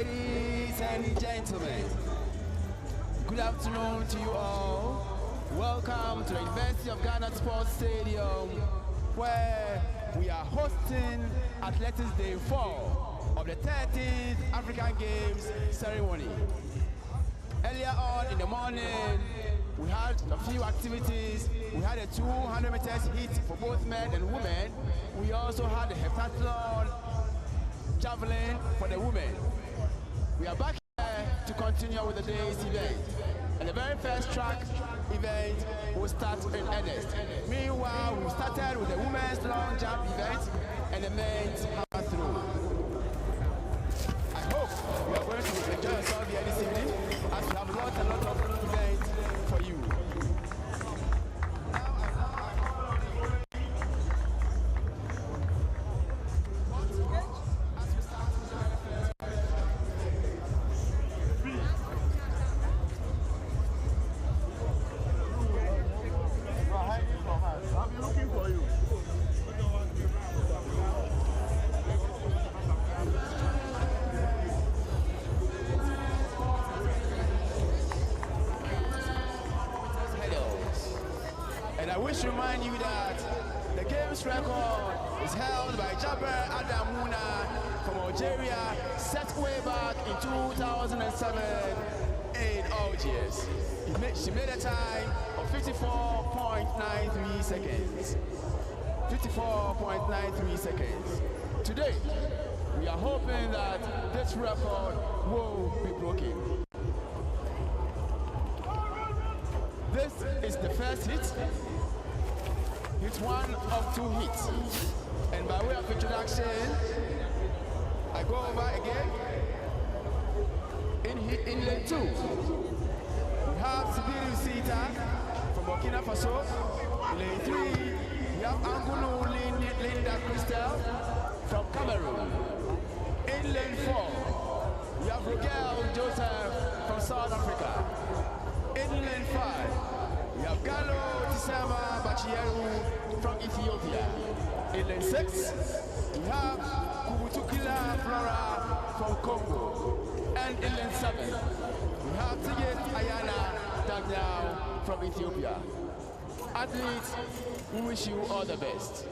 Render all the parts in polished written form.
Ladies and gentlemen, good afternoon to you all. Welcome to the University of Ghana Sports Stadium, where we are hosting Athletics Day 4 of the 13th African Games ceremony. Earlier on in the morning, we had a few activities. We had a 200 meters heat for both men and women. We also had the Heptathlon javelin for the women. We are back here to continue with the day's event. And the very first track event will start in earnest. Meanwhile, we started with the women's long jump event and the men's hammer throw. I hope you are going to enjoy yourself here this evening, as we have a lot of events for you. And I wish to remind you that the game's record is held by Jabber Adamuna from Algeria, set way back in 2007 in Algiers. She made a time of 54.93 seconds. 54.93 seconds. Today, we are hoping that this record will be broken. This is the first hit. It's one of two hits. And by way of introduction, I go over again. In lane 2, we have Sibiru Sita from Burkina Faso. In lane 3, we have Angulu Linda Christel from Cameroon. In lane 4, we have Rogel Joseph from South Africa. In lane 5, we have Gallo Tisama Bachieru from Ethiopia. In lane 6, we have Kubutukila Flora from Congo. And in lane 7, we have Tiget Ayana Dagnyao from Ethiopia. Athletes, we wish you all the best.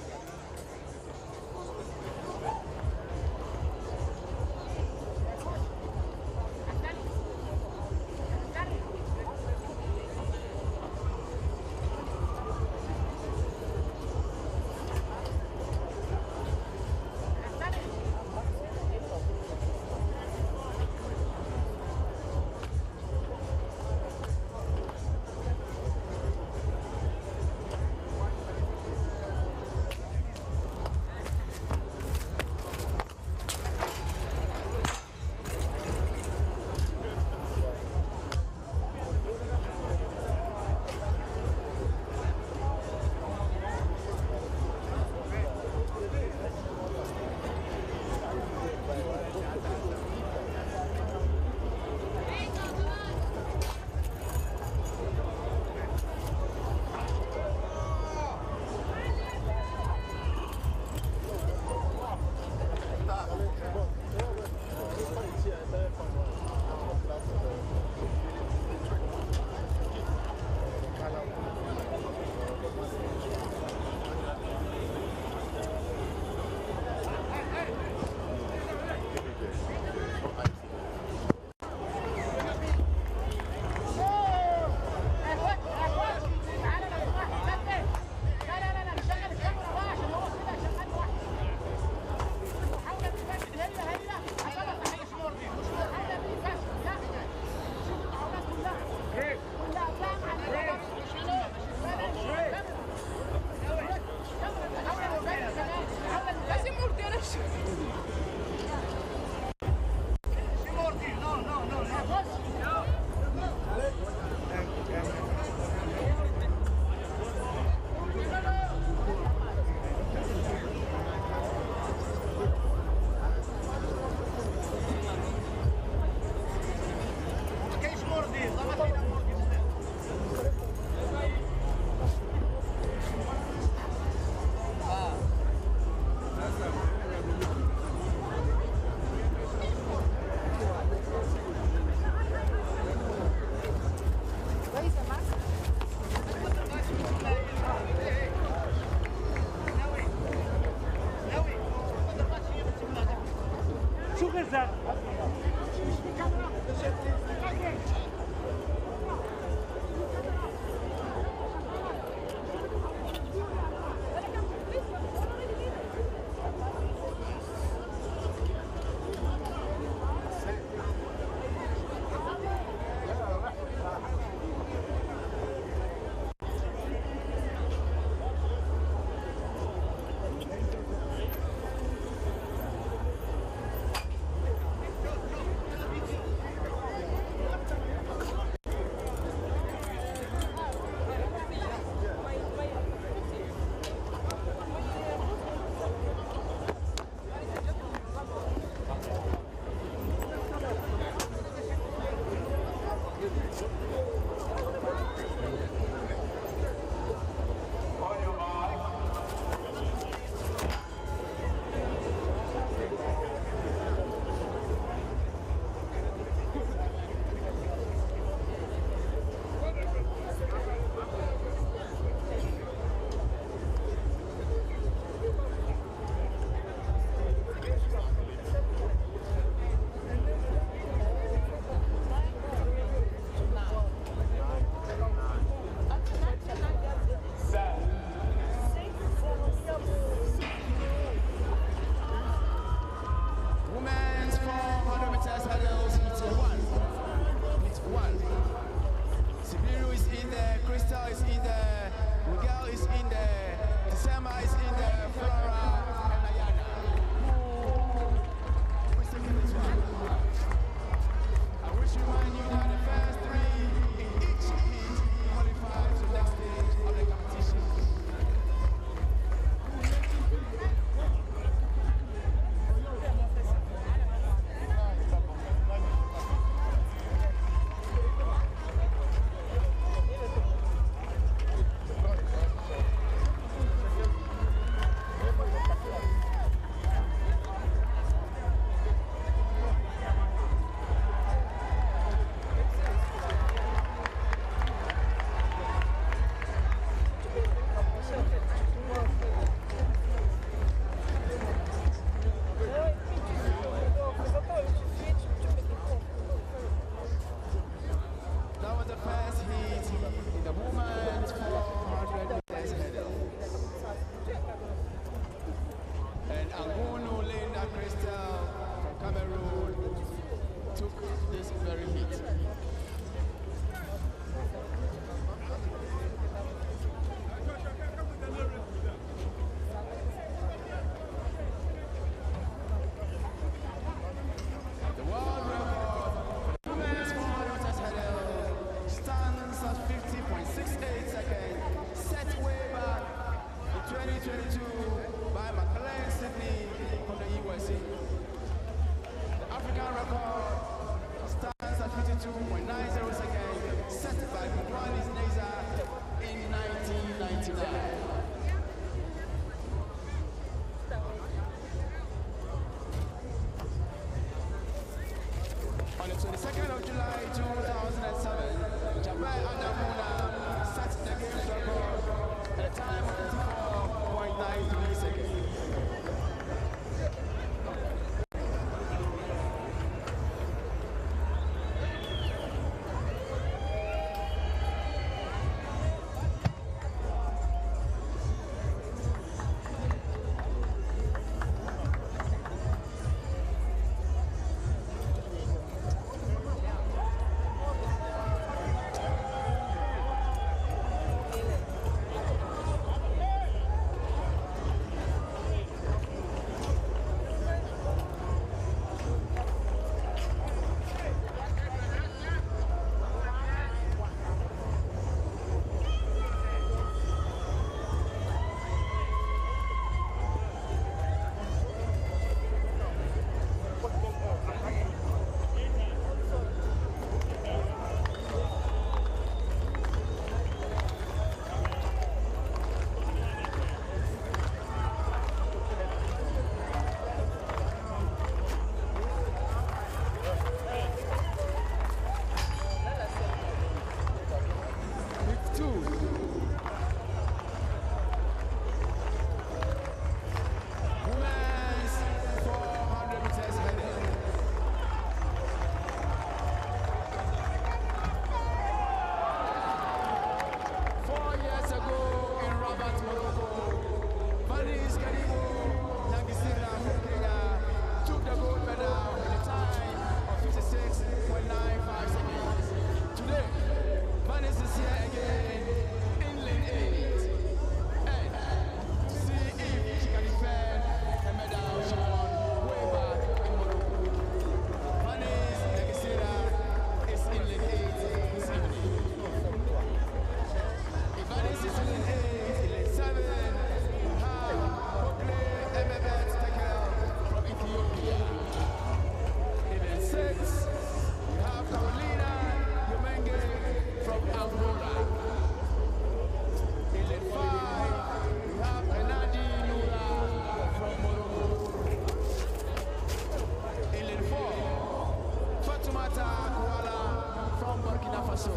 also.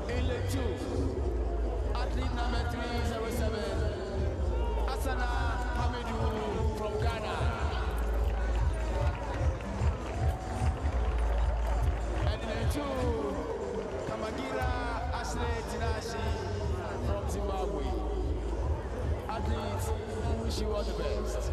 In the 2, athlete number 307, Asana Hamidou from Ghana. And in the 2, Kamagira Ashley Tinashi from Zimbabwe. Athletes, we wish you all the best.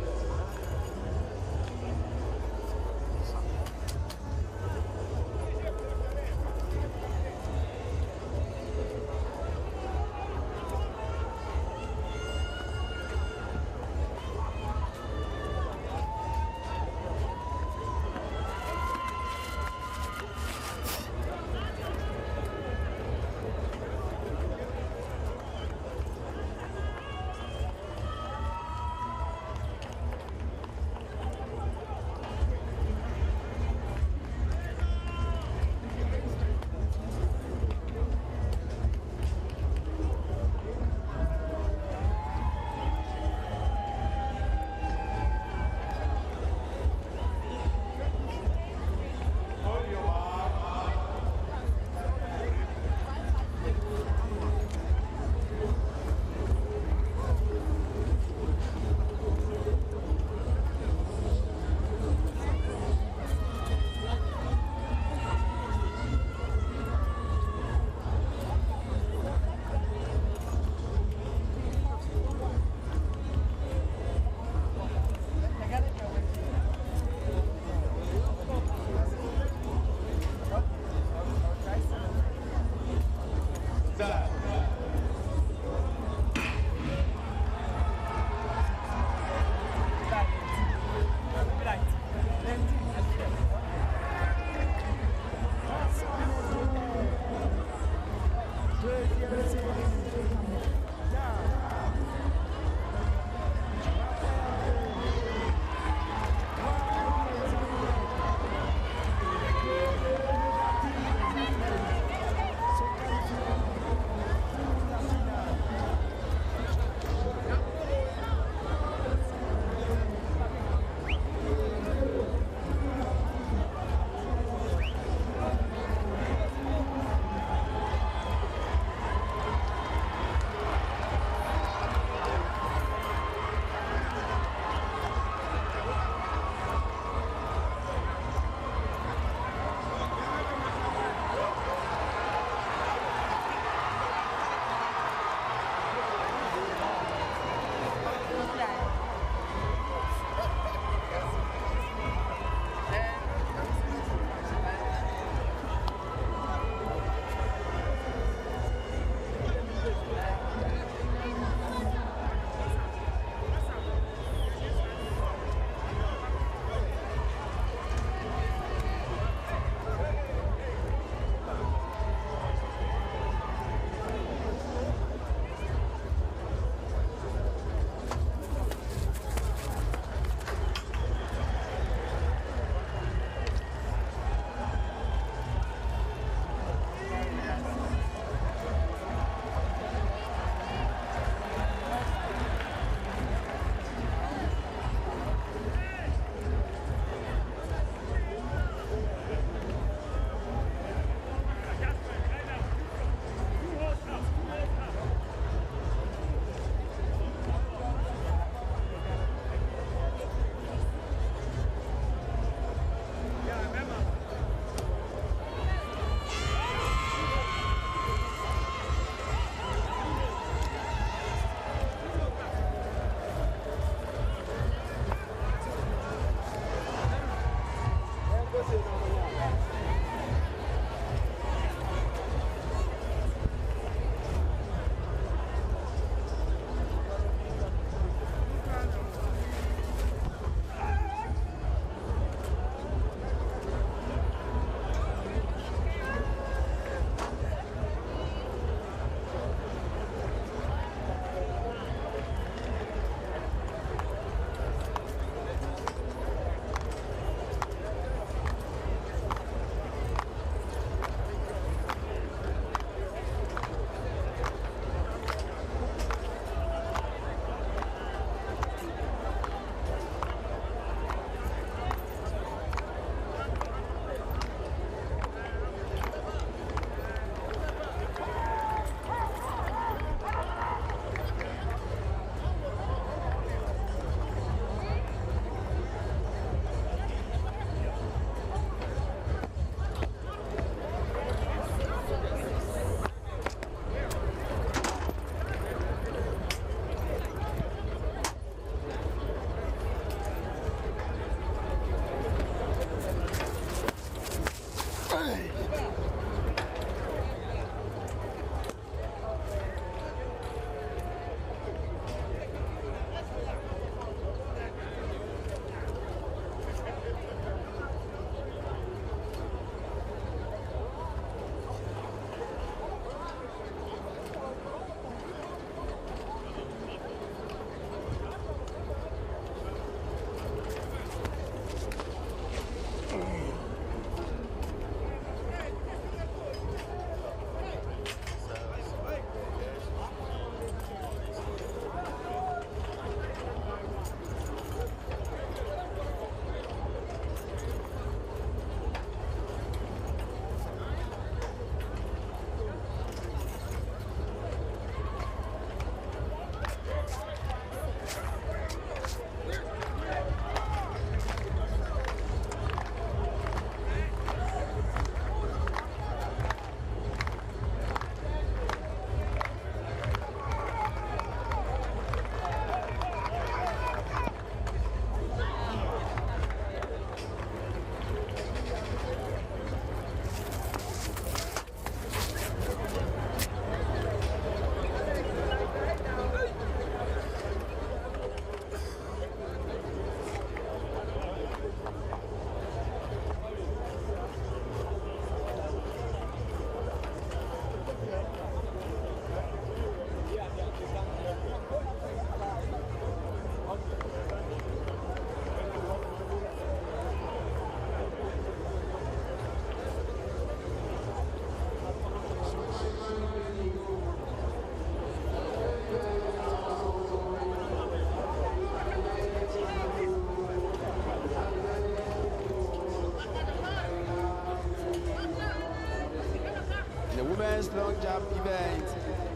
In the women's long jump event,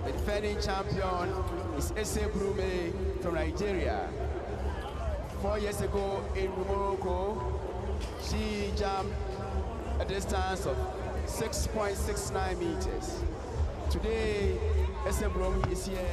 the defending champion is Ese Brume from Nigeria. 4 years ago in Morocco, she jumped a distance of 6.69 meters. Today, Ese Brume is here.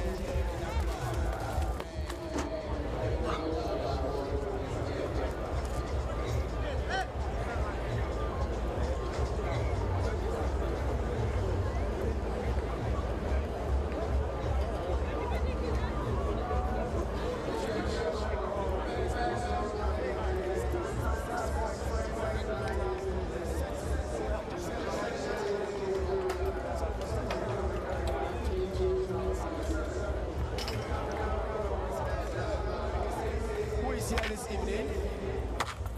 Here this evening,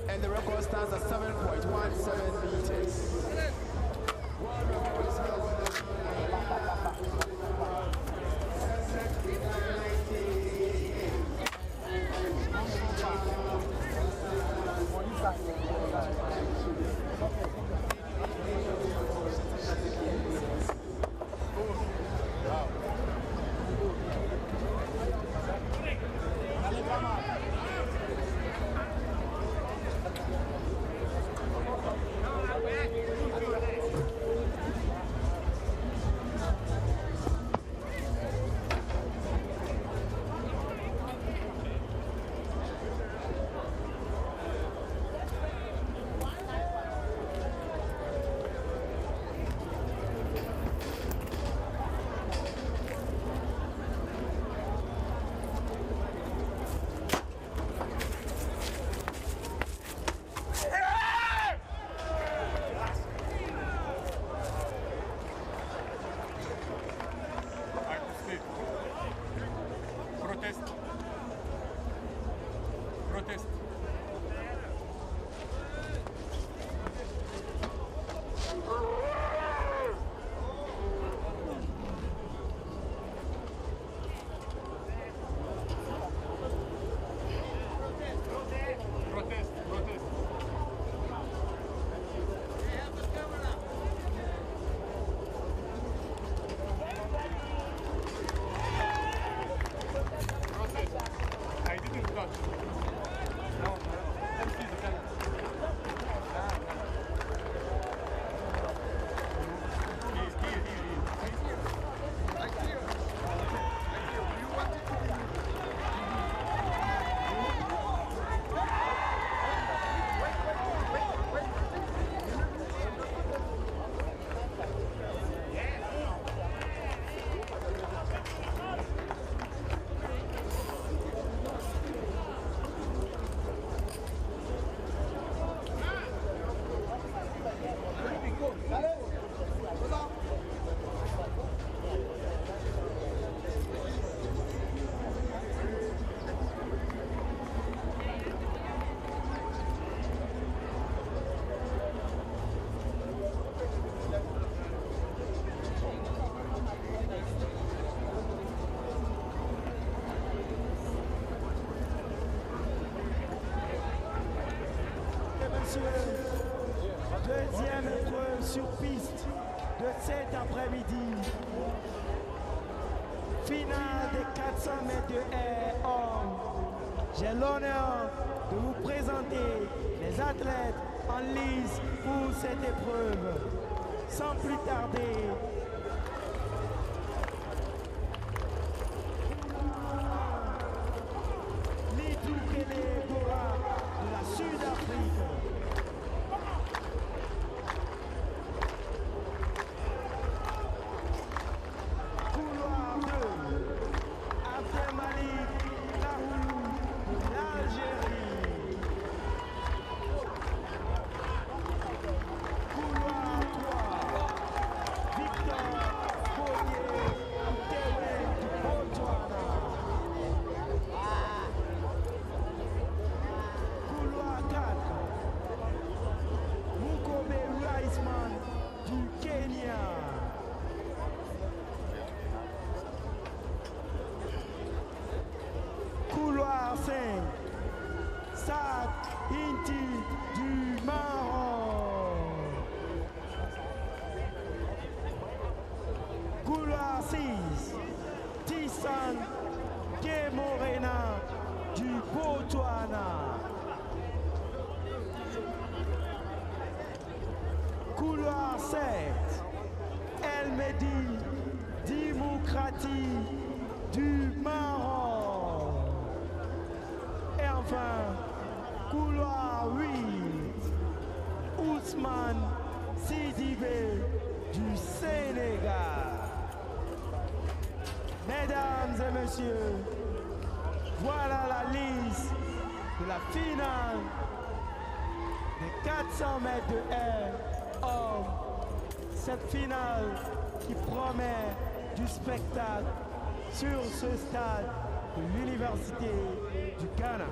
and the record stands at 7.17 meters. World record is deuxième épreuve sur piste de cet après-midi. Finale des 400 mètres de air homme. J'ai l'honneur de vous présenter les athlètes en lice pour cette épreuve. Sans plus tarder, de la Sud-Afrique. Couloir 2, Abdelmalik Karoulou de l'Algérie. Couloir 3, Victor couloir 6, Tissan Morena du Botswana. Couloir 7, El Mehdi Dimokrati du Maroc. Et enfin, couloir 8, Ousmane Sidibé du Sénégal. Mesdames et messieurs, voilà la liste de la finale des 400 mètres de air hommes. Cette finale qui promet du spectacle sur ce stade de l'Université du Ghana.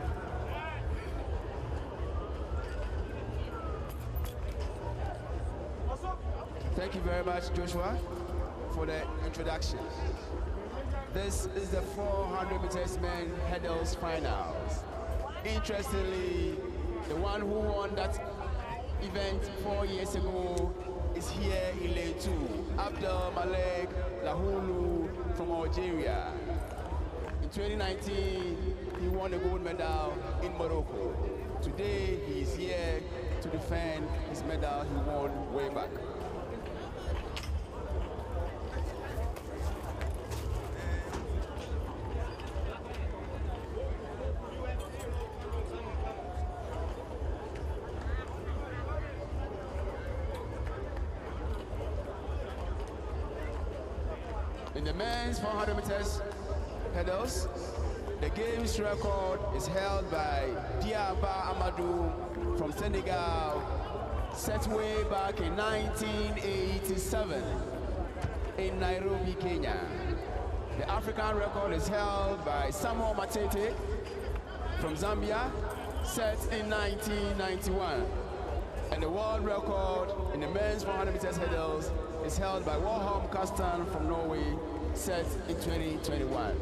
Thank you very much, Joshua, for the introduction. This is the 400 meters men hurdles finals. Interestingly, the one who won that event 4 years ago is here in lane 2, Abdel Malek Lahulu from Algeria. In 2019, he won the gold medal in Morocco. Today, he is here to defend his medal he won way back. In the men's 400 meters hurdles, the game's record is held by Diaba Amadou from Senegal, set way back in 1987 in Nairobi, Kenya. The African record is held by Samuel Matete from Zambia, set in 1991. And the world record in the men's 400 meters hurdles is held by Wilhelm Kastan from Norway, set in 2021.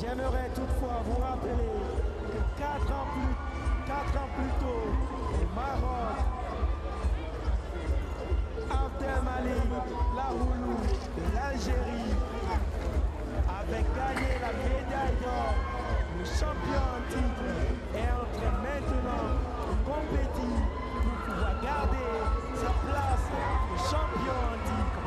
J'aimerais toutefois vous rappeler que 4 ans plus tôt, au Maroc, Abdelmalik Lahoulou de l'Algérie avait gagné la médaille d'or. Le champion en titre est en train maintenant de compétir pour pouvoir garder sa place de champion en titre.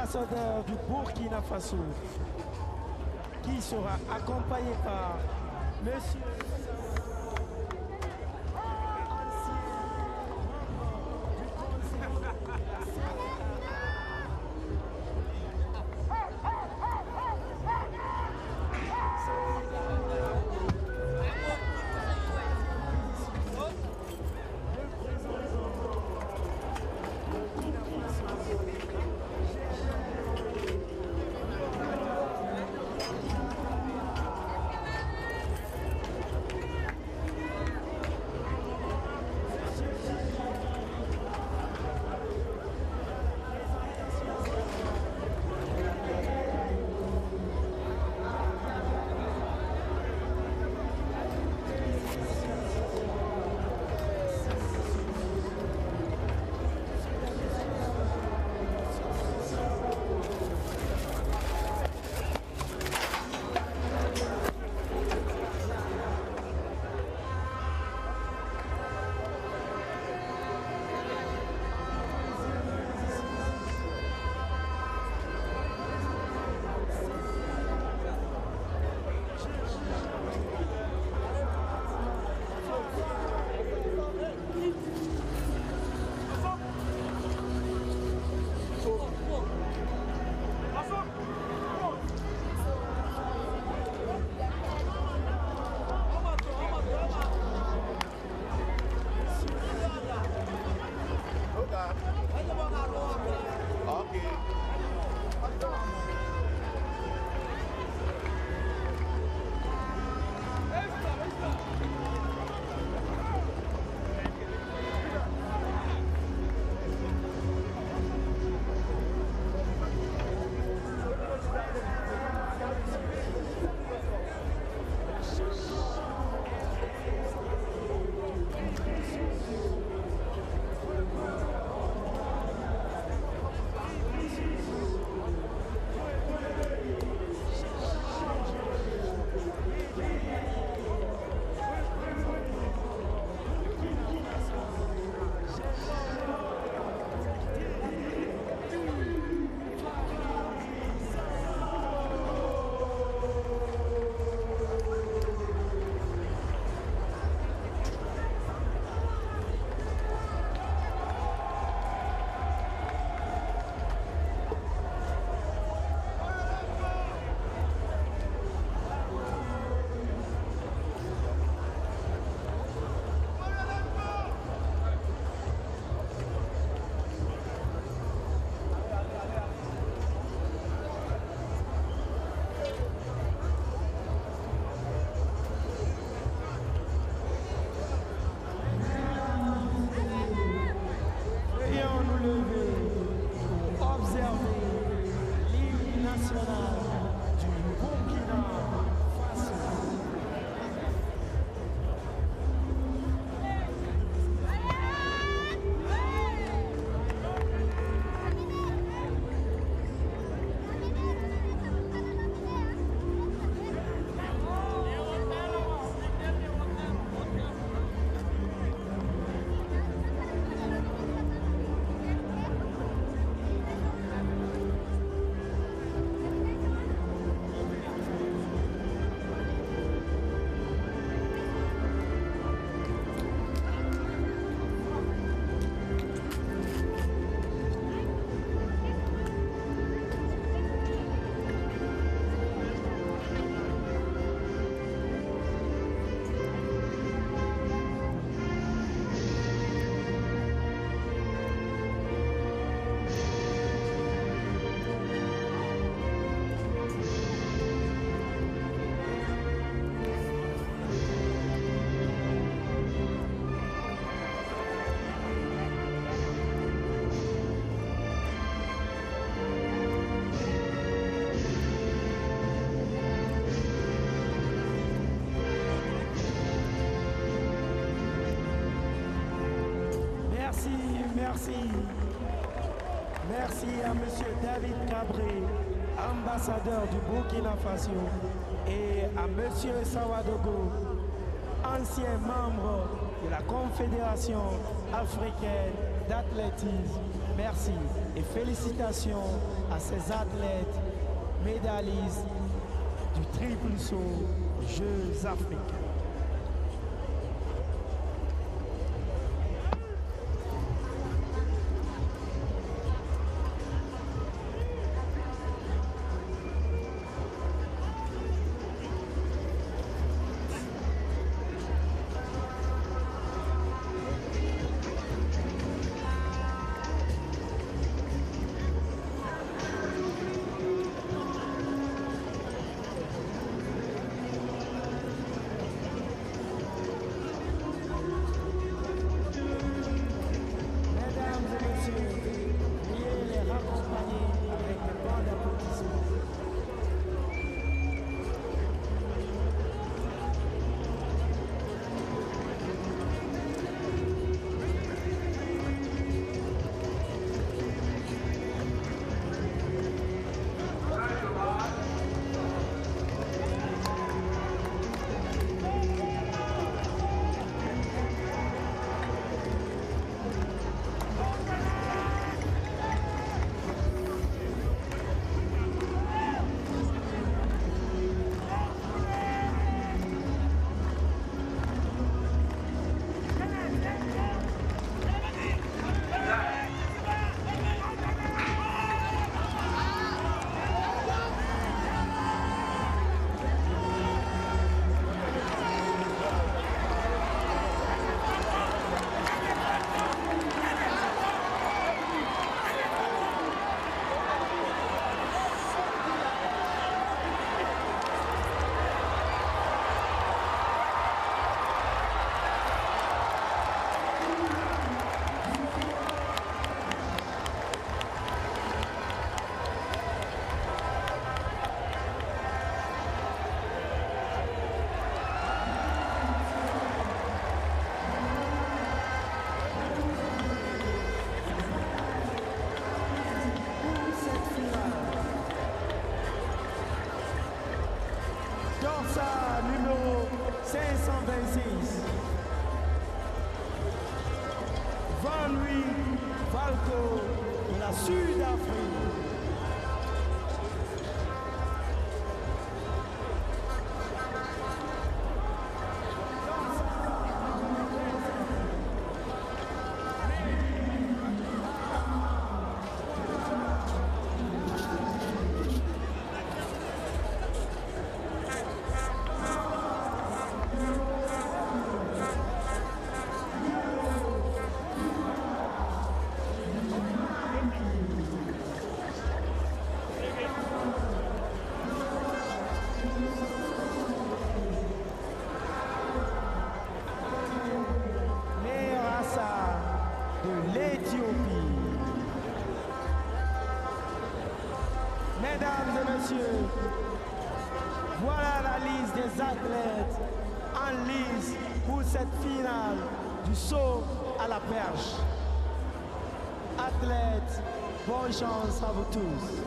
ambassadeur du Burkina Faso, qui sera accompagné par Monsieur Merci. Merci à M. David Cabré, ambassadeur du Burkina Faso, et à M. Sawadogo, ancien membre de la Confédération africaine d'athlétisme Merci et félicitations à ces athlètes médaillistes du triple saut Jeux africains. Numéro 526, Van-Louis Falco de la Sud-Afrique. Mesdames et messieurs, voilà la liste des athlètes en lice pour cette finale du saut à la perche. Athlètes, bonne chance à vous tous.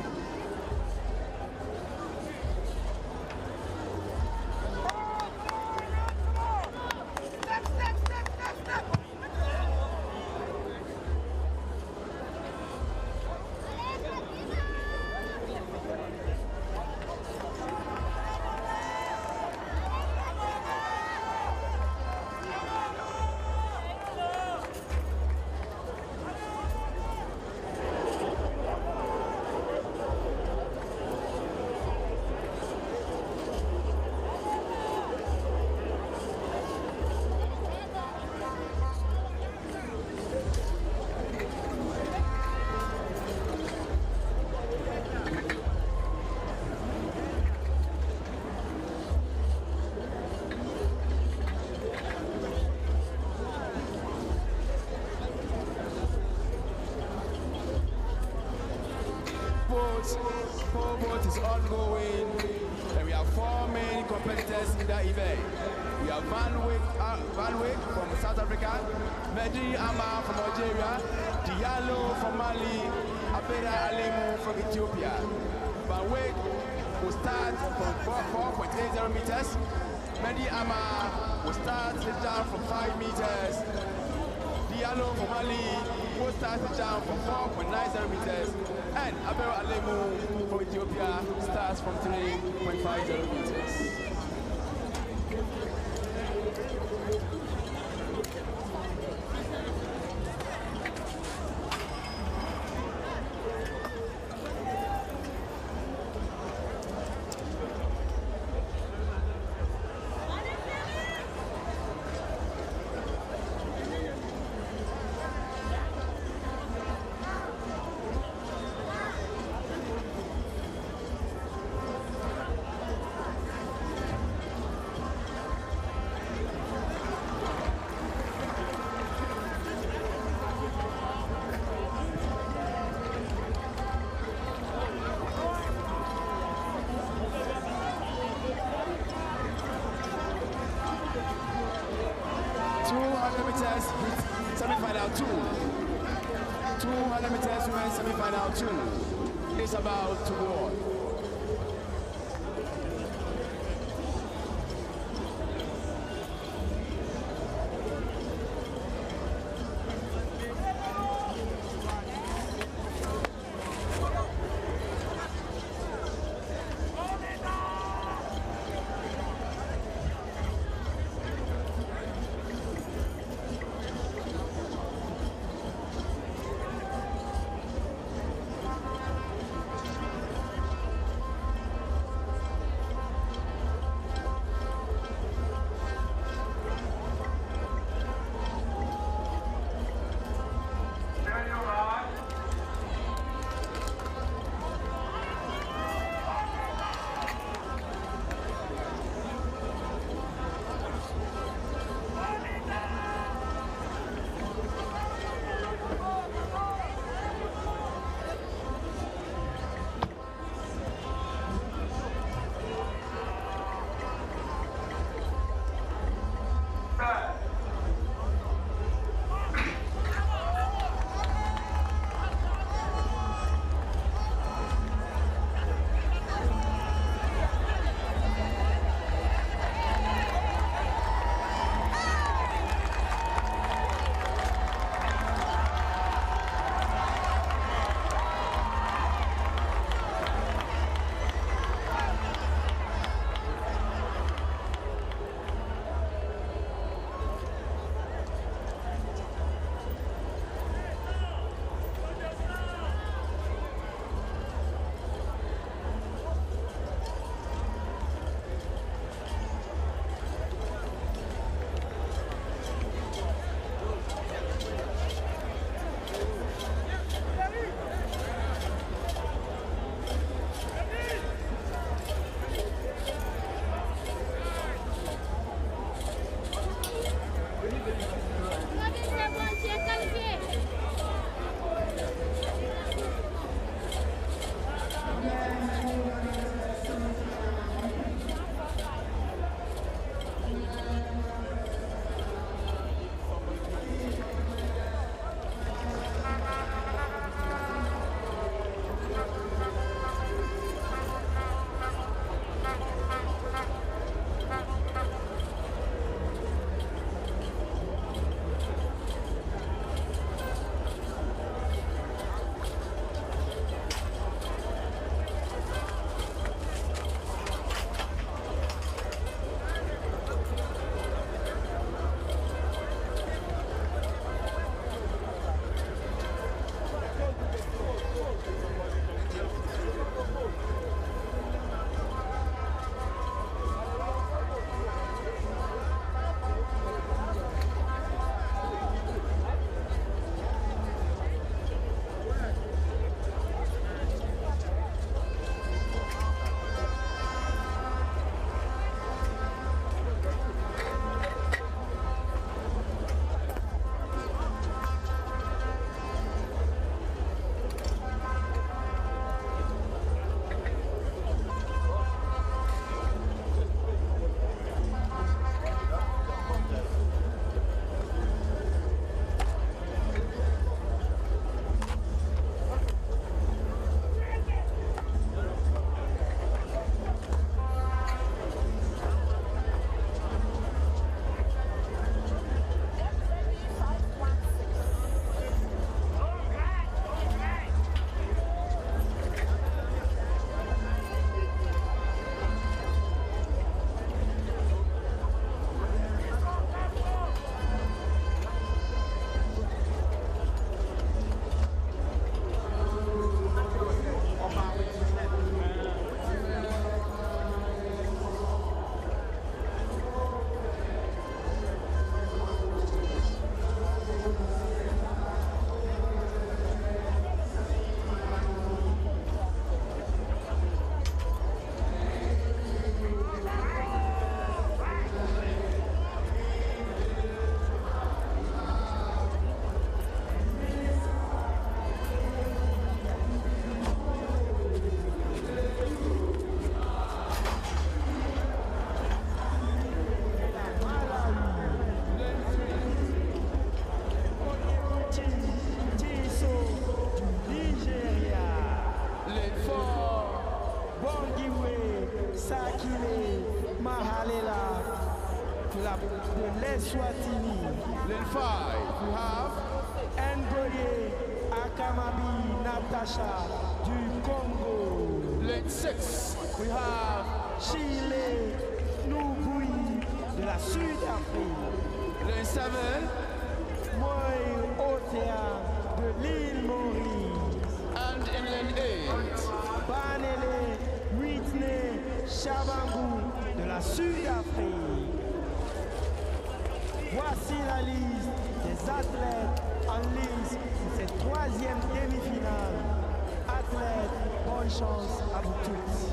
Pole vault is ongoing, and we have 4 main competitors in that event. We have Van Wyk from South Africa, Mehdi Ama from Algeria, Diallo from Mali, Abeda Alemu from Ethiopia. Van Wyk will start from 4.80 meters. Mehdi Ama will start down from 5 meters. Diallo from Mali both stars to jump from 4.97 meters, and Abero Alemu from Ethiopia starts from 3.50 meters. Semi-final 2. 200 meters women's semi-final 2 is about to go on. de l'Eswatini. Lane 5, we have Ngoye Akamabi Natasha du Congo. Lane 6, we have Chile Nougoui de la Sud-Afrique. Lane 7, Moï Otea de l'île Maurice. and in Lane 8, Banele Whitney Chabangou de la Sud-Afrique. Voici la liste des athlètes en lice pour cette troisième demi-finale. Athlètes, bonne chance à vous tous.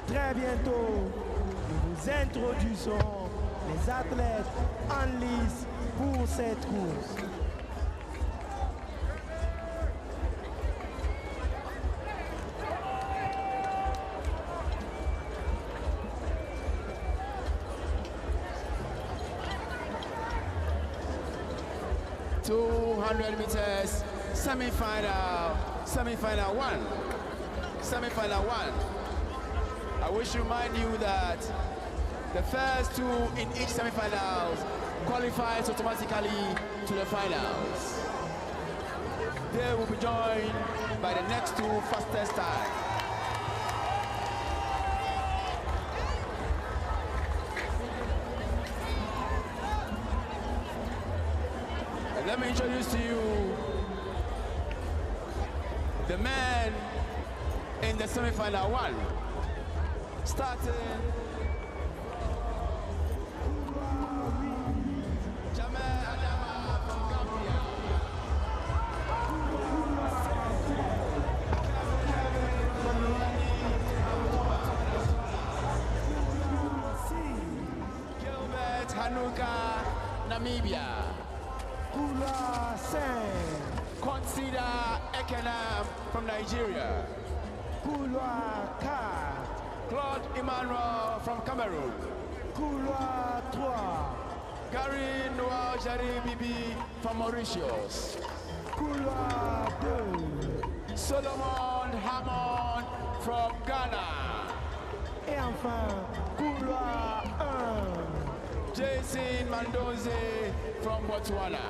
Très bientôt, nous vous introduisons les athlètes en lice pour cette course. meters, semi-final one. I wish to remind you that the first two in each semi-finals qualifies automatically to the finals. They will be joined by the next two fastest time. And let me introduce to you the man in the semi-final one. Starting Namibia. Kula Sen. Consider Ekenam from Nigeria. Kula Ka. Claude Emmanuel from Cameroon. Kula 3. Gary Noel Jari Bibi from Mauritius. Kula 2. Solomon Hammond from Ghana. Et enfin, Kula 1. Jason Mandoze from Botswana.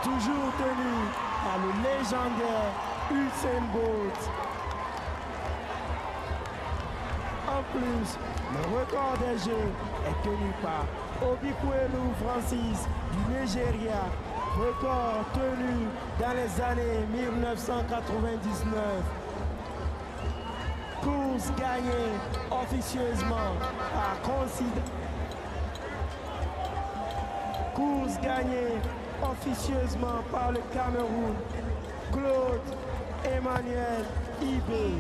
toujours tenu par le légendaire Usain Bolt. En plus, le record des Jeux est tenu par Obikwelu Francis du Nigeria, record tenu dans les années 1999. Course gagnée officieusement par le Cameroun, Claude Emmanuel Ibé.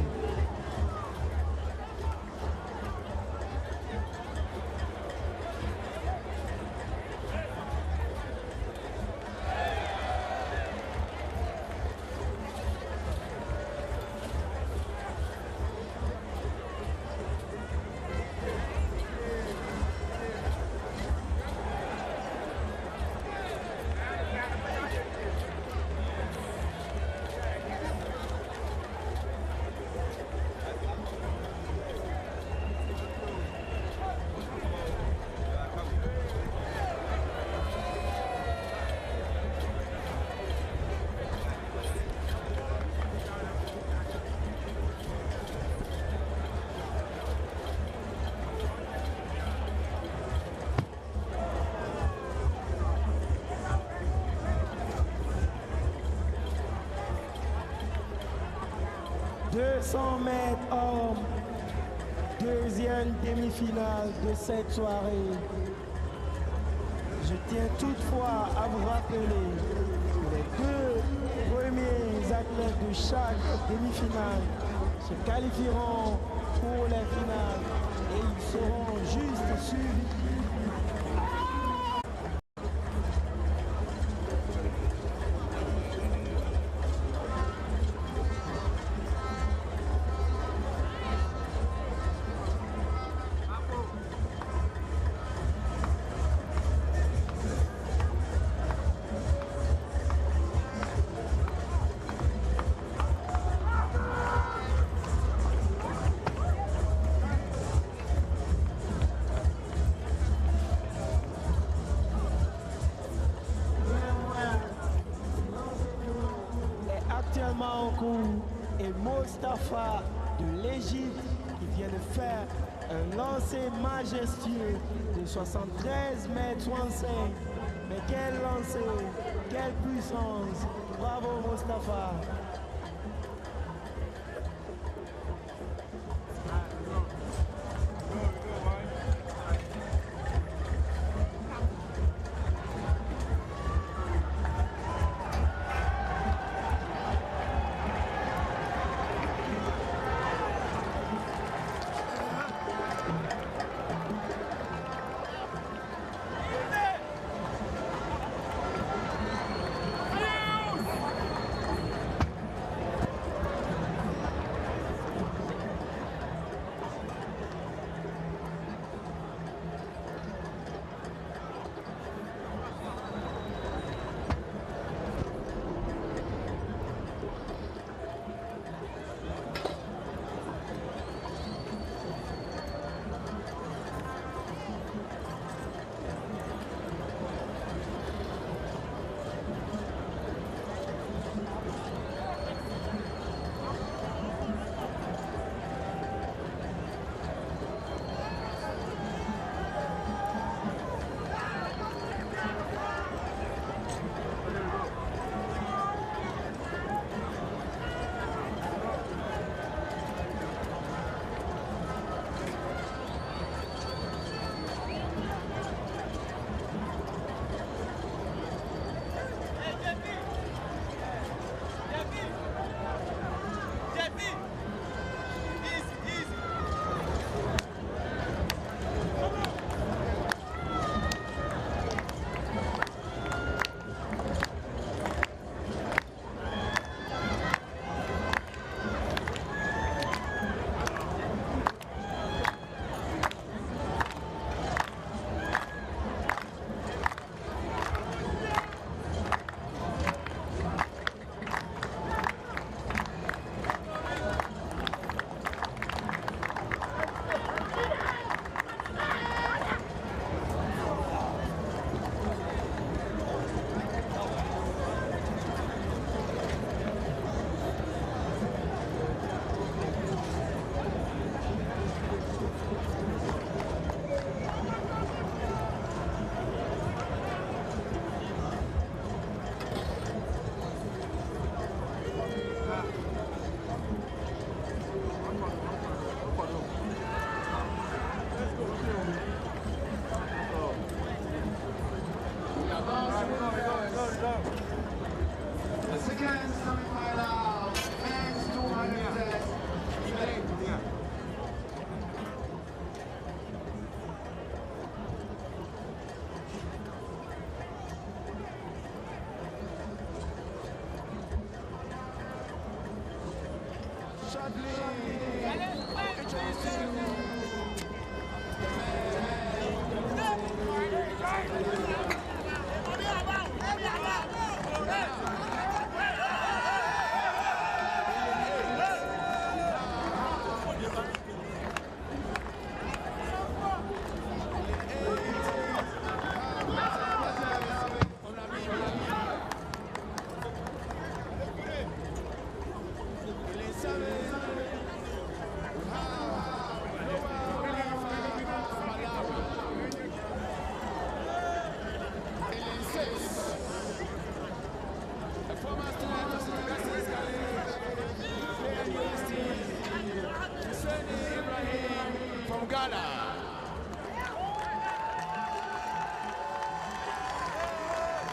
mètres hommes, deuxième demi-finale de cette soirée. Je tiens toutefois à vous rappeler que les deux premiers athlètes de chaque demi-finale se qualifieront pour les finales et ils seront juste suivis. En cours et Mostafa de l'Égypte qui vient de faire un lancer majestueux de 73 mètres 65. Mais quel lancer, quelle puissance! Bravo Mostafa!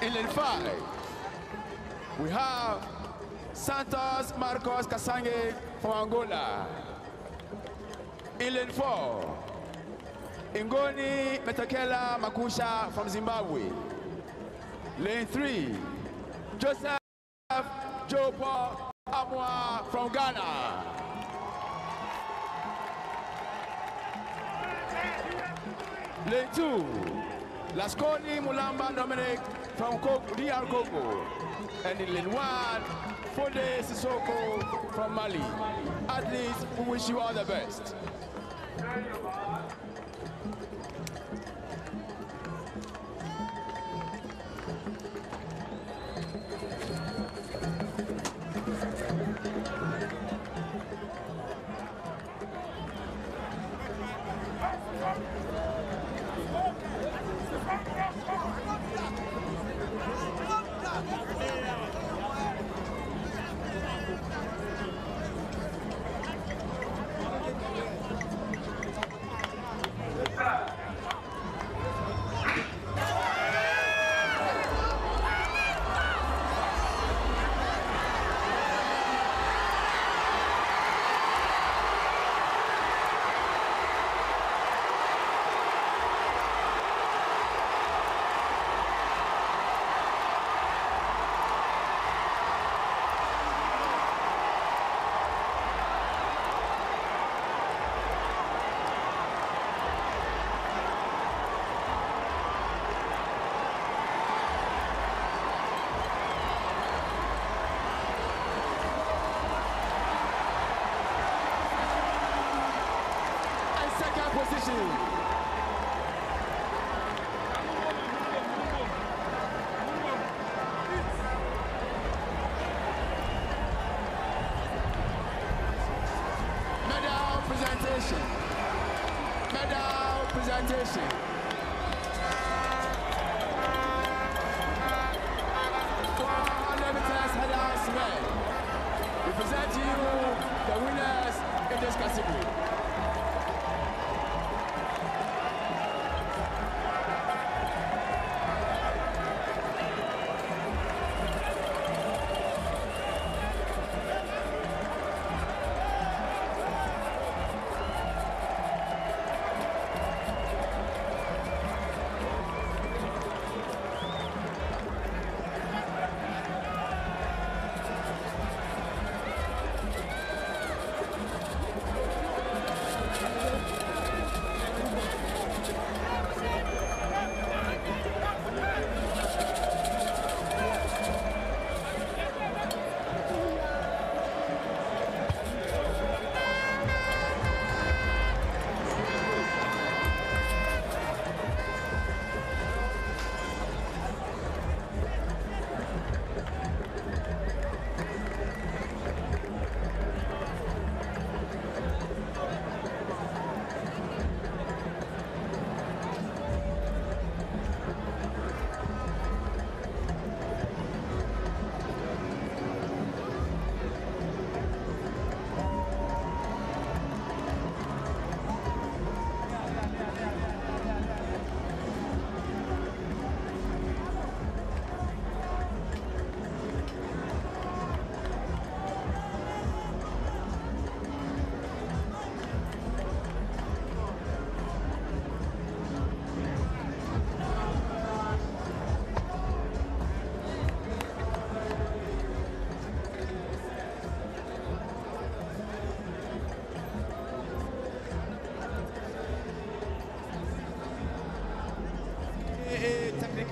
In lane 5, we have Santos Marcos Kasange from Angola. In lane 4, Ingoni Metakela Makusha from Zimbabwe. Lane 3, Joseph Jopo Amwa from Ghana. Lane 2, Lasconi Mulamba Dominic from DR Congo. And in lane 1, Fode Sissoko from Mali. Athletes, we wish you all the best. Position. Medal presentation. Medal presentation. We present to you the winners in this category.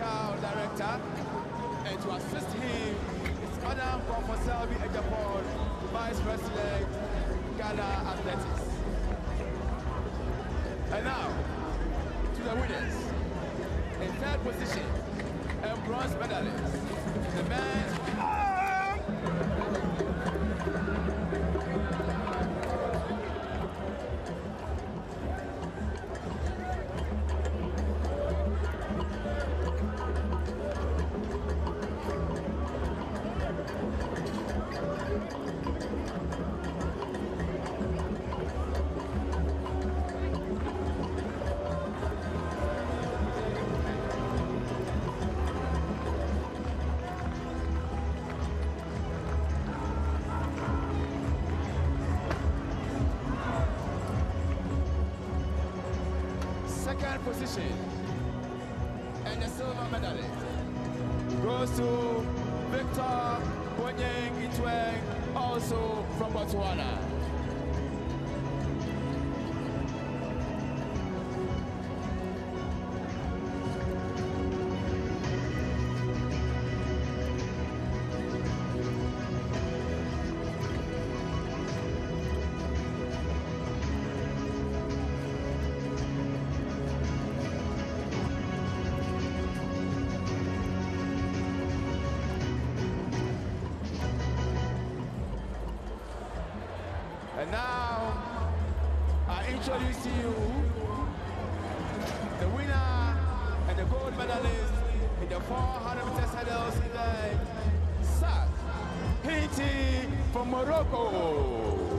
medical director, and to assist him is Madam Selby Ejapon, Vice President, Ghana Athletics. And now, to the winners. In third position, and bronze medalist, the men's second position, and the silver medalist goes to Victor Bonyeng Itweng, also from Botswana. And now, I introduce to you the winner and the gold medalist in the 400 meters hurdles event, Sat Hinti from Morocco.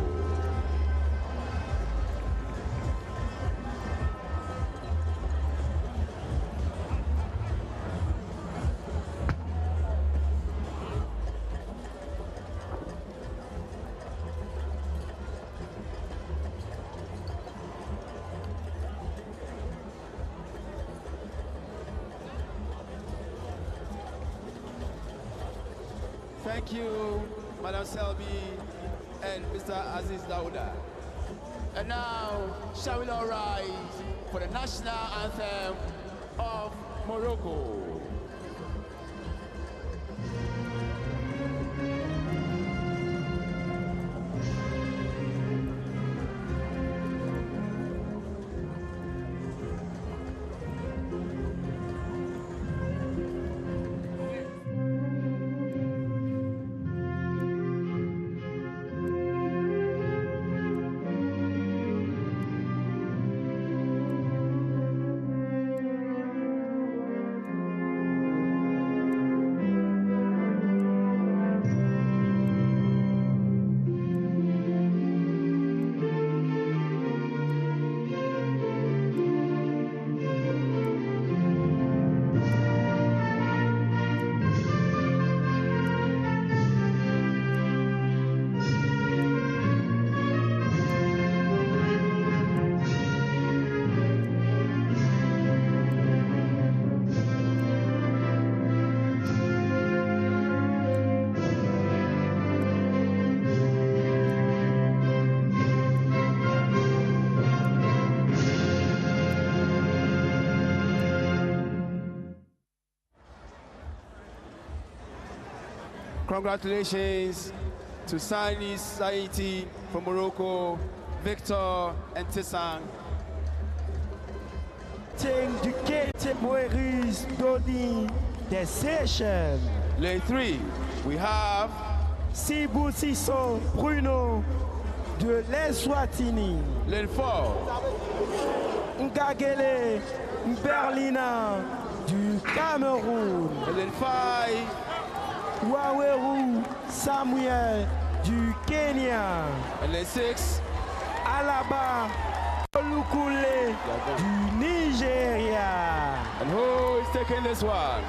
Thank you, Madam Selby and Mr. Aziz Dauda. And now, shall we all rise for the national anthem of Morocco? Congratulations to Sani Saiti from Morocco, Victor and Tissang. Du Kate Moeris Dodi des Seychelles. Lane 3, we have Sibou Sisson Bruno de l'Eswatini. Lane 4, Ngagele Berlina du Cameroun. Lane 5, Waweru Samuel du Kenya. and Lane 6, Alaba Olukule du Nigeria. and who is taking this one?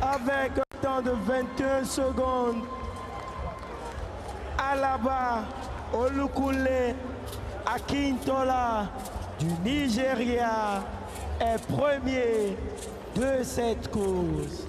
Avec un temps de 21 secondes, Alaba Olukule Akintola du Nigeria est premier de cette course.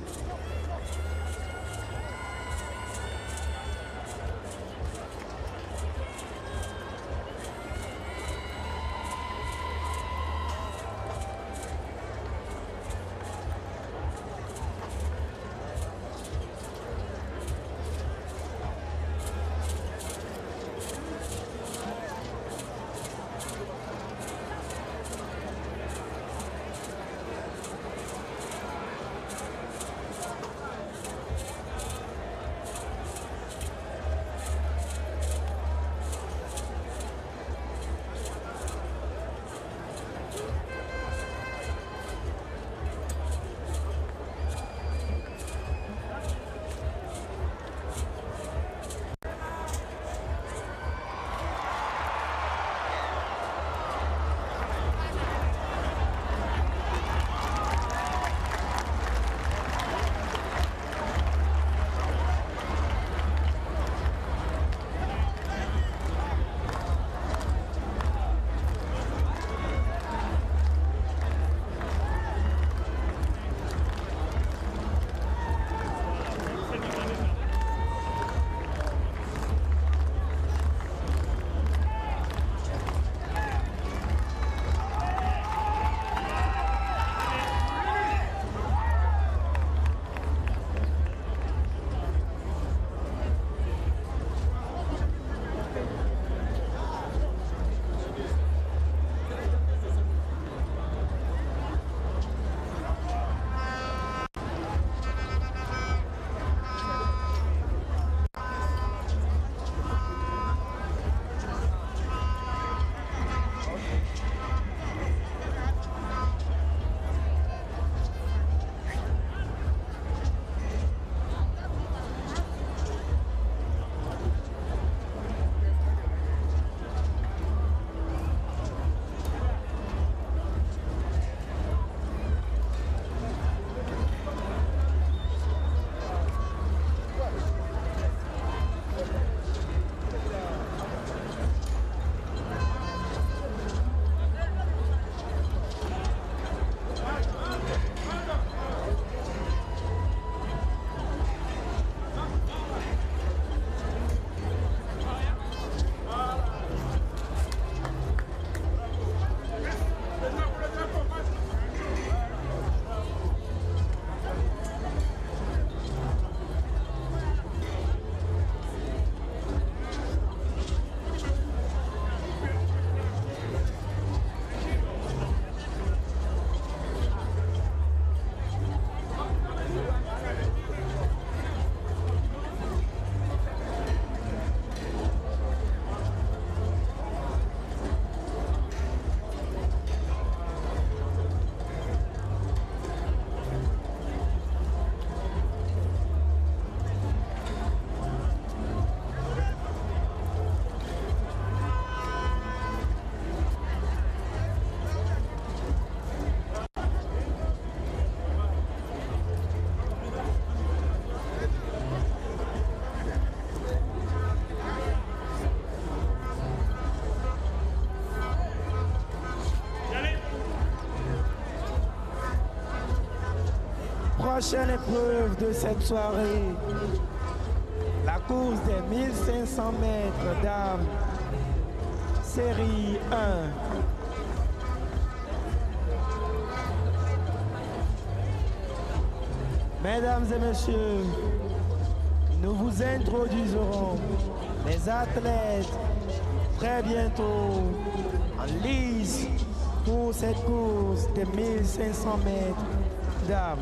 Prochaine épreuve de cette soirée, la course des 1500 mètres dames, série 1. Mesdames et messieurs, nous vous introduiserons les athlètes très bientôt en lice pour cette course des 1500 mètres dames.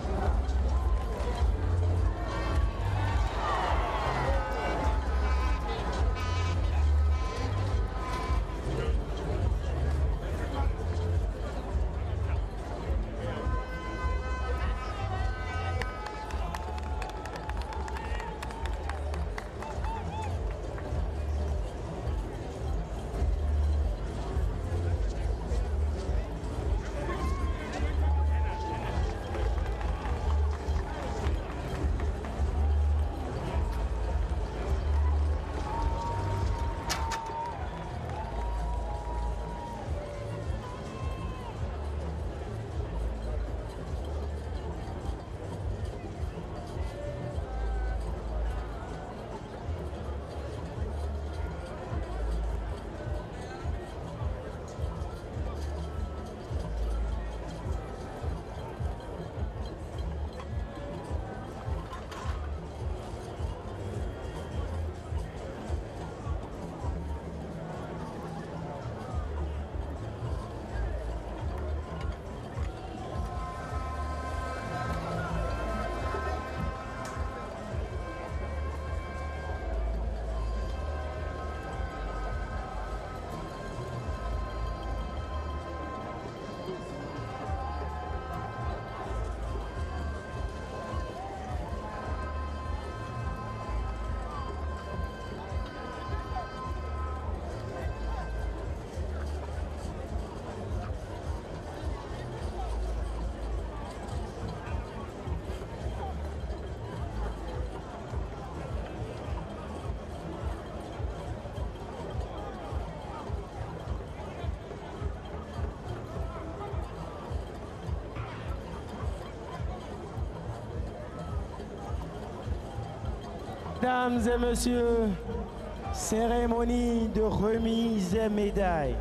Mesdames et messieurs, cérémonie de remise des médailles.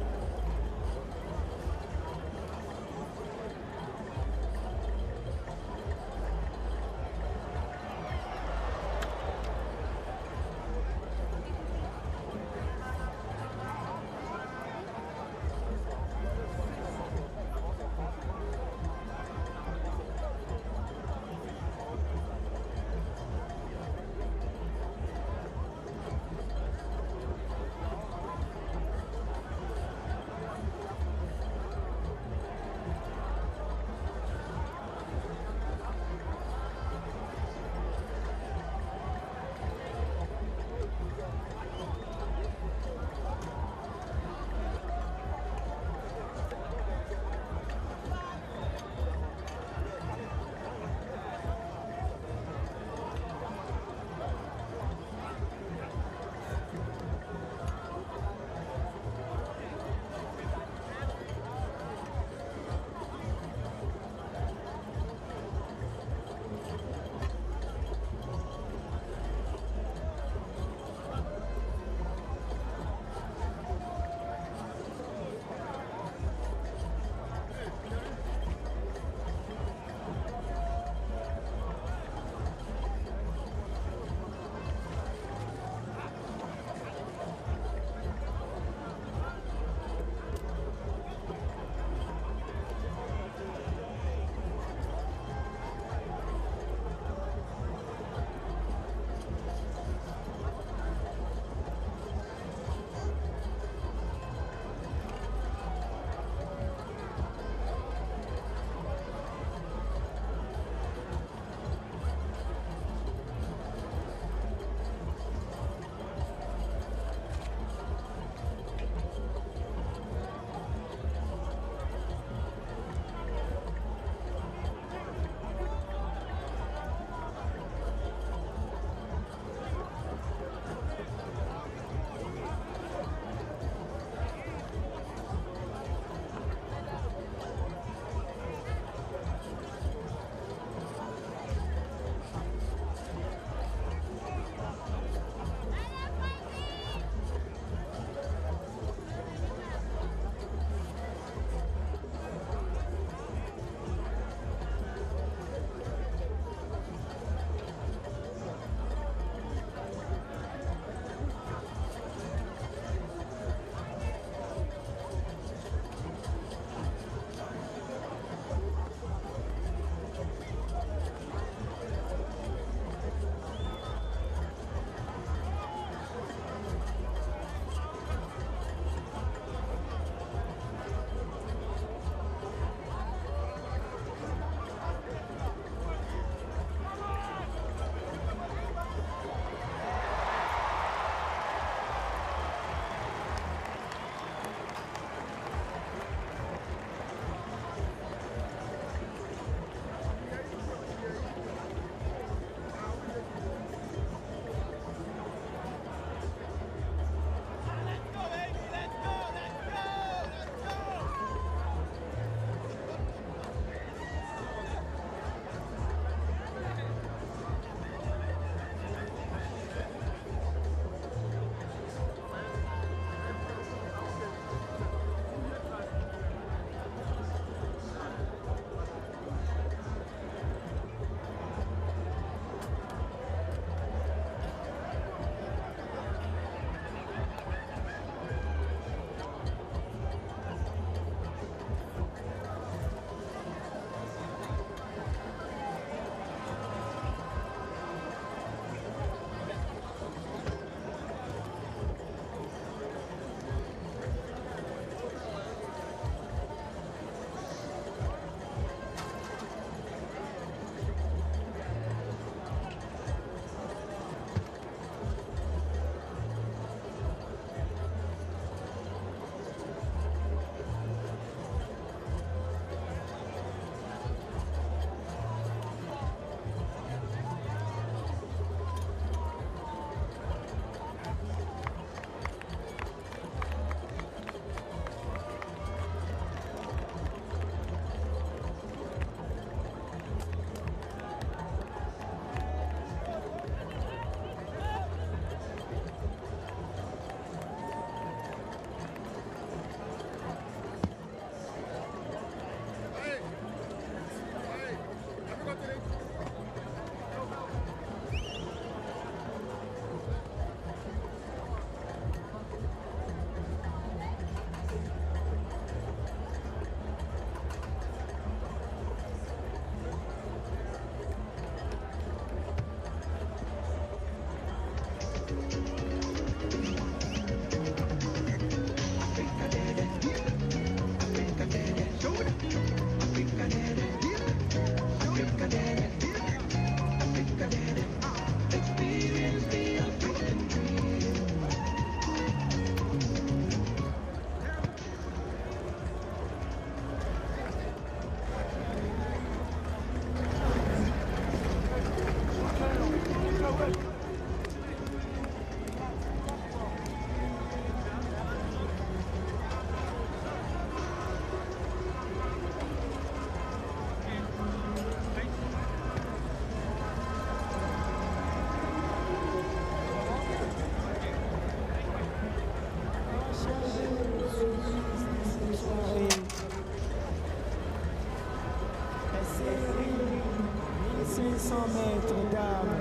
Mètres d'âme.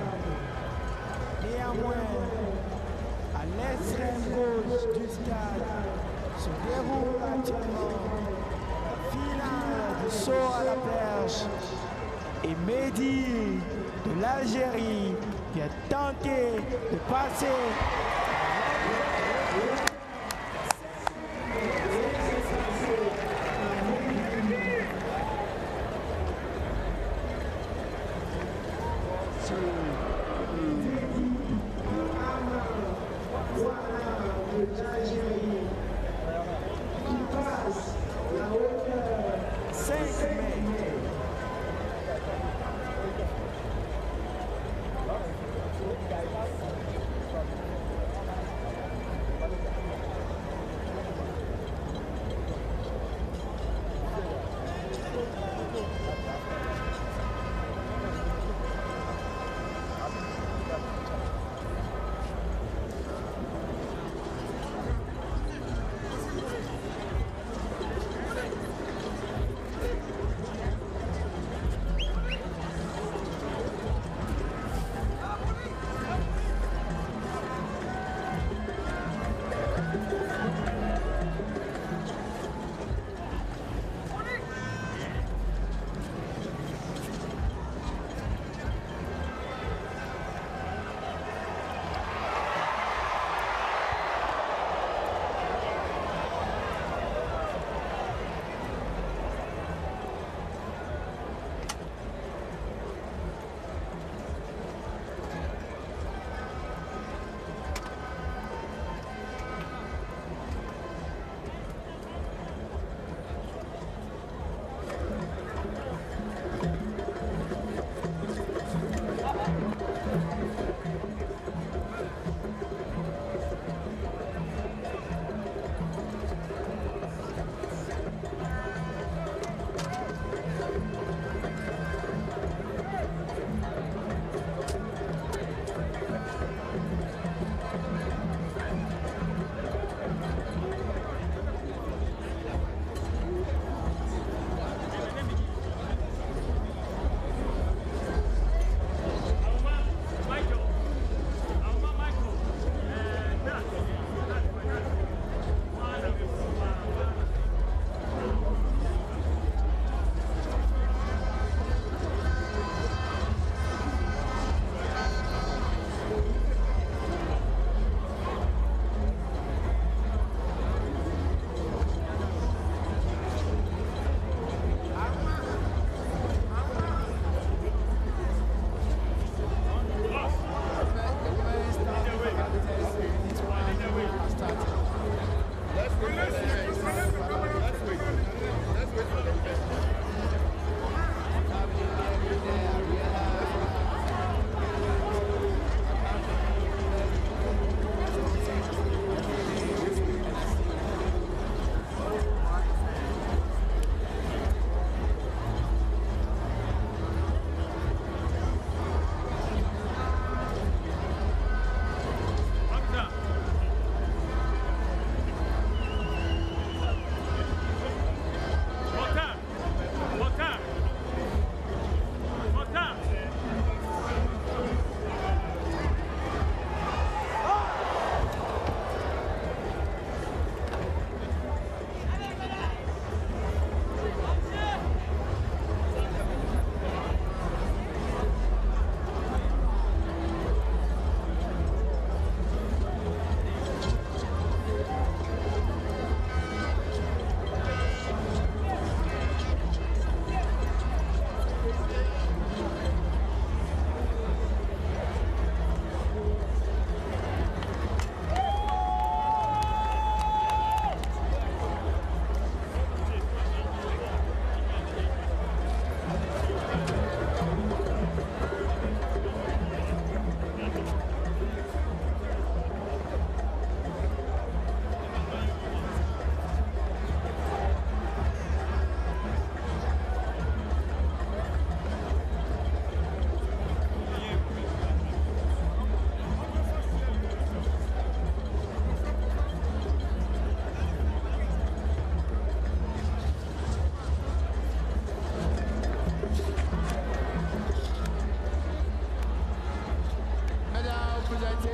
Néanmoins, à l'extrême gauche du stade se déroule actuellement la finale du saut à la perche. Et Mehdi de l'Algérie vient tenter de passer.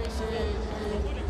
presentation.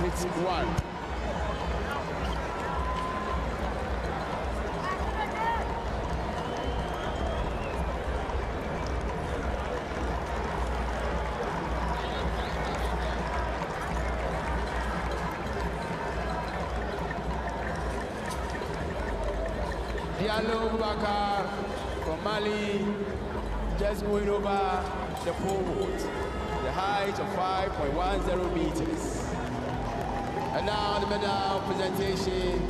It's one. Diallo Bakar from Mali, just going over the pole vault, the height of 5.10 meters. And now the medal presentation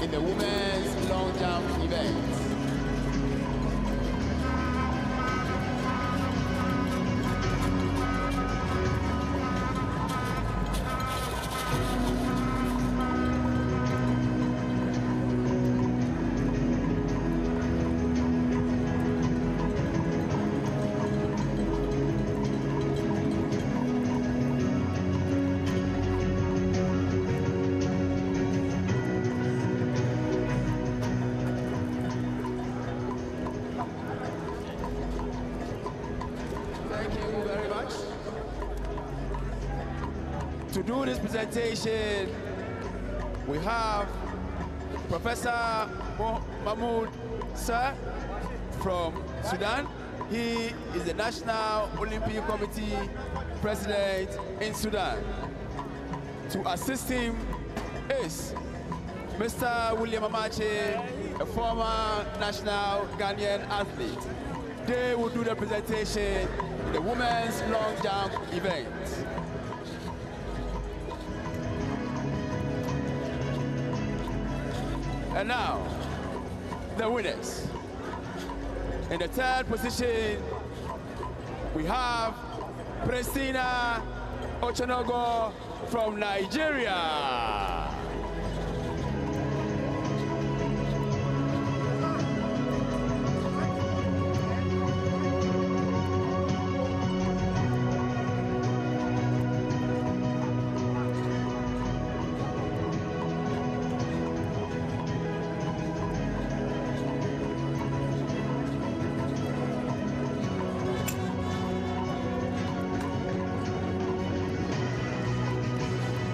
in the women's long jump event. To do this presentation, we have Professor Mahmoud Sir from Sudan. He is the National Olympic Committee President in Sudan. To assist him is Mr. William Amache, a former national Ghanaian athlete. They will do the presentation in the women's long jump event. And now, the winners. In the third position, we have Pristina Ochonogo from Nigeria.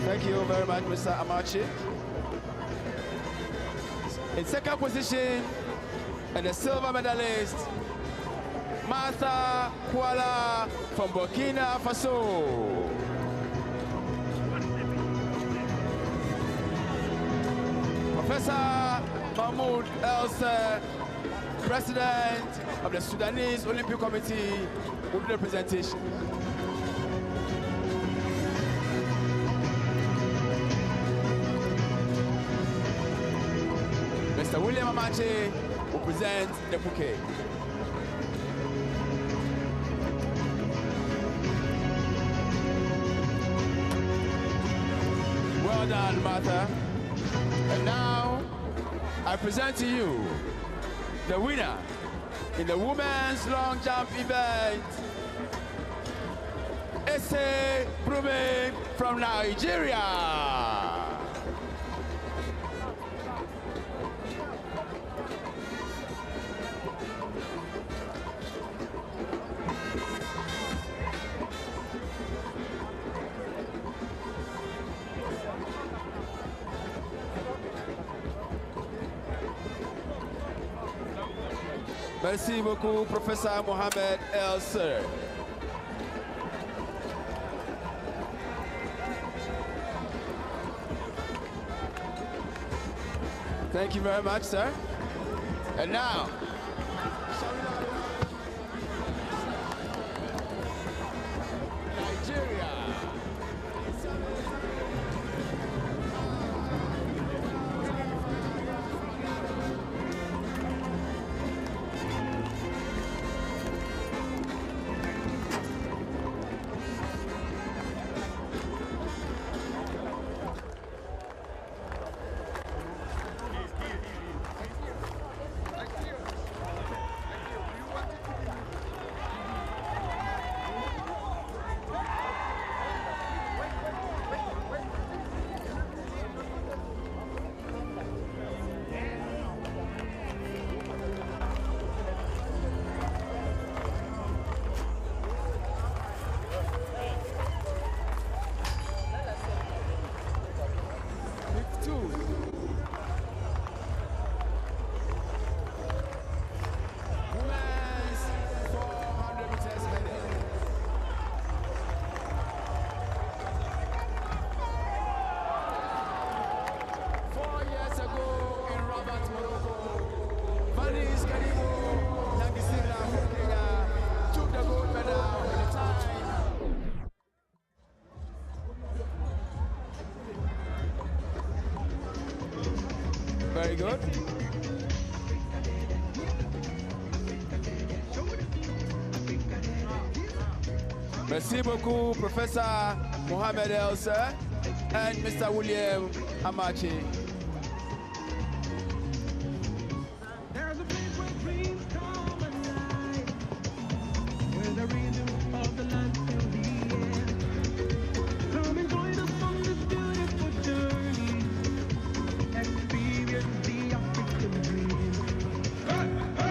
Thank you very much, Mr. Amachi. In second position, and the silver medalist, Martha Kuala from Burkina Faso. Professor Mahmoud Elsa, President of the Sudanese Olympic Committee will do the presentation. Mr. William Amache will present the bouquet. Well done, Martha. And now, I present to you the winner in the women's long jump event, Ese Brume from Nigeria. Merci beaucoup, Professor Mohamed El Sir. Thank you very much, sir. And now, Nigeria. Very good. Merci beaucoup, Professor Mohamed Elsa and Mr. William Amache. There's a place where dreams come alive, where the rhythm of the land fills the air. Come and join us on this beautiful journey. Experience the African dream.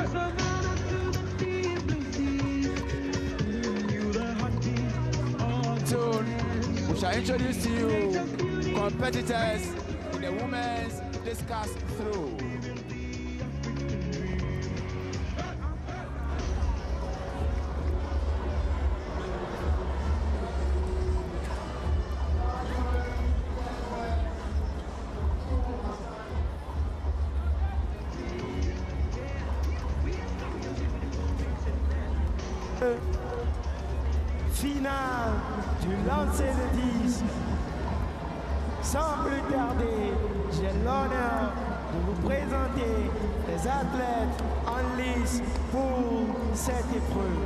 Savannah to the deep blue sea. You the heartbeat of Soon, we shall introduce to you competitors in the women's discus throw. Finale du lancer de 10. Sans plus tarder, j'ai l'honneur de vous présenter les athlètes en lice pour cette épreuve.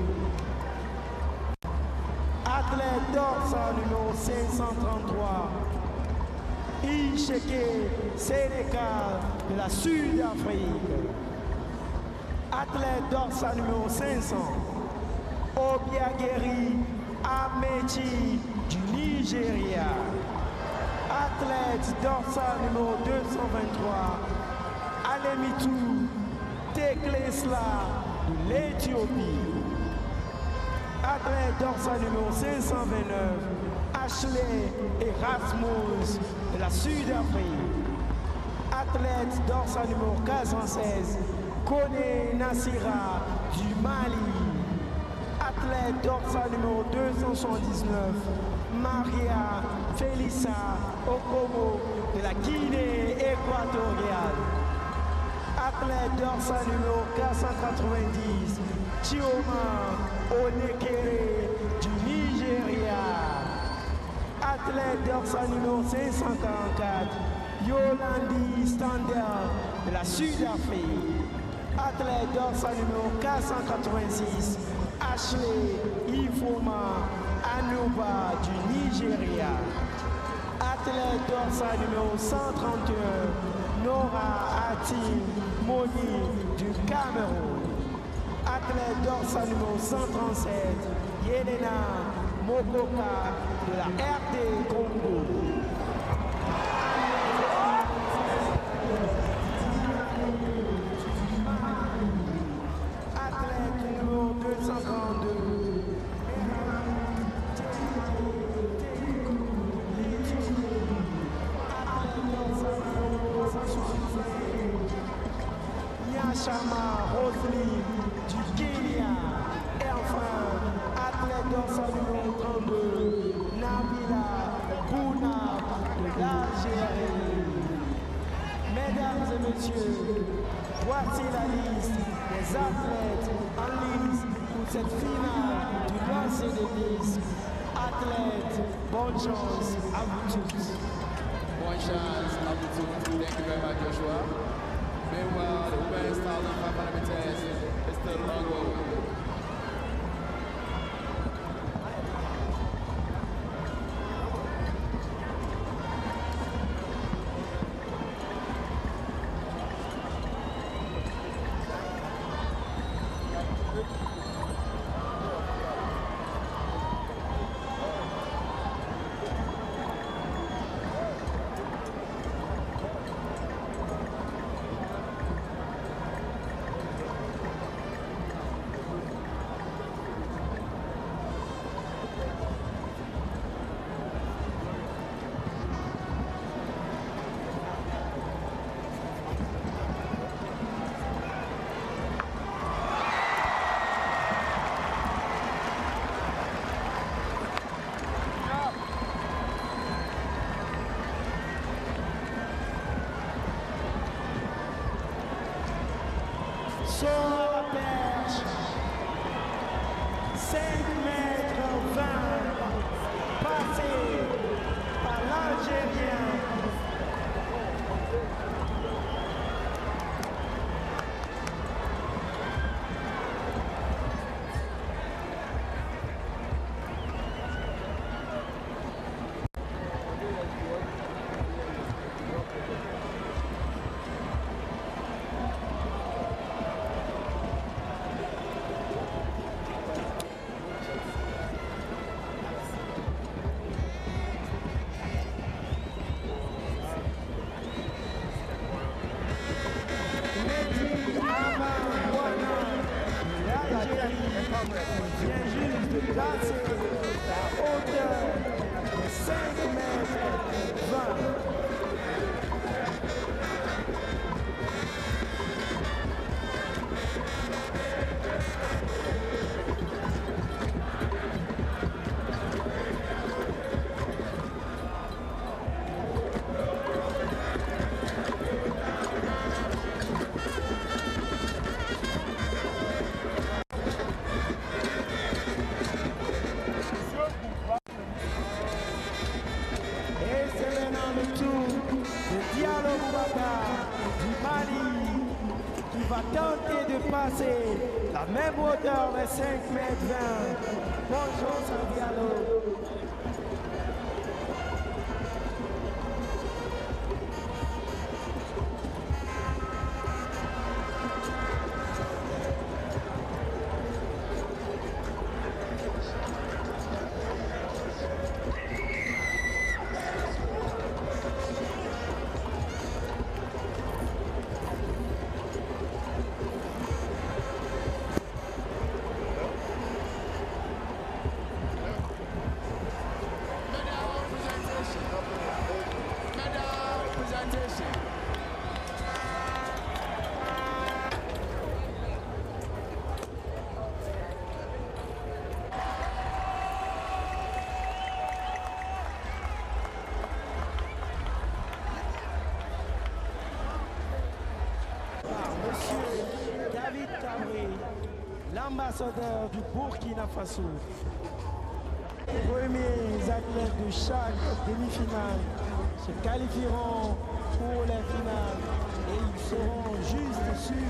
Athlète dorsal numéro 533, Isheke Sénégal de la Sud-Afrique. Athlète dorsal numéro 500, Obiageri Amechi du Nigeria. Athlète dorsal numéro 223, Alemitou Teklesla de l'Éthiopie. Athlète dorsal numéro 529, Ashley Erasmus de la Sud-Afrique. Athlète dorsal numéro 416, Kone Nassira du Mali. Athlète dorsal numéro 279, Maria Felisa Okomo de la Guinée équatoriale. Athlète dorsal numéro 490, Chioma Onekere du Nigeria. Athlète dorsal numéro 544, Yolandi Stander de la Sud-Afrique. Athlète dorsal numéro 486, Ashley Ifoma Anuba du Nigeria. Athlète dorsal numéro 131, Nora Atim Moni du Cameroun. Athlète dorsal numéro 137, Yelena Mokoka de la RD Congo. Athlète numéro 232, Nyashama Rosely du Kenya. Et enfin, athlète dorsal numéro 32, Nabila Bouna de l'Algérie. Mesdames et messieurs, voici la liste des athlètes en lice pour cette finale du lancer de disques. Athlètes, bonne chance à vous tous. Bonne chance à vous tous. Thank you very much, Joshua. Meanwhile, the women's 1,500 meters is still a long way. Sur la perche, 5 mètres 20, passé par l'Algérien. Vient juste de passer la hauteur de 5 mètres 20. Va tenter de passer la même hauteur de 5 mètres 20. Bonjour Santiago. ambassadeurs du Burkina Faso. Premiers athlètes de chaque demi-finale se qualifieront pour les finales et ils seront juste suivis.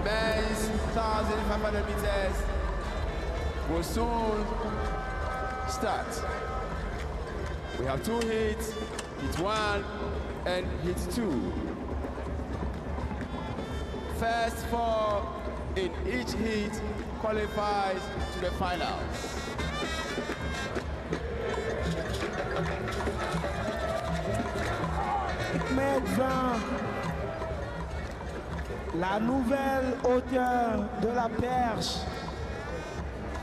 Men's 1,500 meters will soon start. We have two heats, heat 1 and heat 2. First four in each heat qualifies to the finals. Maintenant, la nouvelle hauteur de la perche.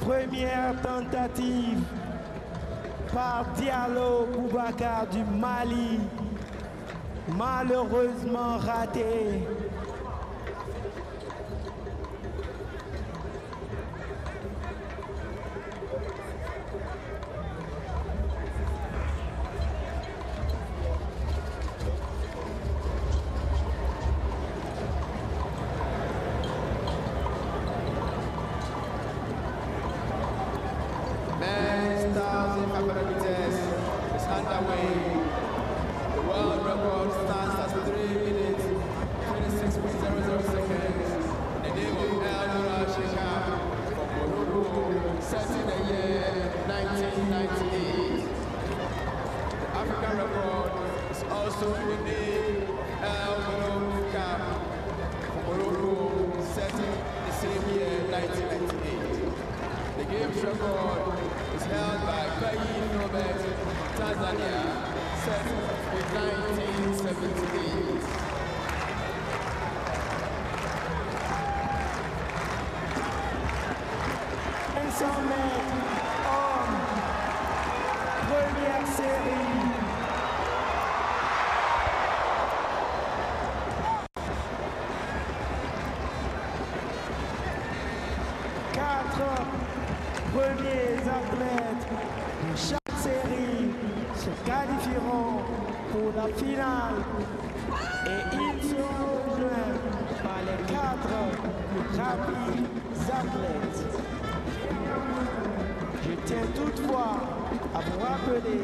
Première tentative par Diallo Boubacar du Mali. Malheureusement raté. Men's 1,500 meters is underway. The world record stands as 3 minutes, 26.00 seconds. In the name of El Rashika from Morocco, set in the year 1998. The African record is also in the name of El Rashika from Morocco, set in the same year 1998. The game's record is held by Kayi Nobet, Tanzania, set in 1978. Première série. Quatre premiers athlètes de chaque série se qualifieront pour la finale. Et ils seront rejoints par les 4 plus rapides athlètes. Je tiens toutefois à vous rappeler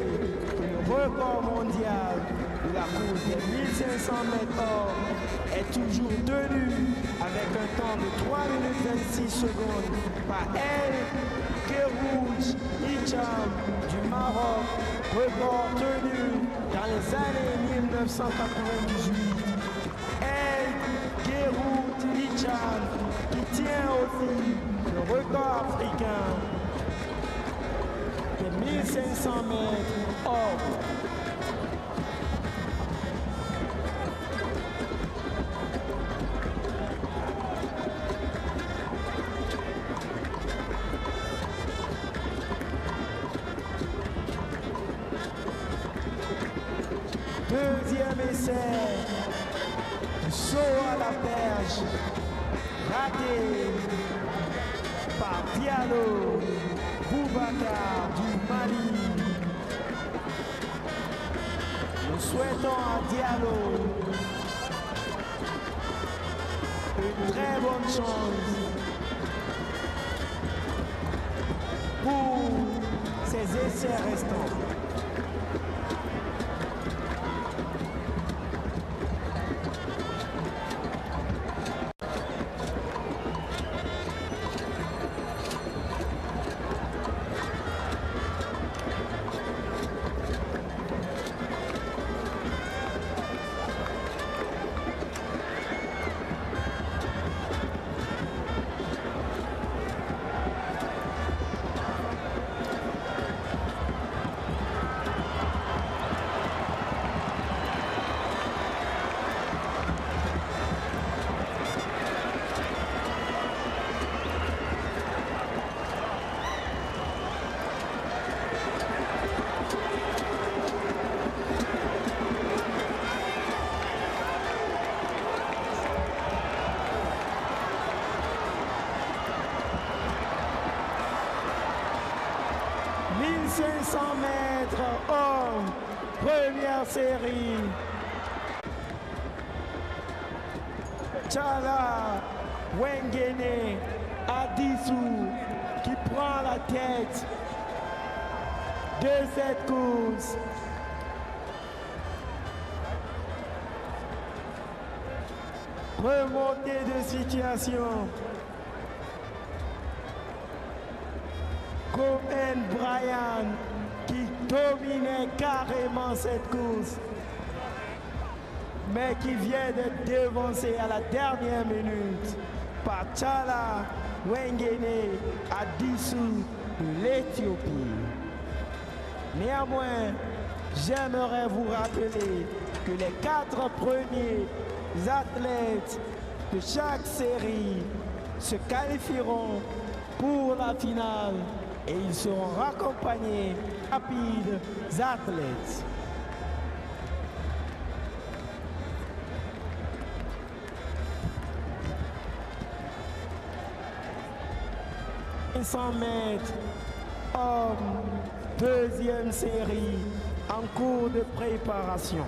que le record mondial de la course des 1500 mètres hors est toujours tenu avec un temps de 3 minutes 26 secondes par El Guerrouj Hicham du Maroc, record tenu dans les années 1998. El Guerrouj Hicham qui tient aussi le record africain des 1500 mètres hors. Deuxième essai, du saut à la perche, raté par Diallo Boubacar du Mali. Nous souhaitons à Diallo une très bonne chance pour ses essais restants. Hommes, première série. Chala Wengene Adissou qui prend la tête de cette course. Remontée de situation. Cohen Bryan qui dominait carrément cette course, mais qui vient d'être devancé à la dernière minute par Chala Wengene Adissou de l'Éthiopie. Néanmoins, j'aimerais vous rappeler que les 4 premiers athlètes de chaque série se qualifieront pour la finale et ils seront raccompagnés de rapides athlètes. « 100 mètres, hommes, deuxième série, en cours de préparation.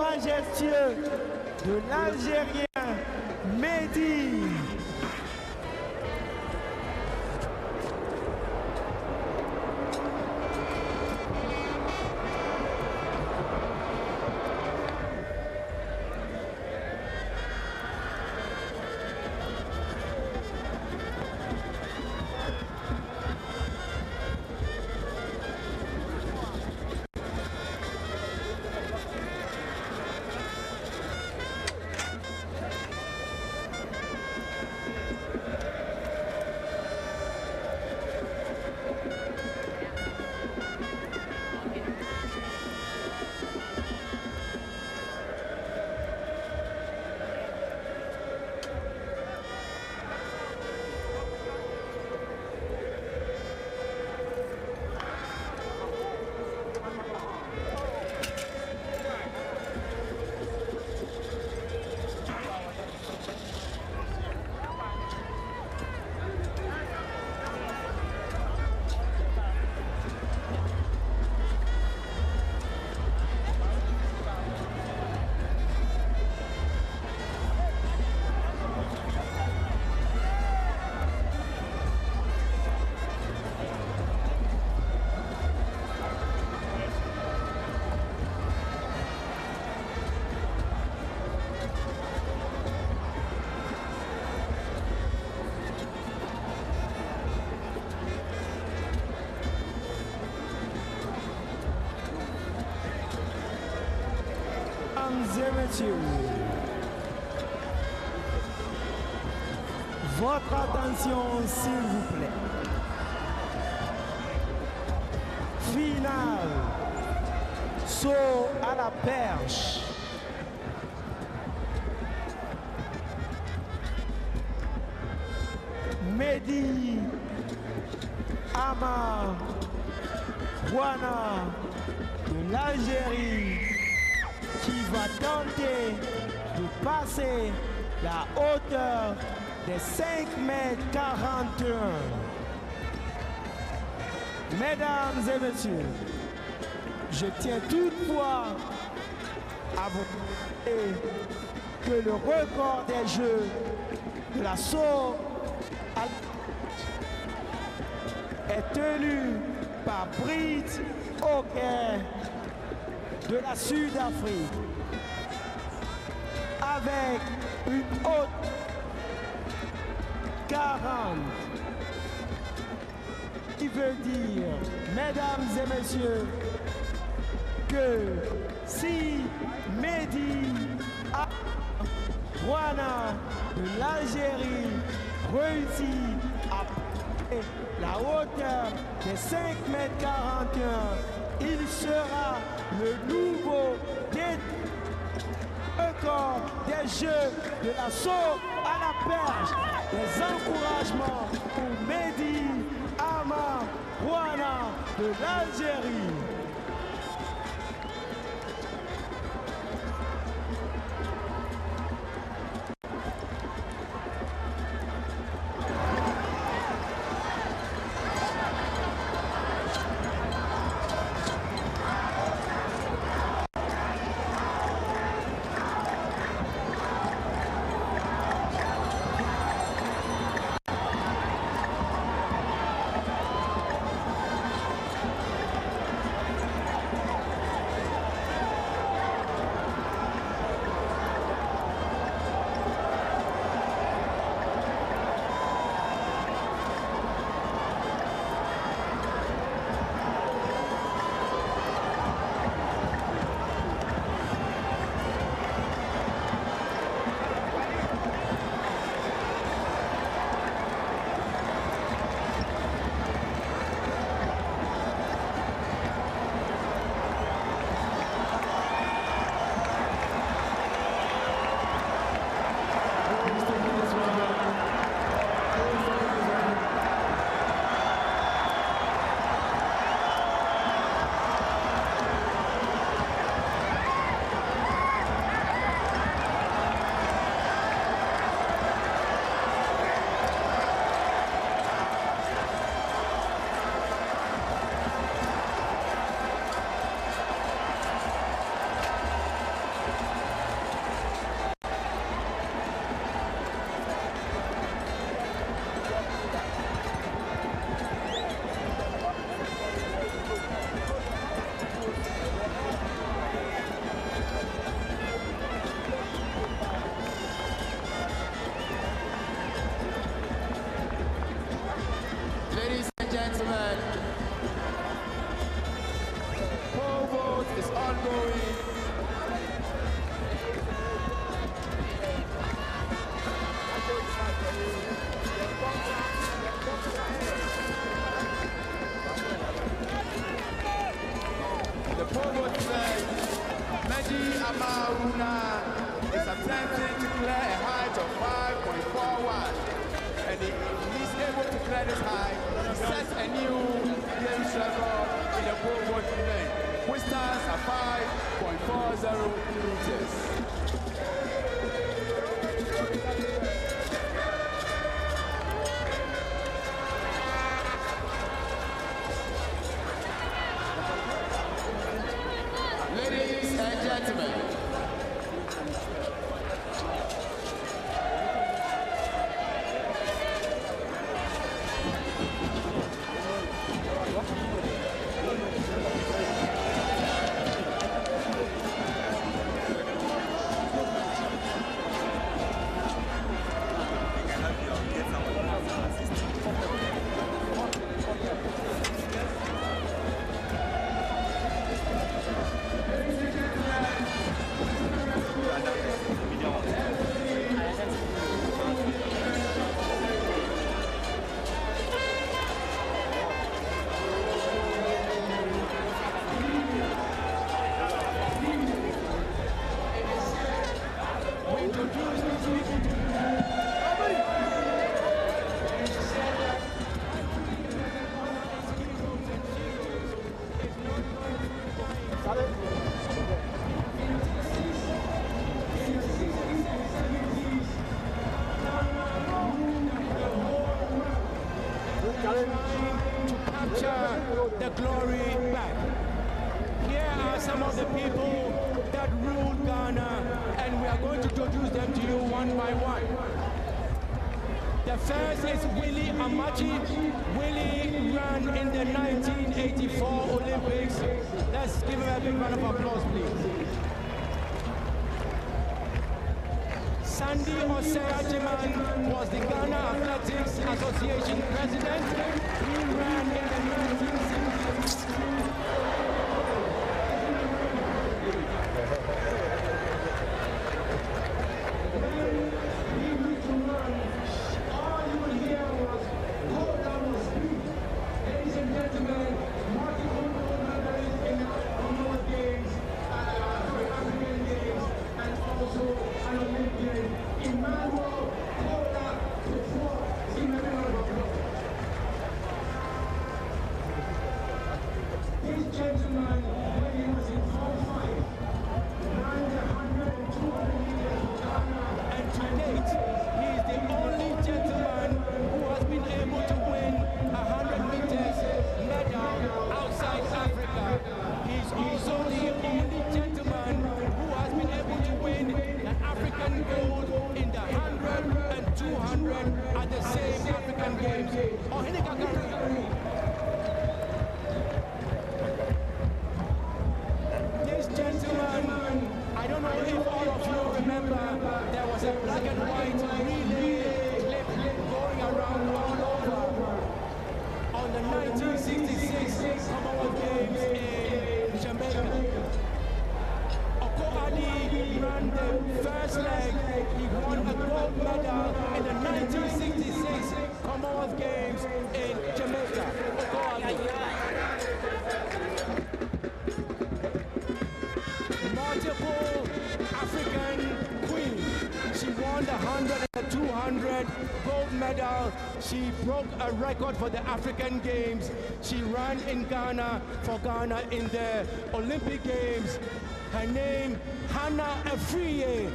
majestueux de l'Algérien Mehdi. Mesdames et messieurs, votre attention s'il vous plaît. Finale, saut à la perche. Mehdi Ama Rouana de l'Algérie qui va tenter de passer la hauteur des 5,41 m. Mesdames et messieurs, je tiens toutefois à vous dire que le record des Jeux de la saut est tenu par Britt Hocker de la Sud-Afrique avec une haute 40, qui veut dire, mesdames et messieurs, que si Mehdi Rouana de l'Algérie réussit à passer la hauteur des 5,41 m, il sera le nouveau record des Jeux de la saut à la perche. Les encouragements pour Mehdi Ama Rouana de l'Algérie. going. The forward flag, Meji Amauna is attempting to clear a height of 5.41, and if he's able to clear this height, he sets a new games record in the forward lane, which stands at 5.40 meters. Ladies and gentlemen, to capture the glory back. Here are some of the people that ruled Ghana, and we are going to introduce them to you one by one. The first is Willie Amachi. Willie ran in the 1984 Olympics. Let's give him a big round of applause, please. Sandy Osei-Agyemang was the Ghana Athletics Association president. He ran in the 1960s. Ladies and gentlemen, multiple gold medalists in the Commonwealth Games, African Games, and also an Olympian. Emmanuel Koda Kufuor. This gentleman, when he was in top 5, ran the 100 and 200 meters for Ghana, and to date, he is the only gentleman who has been able to win a 100 meters medal outside Africa. He's also the only gentleman who has been able to win an African gold in the 100 and 200 at the same African Games. This gentleman, I don't know if all of you remember, there was a black and white relay clip going around all over on the 1966 Commonwealth Games in Jamaica. Okoadi ran the first leg. He won a gold medal in the 1966 Commonwealth Games in Jamaica. Okoadi. Multiple African queen. She won the 100 and the 200 gold medal. She broke a record for the African Games. She ran in Ghana for Ghana in the Olympic Games. Her name, Hannah Afriye.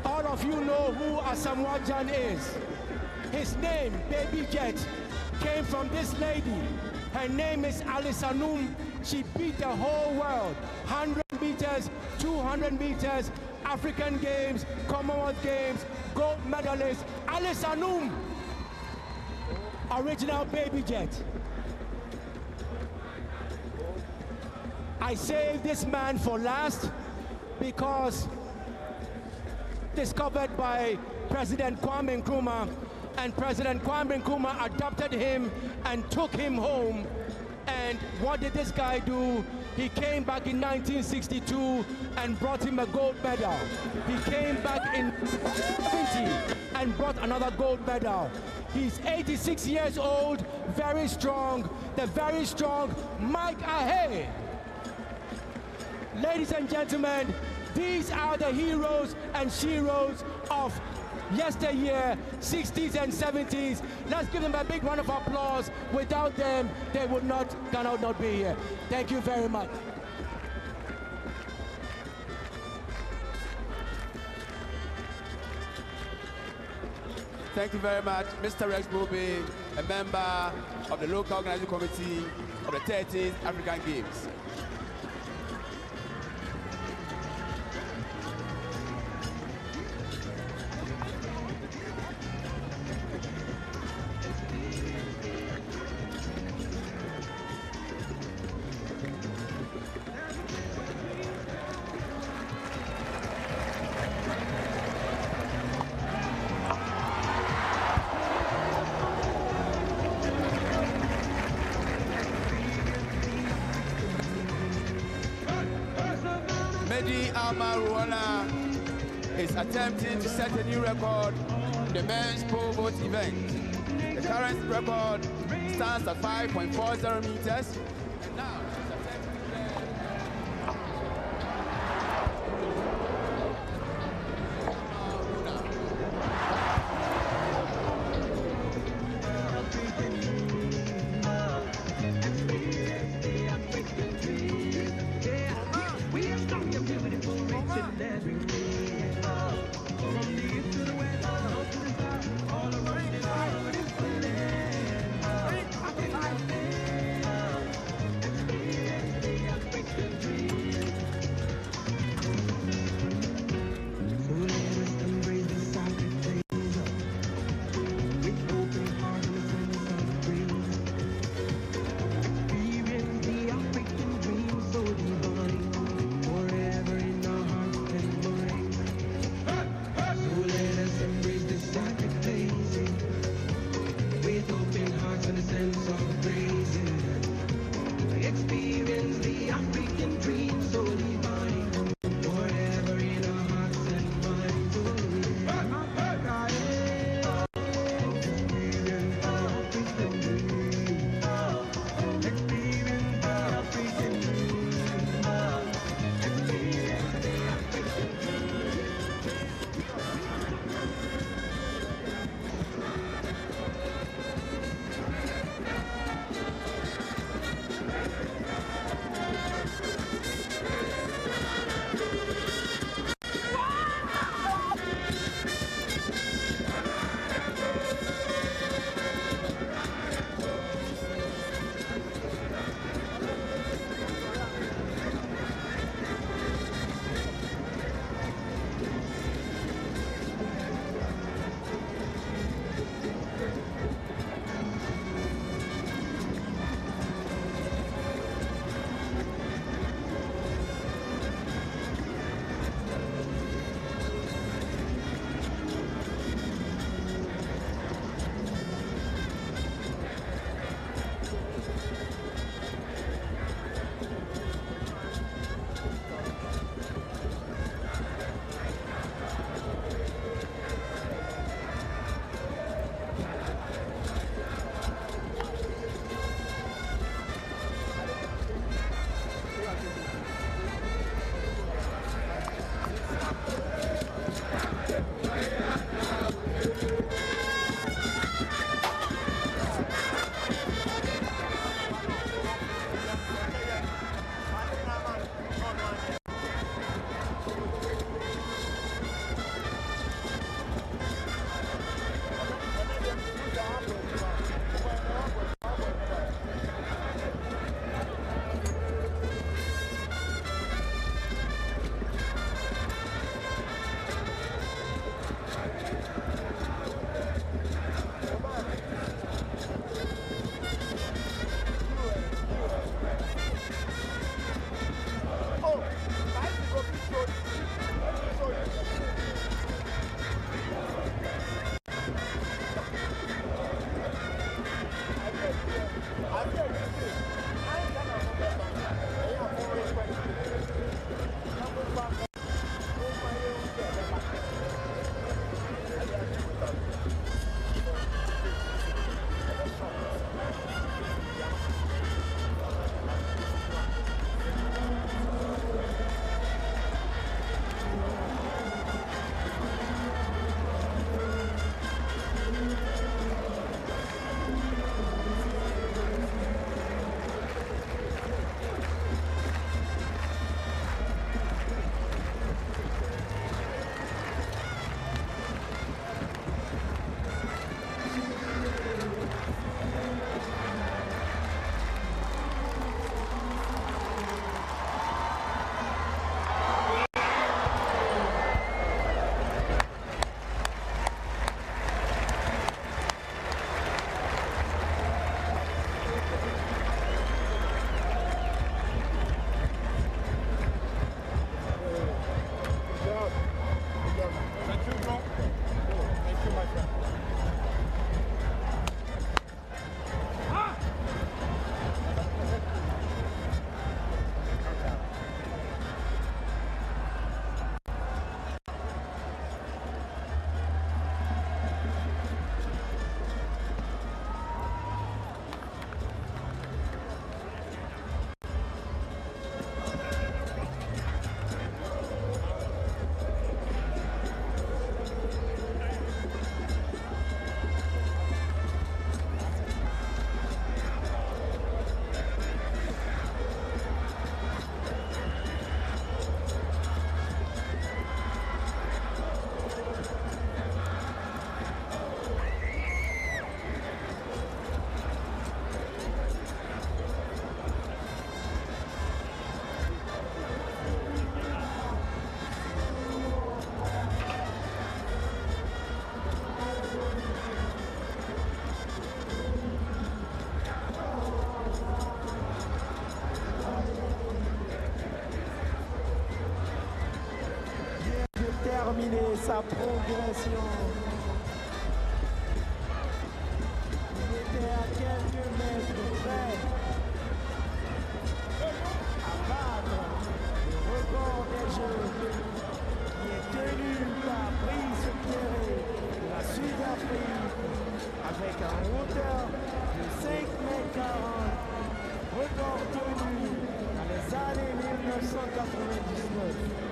All of you know who Asamoah Gyan is. His name, Baby Jet, came from this lady. Her name is Alice Anum. She beat the whole world. 100 meters, 200 meters, African Games, Commonwealth Games, gold medalist, Alice Anum. Original Baby Jet. I saved this man for last because discovered by President Kwame Nkrumah and President Kwame Nkrumah adopted him and took him home. And what did this guy do? He came back in 1962 and brought him a gold medal. He came back in 70 and brought another gold medal. He's 86 years old, very strong, the very strong Mike Ahe. Ladies and gentlemen, these are the heroes and sheroes of yesteryear, 60s and 70s. Let's give them a big round of applause. Without them, they would not, cannot not be here. Thank you very much. Thank you very much, Mr. Rex Bobe, a member of the local organizing committee of the 13th African Games. Is attempting to set a new record in the men's pole vault event. The current record stands at 5.40 meters. And now she's attempting Forever in our hearts and minds. terminer sa progression. Il était à quelques mètres près à battre le record des Jeux qui est tenu par Brice Pierret de la Sud-Afrique avec un hauteur de 5,40 m, record tenu dans les années 1999.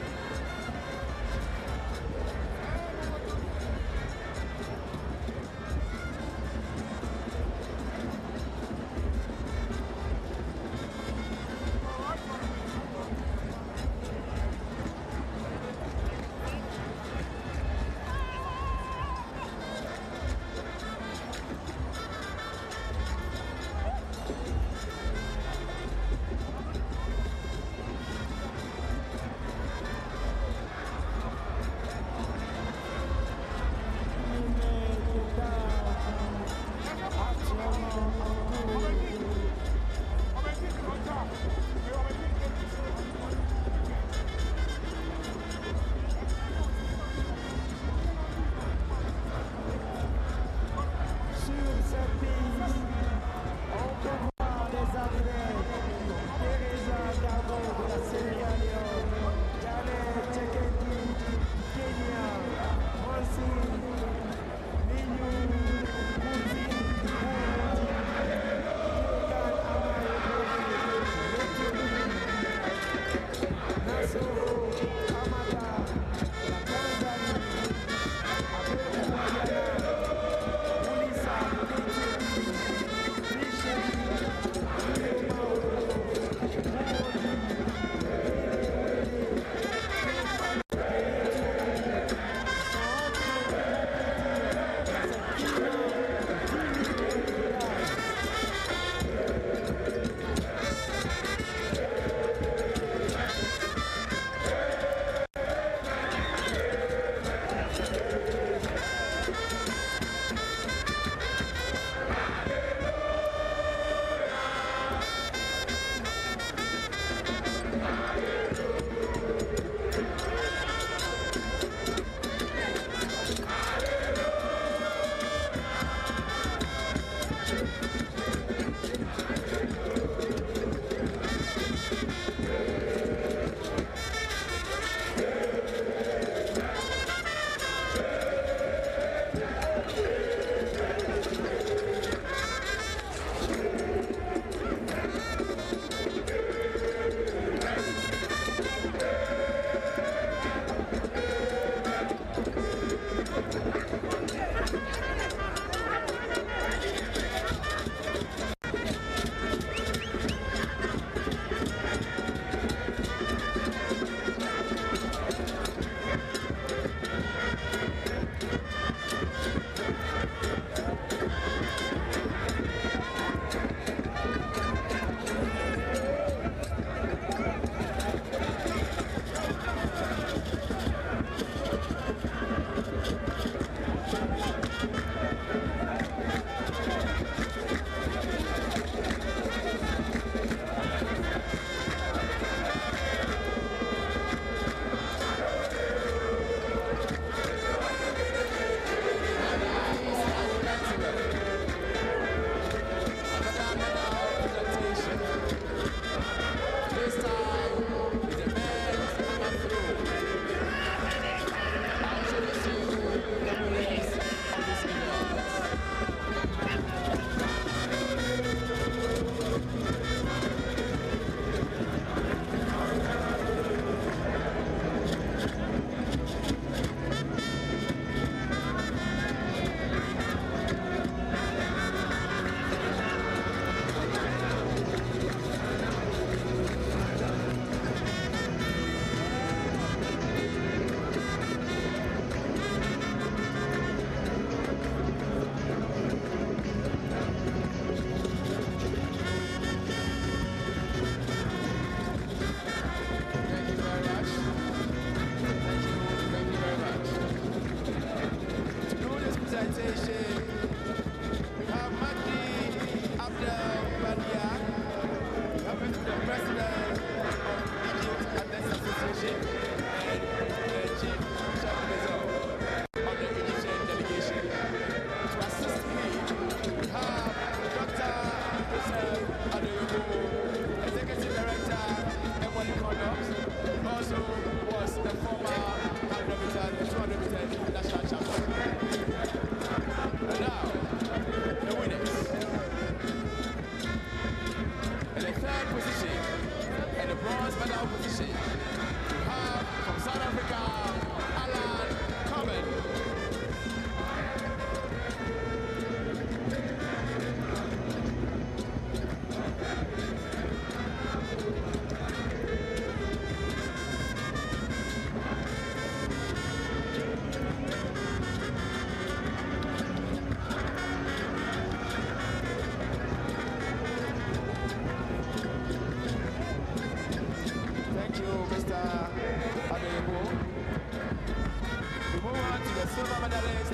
medalist.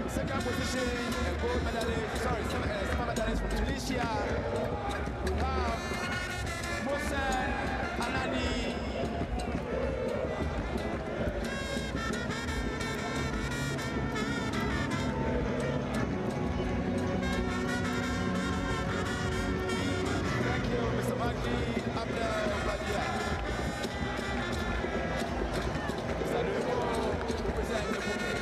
Second position, a gold medalist, silver medalist from Tunisia. We have Mohsen Anani. Thank you, Mr. Magdi Abdel Badia. Mr. Lugo, represent the booking.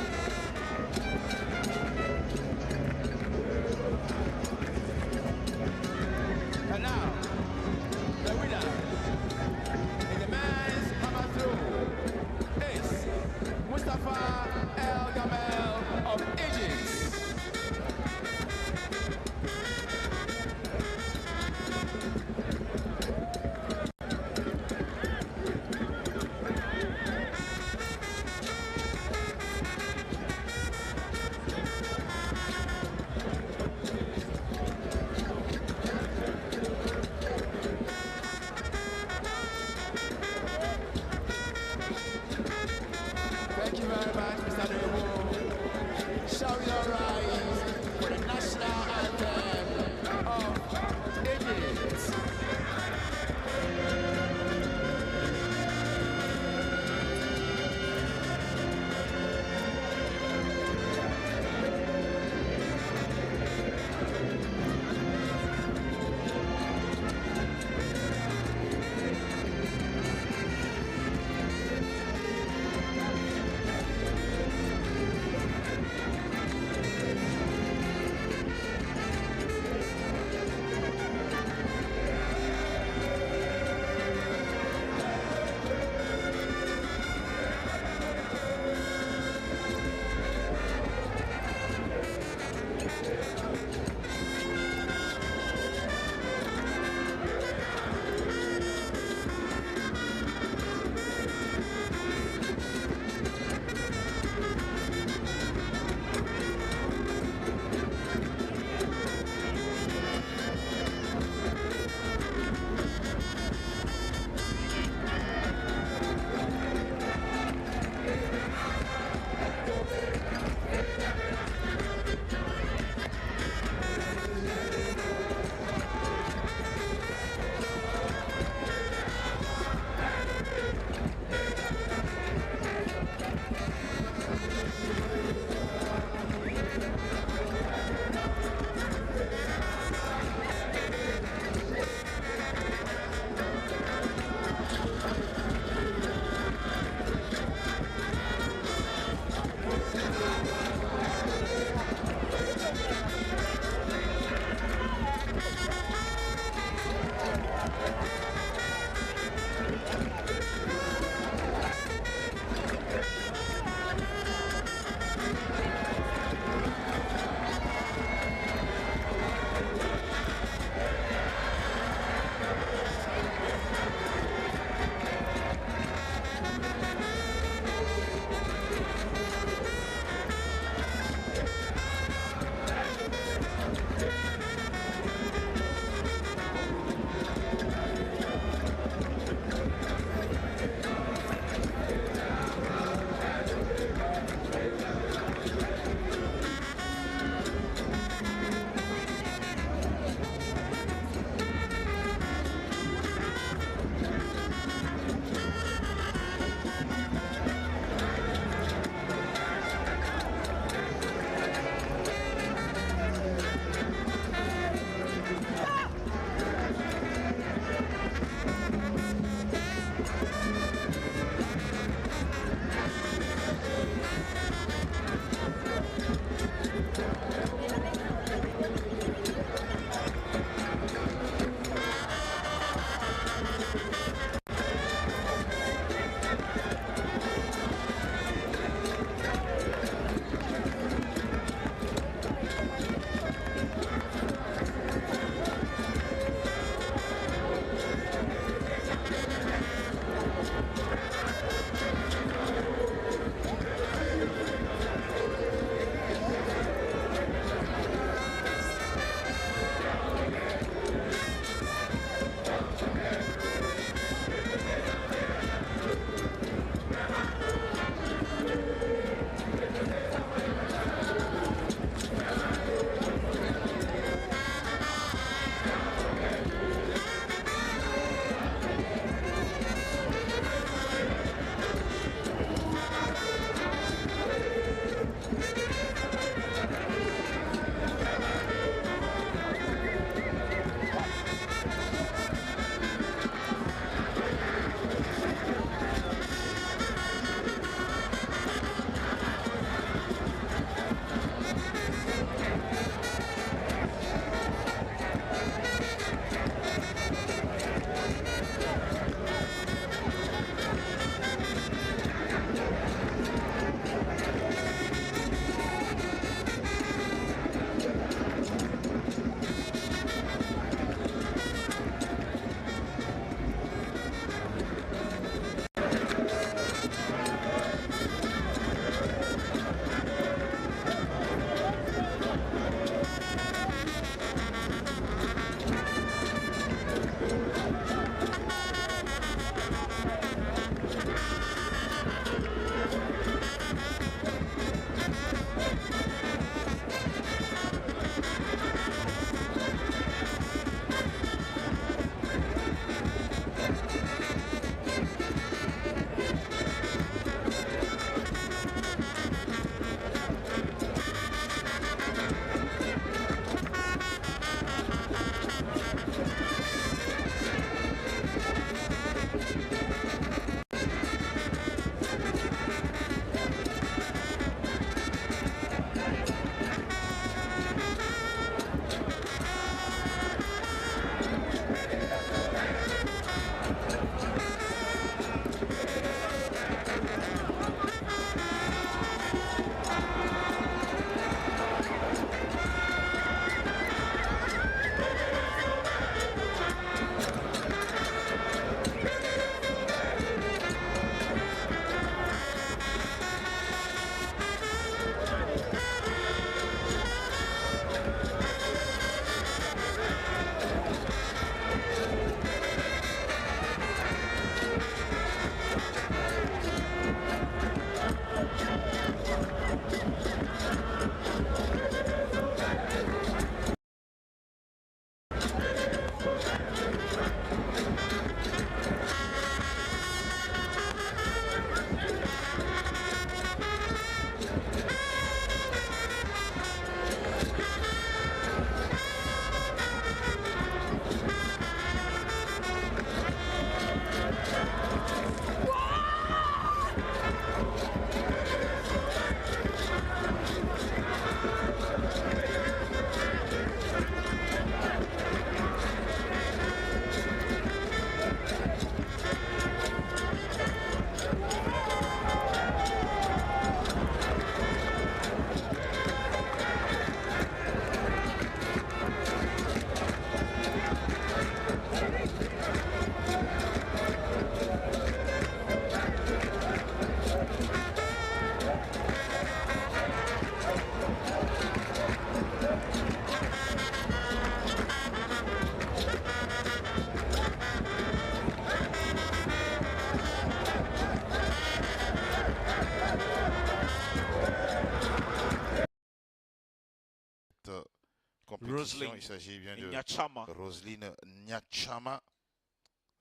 compétition. Il s'agit bien de Roselyne Nyachama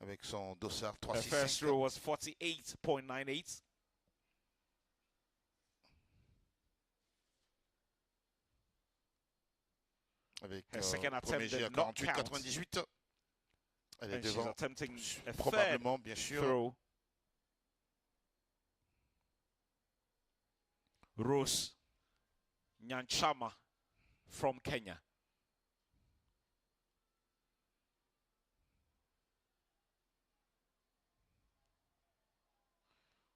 avec son dossard Her first 365. row was 48.98. Avec Her second premier attempt jet à did not 48-98. Elle est And she's devant, attempting a third probablement, bien sûr. throw. Rose Nyanchama from Kenya.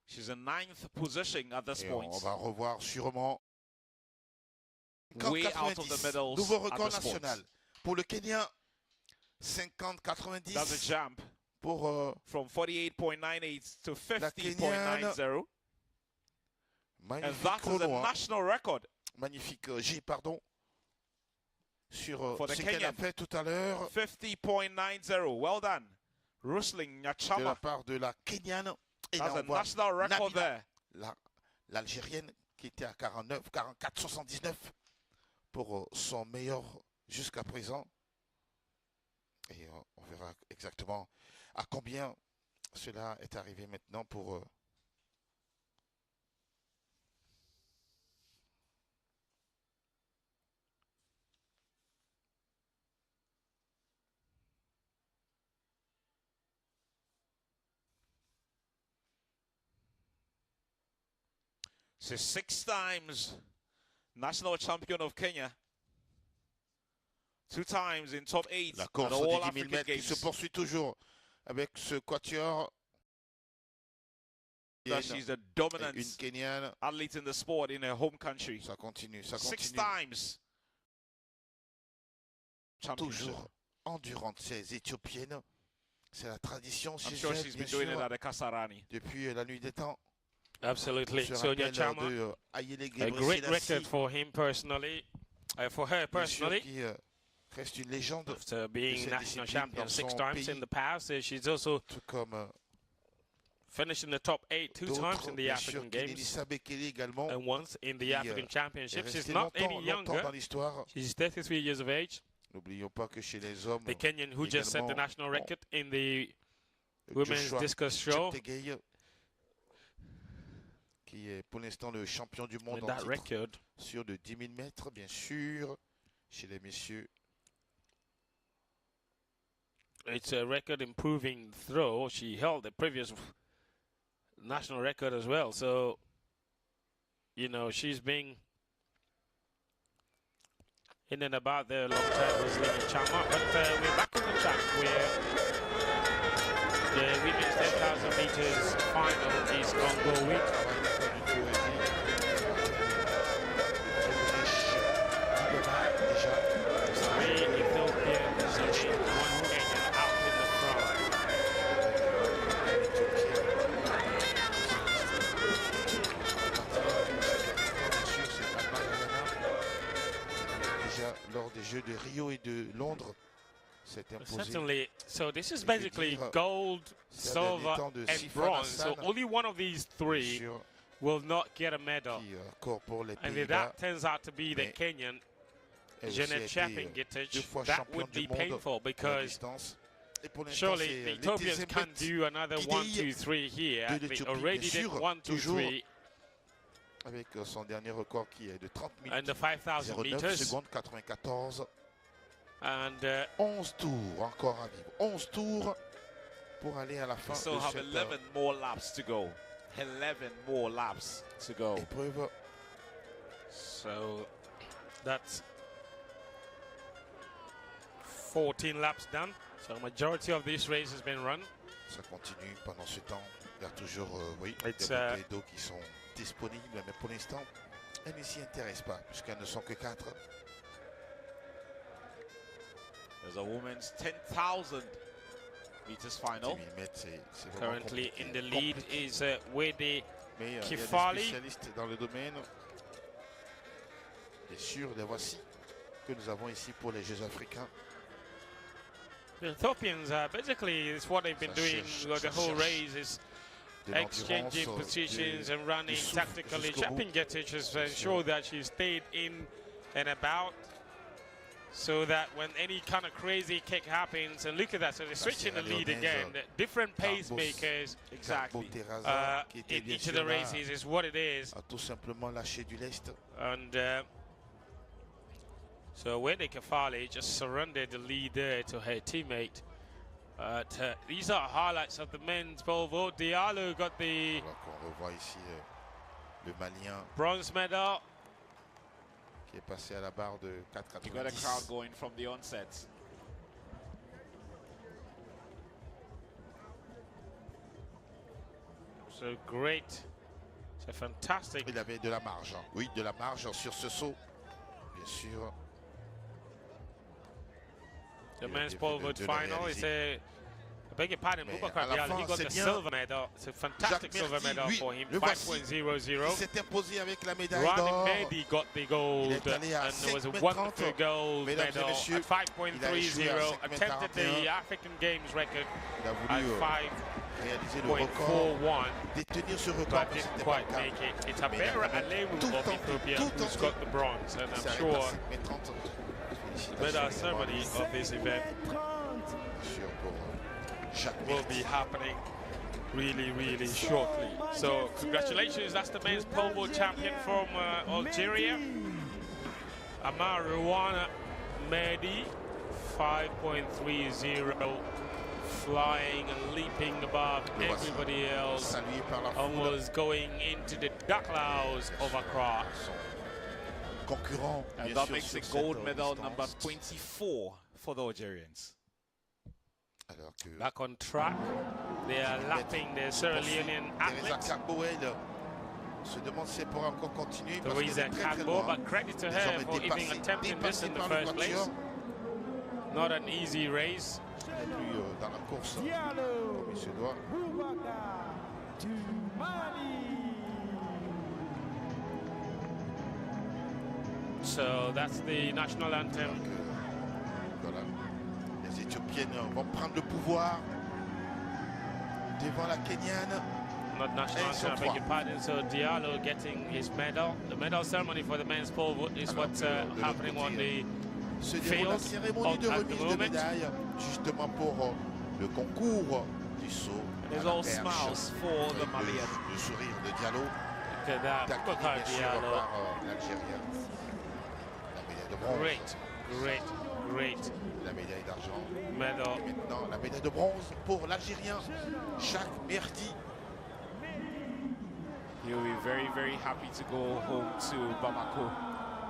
She's in 9th position at this Et point. on va revoir sûrement Way out of the 50-90. medals Nouveau at record this point. national pour le Kenya. That's a 50-90 jump pour from 48.98 to la 50.90. And magnifique that is a chrono, hein. national record Magnifique J, pardon, sur for the ce qu'elle a Kenyan. fait tout à l'heure 50.90. Well done. Rusling de la Nyachama. part de la Kenyane. Et là, That's a on voit national record Nabila, there. l'Algérienne, qui était à 44-79 pour son meilleur jusqu'à présent. Et on verra exactement à combien cela est arrivé maintenant pour... She's 6 times national champion of Kenya. 2 times in top 8 La at course all des 10 000 African mètres qui Games. se poursuit toujours avec ce quatuor. That she's the Une dominant Kenyane. athlete in the sport in her home country. Ça continue, 6 times championship. Toujours endurante, ces Éthiopiennes. C'est la tradition I'm chez sure elles, she's bien been doing it sûr, at the Kasarani. depuis la nuit des temps. Absolutely. Je Sonia rappelle Chama, de Haïlé a great Gebrselassie, record for him personally, for her bien sûr, personally. qui reste une légende, After being cette national discipline champion dans 6 son times pays. in the past, she's also tout comme finished in the top 8 2 times d'autres, in the bien sûr, African Games Elisa Bekele également, and once in the African est Championship. She's restée not any longtemps younger. dans l'histoire. She's 33 years of age. N'oublions pas que chez les hommes, The Kenyan who just set the également, national record in the women's Joshua discus show. Cheptegei, qui est pour l'instant le champion du monde With en that titre record, sur le 10 000 mètres, bien sûr, chez les messieurs. it's a record improving throw. She held the previous national record as well. So, you know, she's been in and about there a long time with Lina Chama. But we're back on the track where the women's 10,000 meters final is ongoing. Three Ethiopians and one Kenyan out in the front. Déjà lors des Jeux de Rio et de Londres, s'est imposé. Certainly. So this is Je peux basically dire, gold, c'est un silver, temps de and Sifa bronze. So Hassan, only one of these bien three sûr, will not get a medal. qui court pour les And if Pays-Bas. that turns out to be the Mais Kenyan, Elle aussi a Janet été, Chapin-Getich, deux fois that championne would du be monde painful à la because distance. Et pour l'instant, surely c'est the Ethiopians can do another Guidei 1, 2, 3 here. de They l'Éthiopie, already bien did sûr, 1, 2, toujours 3 avec son dernier record qui est de 30 and minutes the 5,000 09 meters. secondes 94. And 11 tours encore à vivre. 11 tours pour aller à la fin We still de have cette 11 more laps to go. 11 more laps to go. épreuve. so that's 14 laps done. So majority of this race has been run. Ça continue pendant ce temps. Il y a toujours oui, It's, des bouteilles d'eau qui sont disponibles, mais pour l'instant, elles ne s'y intéressent pas, puisqu'elles ne sont que 4. There's a women's 10,000 meters 10 final. 000 mètres, c'est vraiment Currently compliqué, in the lead compliqué. is Wede Mais il y a des Kifali. spécialistes dans le domaine. Bien sûr, les voici que nous avons ici pour les Jeux africains. The Ethiopians, basically, it's what they've been Ça doing cherche, the ça whole cherche. race is De exchanging l'endurance, positions du and running souffle tactically. jusqu'au bout. Chapin-Getich has Bien sûr. ensured that she stayed in and about. So that when any kind of crazy kick happens, and look at that, so they're switching the lead again. Different pacemakers, exactly. in each of the races is what it is. A tout simplement lâché du lest. And so Wendy Kafali just surrendered the lead there to her teammate. These are highlights of the men's pole vault. Diallo got the On revoit ici le Malien bronze medal. qui est passé à la barre de You got a crowd 4,90. going from the onset. So great. It's a fantastic. Il avait de la marge. Hein. Oui, de la marge sur ce saut. Bien sûr. The Il men's avait pole de vault le final is réaliser. I beg your pardon, Mais Boubacar à la Diallo, fin, he got c'est the bien. silver medal. It's a fantastic Jacques silver Merty, medal lui, for him, le voici. 5.00. Il s'est imposé avec la médaille Rami d'or. Mehdi got the gold, Il est allé à and there was a 5,30 wonderful gold Mesdames et medal messieurs, at 5.30, il a échoué à attempted 5,41. the African Games record Il a at voulu réaliser le record, 5.41, détenir ce record, but mais didn't c'était pas quite le cas. make it. It's a Mais il a Abera quand même Alewu tout of tenté, Ethiopia tout who's tenté. got the bronze, and Il s'est I'm arrêté à sure 5,30. the medal ceremony of this event Sûr pour Jacques will be Merty. happening really shortly. So congratulations, that's the men's pole vault champion from Algeria, Amar Ruwana Mehdi, 5.30, flying and leaping above Le voici. everybody else, Salué par la foule. almost going into the dark clouds of Accra. Son concurrent, And bien that sûr, makes sur it cette gold medal distance. number 24 for the Algerians. Alors que Back on track, they are lapping the Sierra Leonean Teresa athletes. Carboel se demande si elle pourra encore continuer parce qu'elle Teresa est très très Cambo, loin. but credit to her Désormais for even attempting this in the par les first place. voitures. Not an easy race. Elle n'est plus dans la course Diallo, comme il se doit. Boubacar du Mali. So that's the national anthem. Donc, voilà. Les Éthiopiennes vont prendre le pouvoir devant la Kenyane. Not national Hey, so anthem, I beg far. your pardon. So Diallo getting his medal. The medal ceremony for the men's pole vault is Alors what's que de l'autre happening on côté, the se déroule la field cérémonie de at the remise de moment. médailles justement pour le concours du saut There's à la all perche. smiles for the Malian. Le sourire de Diallo, Look at that, taquiné Boubacar bien sûr Diallo. par l'Algérien. La médaille de bronze, Great la médaille d'argent. medal. Et maintenant, la médaille de bronze pour l'Algérien Jacques Merty. He'll be very happy to go home to Bamako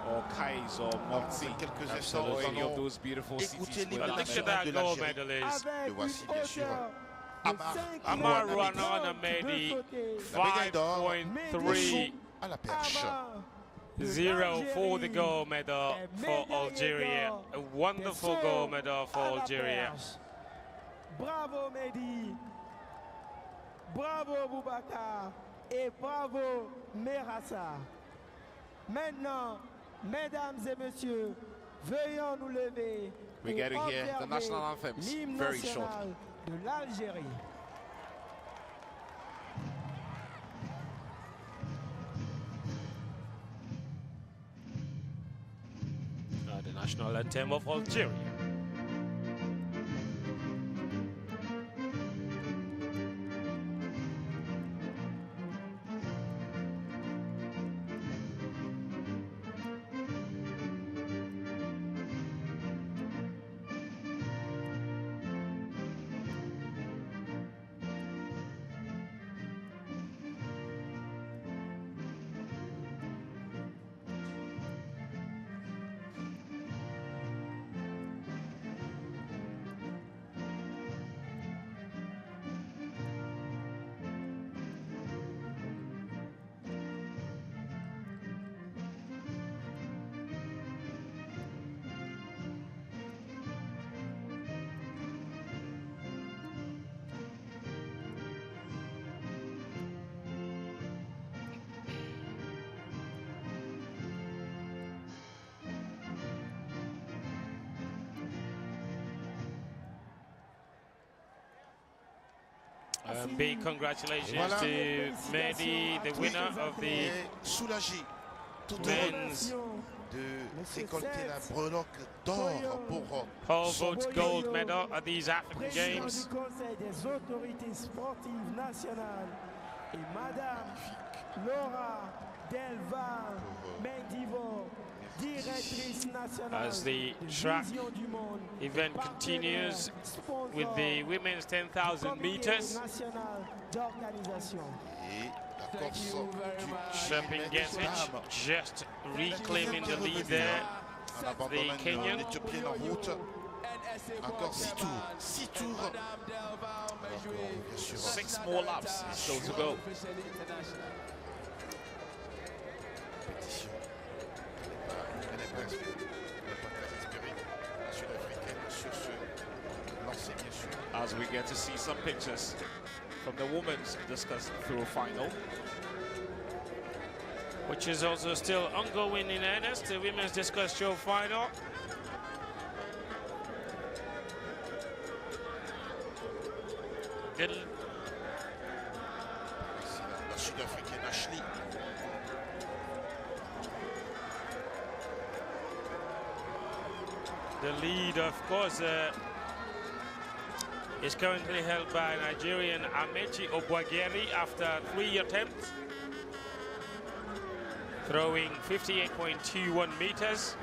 or Kais or Mopti Quelques instants, or nous any of allons those beautiful écouter cities. l'hymne where But look that at de that gold l'Algérie. medalist. Le voici bien sûr. Amar Ruwana Mehdi, médaille d'or. 5.30. À la perche. 0 for the gold medal for Algeria. A wonderful gold medal for Algeria. Bravo Mehdi, bravo Boubacar et bravo Merassa. Maintenant, mesdames et messieurs, veuillons nous lever We pour get to hear the observer national anthems l'hymne very national shortly. de l'Algérie. The national anthem of Algeria. Big congratulations Voilà. to Mehdi, the winner of the Et soulagé, men's de récolter la breloque d'or pour pole vault gold medal at these African président Games. du Conseil des autorités sportives nationales, et Madame Laura Delval Mendivo, directrice nationale As the de track Vision du Monde, event continues with the women's 10,000 Comité meters. national d'organisation. et la course du Shepingetic just reclaiming the lead there. en abandonnant Kenyan. l'Éthiopienne en route. Encore 6 tours. 6 tours. Alors que, bien sûr, 6 more laps still to go. compétition. Elle n'est pas très inspirée. La Sud-Africaine sur ce lancer, bien sûr. As we get to see some pictures from the women's discus through final. Which is also still ongoing in earnest, the women's discus show final. Ici, la Sud-Africaine Ashley. The lead, of course, is currently held by Nigerian Amechi Obwageri after 3 attempts, throwing 58.21 meters.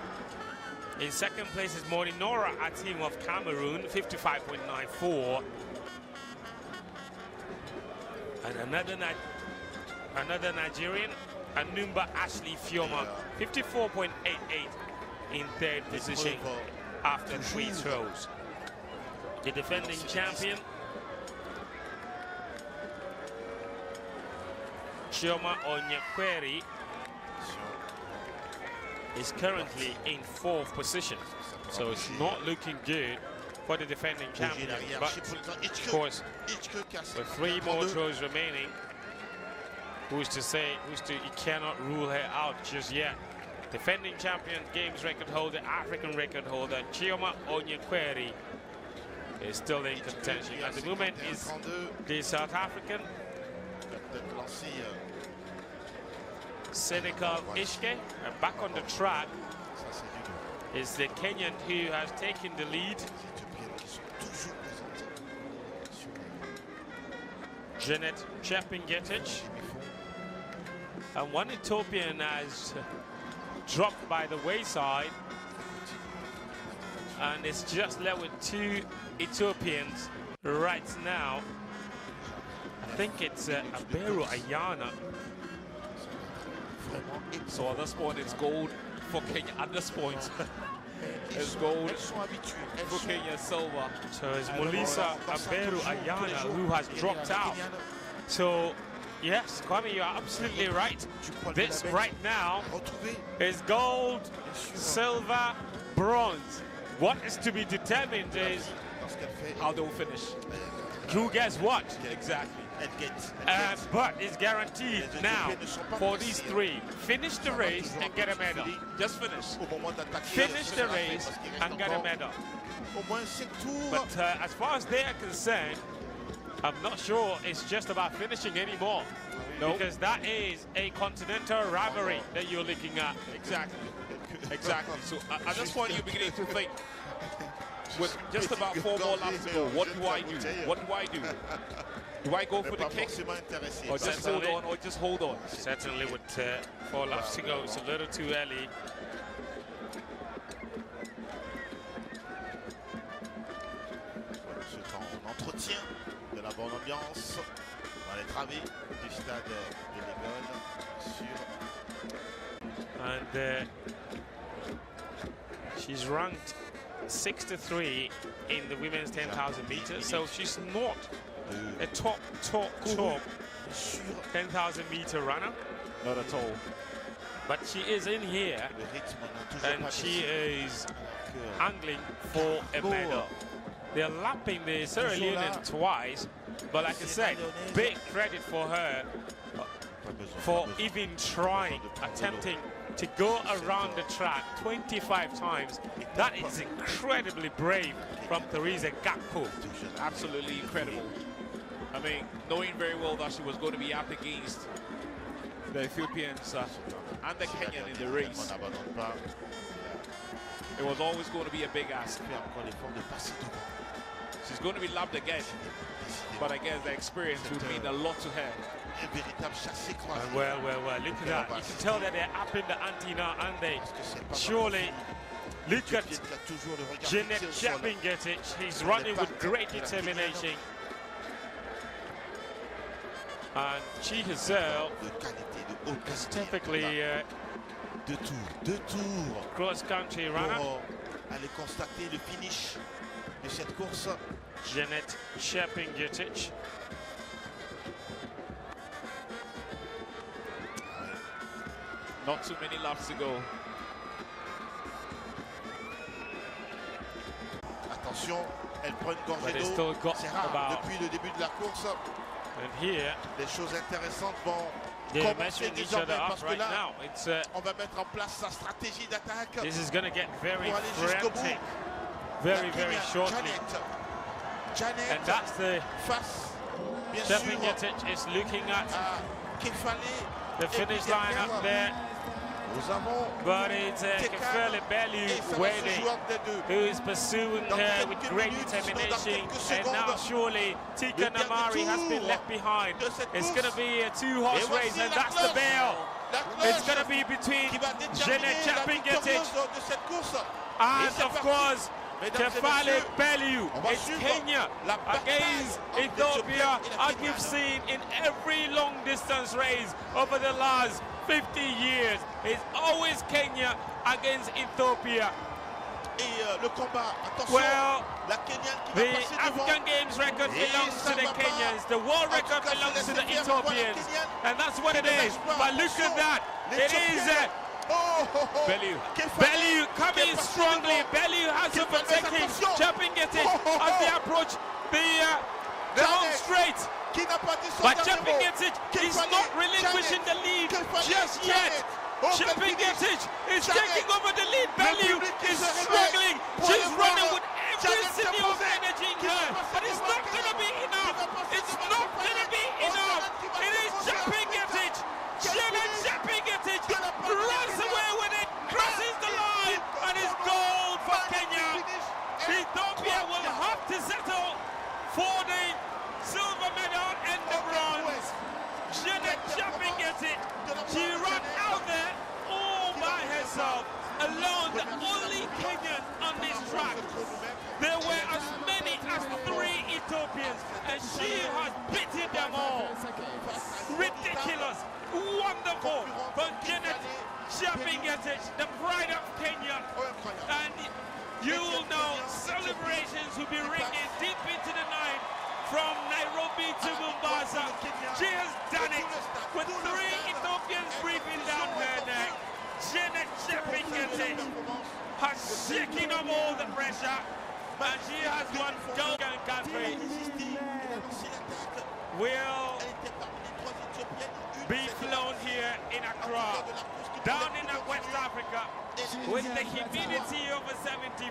In second place is Morinora Atim of Cameroon, 55.94. And another Nigerian, Anumba Ashley Fioma, 54.88 in third position after 3 throws. The defending champion, Chioma Onyekweri, is currently in 4th position. So it's not looking good for the defending champion. But of course, with 3 more throws remaining, who's to say, you cannot rule her out just yet. Defending champion, games record holder, African record holder, Chioma Onyekweri is still in contention. At the moment is the South African, Senegal Ishke, and back on the track is the Kenyan who has taken the lead, Janet Chepingetic. And one Ethiopian has dropped by the wayside, and it's just left with 2 Ethiopians right now. I think it's Aberu Ayana. So at this point it's gold for Kenya. At this point it's gold for Kenya, silver. So it's Mulisa Aberu Ayana who has dropped out. So yes, Kwame, you are absolutely right. This right now is gold, silver, bronze. What is to be determined is How they will finish. who gets what. Exactly. But it's guaranteed now for these 3. Finish the race and get a medal. Just finish. Finish the race and get a medal. But as far as they are concerned, I'm not sure it's just about finishing anymore. No. Because that is a continental rivalry that you're looking at. Exactly. Exactly. So at this point you're beginning to think, with just about 4 more laps to go, what do I do? What do I do? Do I go for the kick? Or just hold on, or just hold on? Certainly with 4 laps to go, it's a little too early. Ce temps d'entretien, de la bonne ambiance dans les travées du stade de l'Égole And she's ranked 63 in the women's 10,000 meters, so she's not a top 10,000 meter runner. Not at all. But she is in here, and she is angling for a medal. They're lapping the Sierra Leonean twice, but like I said, big credit for her for even trying, attempting to go around the track 25 times. That is incredibly brave from Theresa Gakpo. Absolutely incredible. I mean, knowing very well that she was going to be up against the Ethiopians and the Kenyan in the race. It was always going to be a big ask. She's going to be loved again, but I guess the experience would mean a lot to her. And well, look at that. You can tell that they're up in the ante now, and they surely look at Jeanette Chapingetic. He's running with great determination. And she herself is typically cross-country runner. Allez constater le finish de cette course. Jeanette Chapingetic. Not too many laps to go. Attention, elle prend une gorgée d'eau. C'est rare depuis le début de la course. And here, les choses intéressantes vont commencer désormais parce que là, on va mettre en place sa stratégie d'attaque. This is going to get very frantic, very shortly. Janet, and that's the face, bien Chapingetic is looking at the finish line up there. But it's Kefele Bellew waiting, who is pursuing her with great determination. And now surely Tika Namari has been left behind. It's going to be a two-horse race, and that's the bell. It's going to be between Jeanette Chapingetic and, of course, Kefele Bellew. It's Kenya against Ethiopia, as we've seen in every long-distance race over the last 50 years. It's always Kenya against Ethiopia. Well, the African Games record belongs to the Kenyans. The world record belongs to the Ethiopians. And that's what it is. But look at that. It is Bellew coming strongly. Bellew has overtaken Chapingetic as they approach the home straight. But Chapingetic is not relinquishing the lead just yet. Chapingetic is taking over the lead. Bellew is struggling. She's running with every single energy in her. But it's not going to be enough. It's not going to be enough. It is Chapingetic. Jeanette Chapingetic runs away with it, crosses the line, and it's gold for Kenya. Ethiopia will have to settle for the silver medal and the bronze. Jeanette Chapingetic, she ran out there all by herself, alone, the only Kenyan on this track. There were as many as 3 Ethiopians, and she has beaten them all. Ridiculous, wonderful for Jeanette Chapingetic, the pride of Kenya. And you will know celebrations will be ringing deep into the night from Nairobi to Mombasa. She has done it with 3 Ethiopians breathing down her neck. Jeanette Chapingetic has shaken off all the pressure, and she has won gold and country. Will be flown here in Accra, down in West Africa, with the humidity over 70%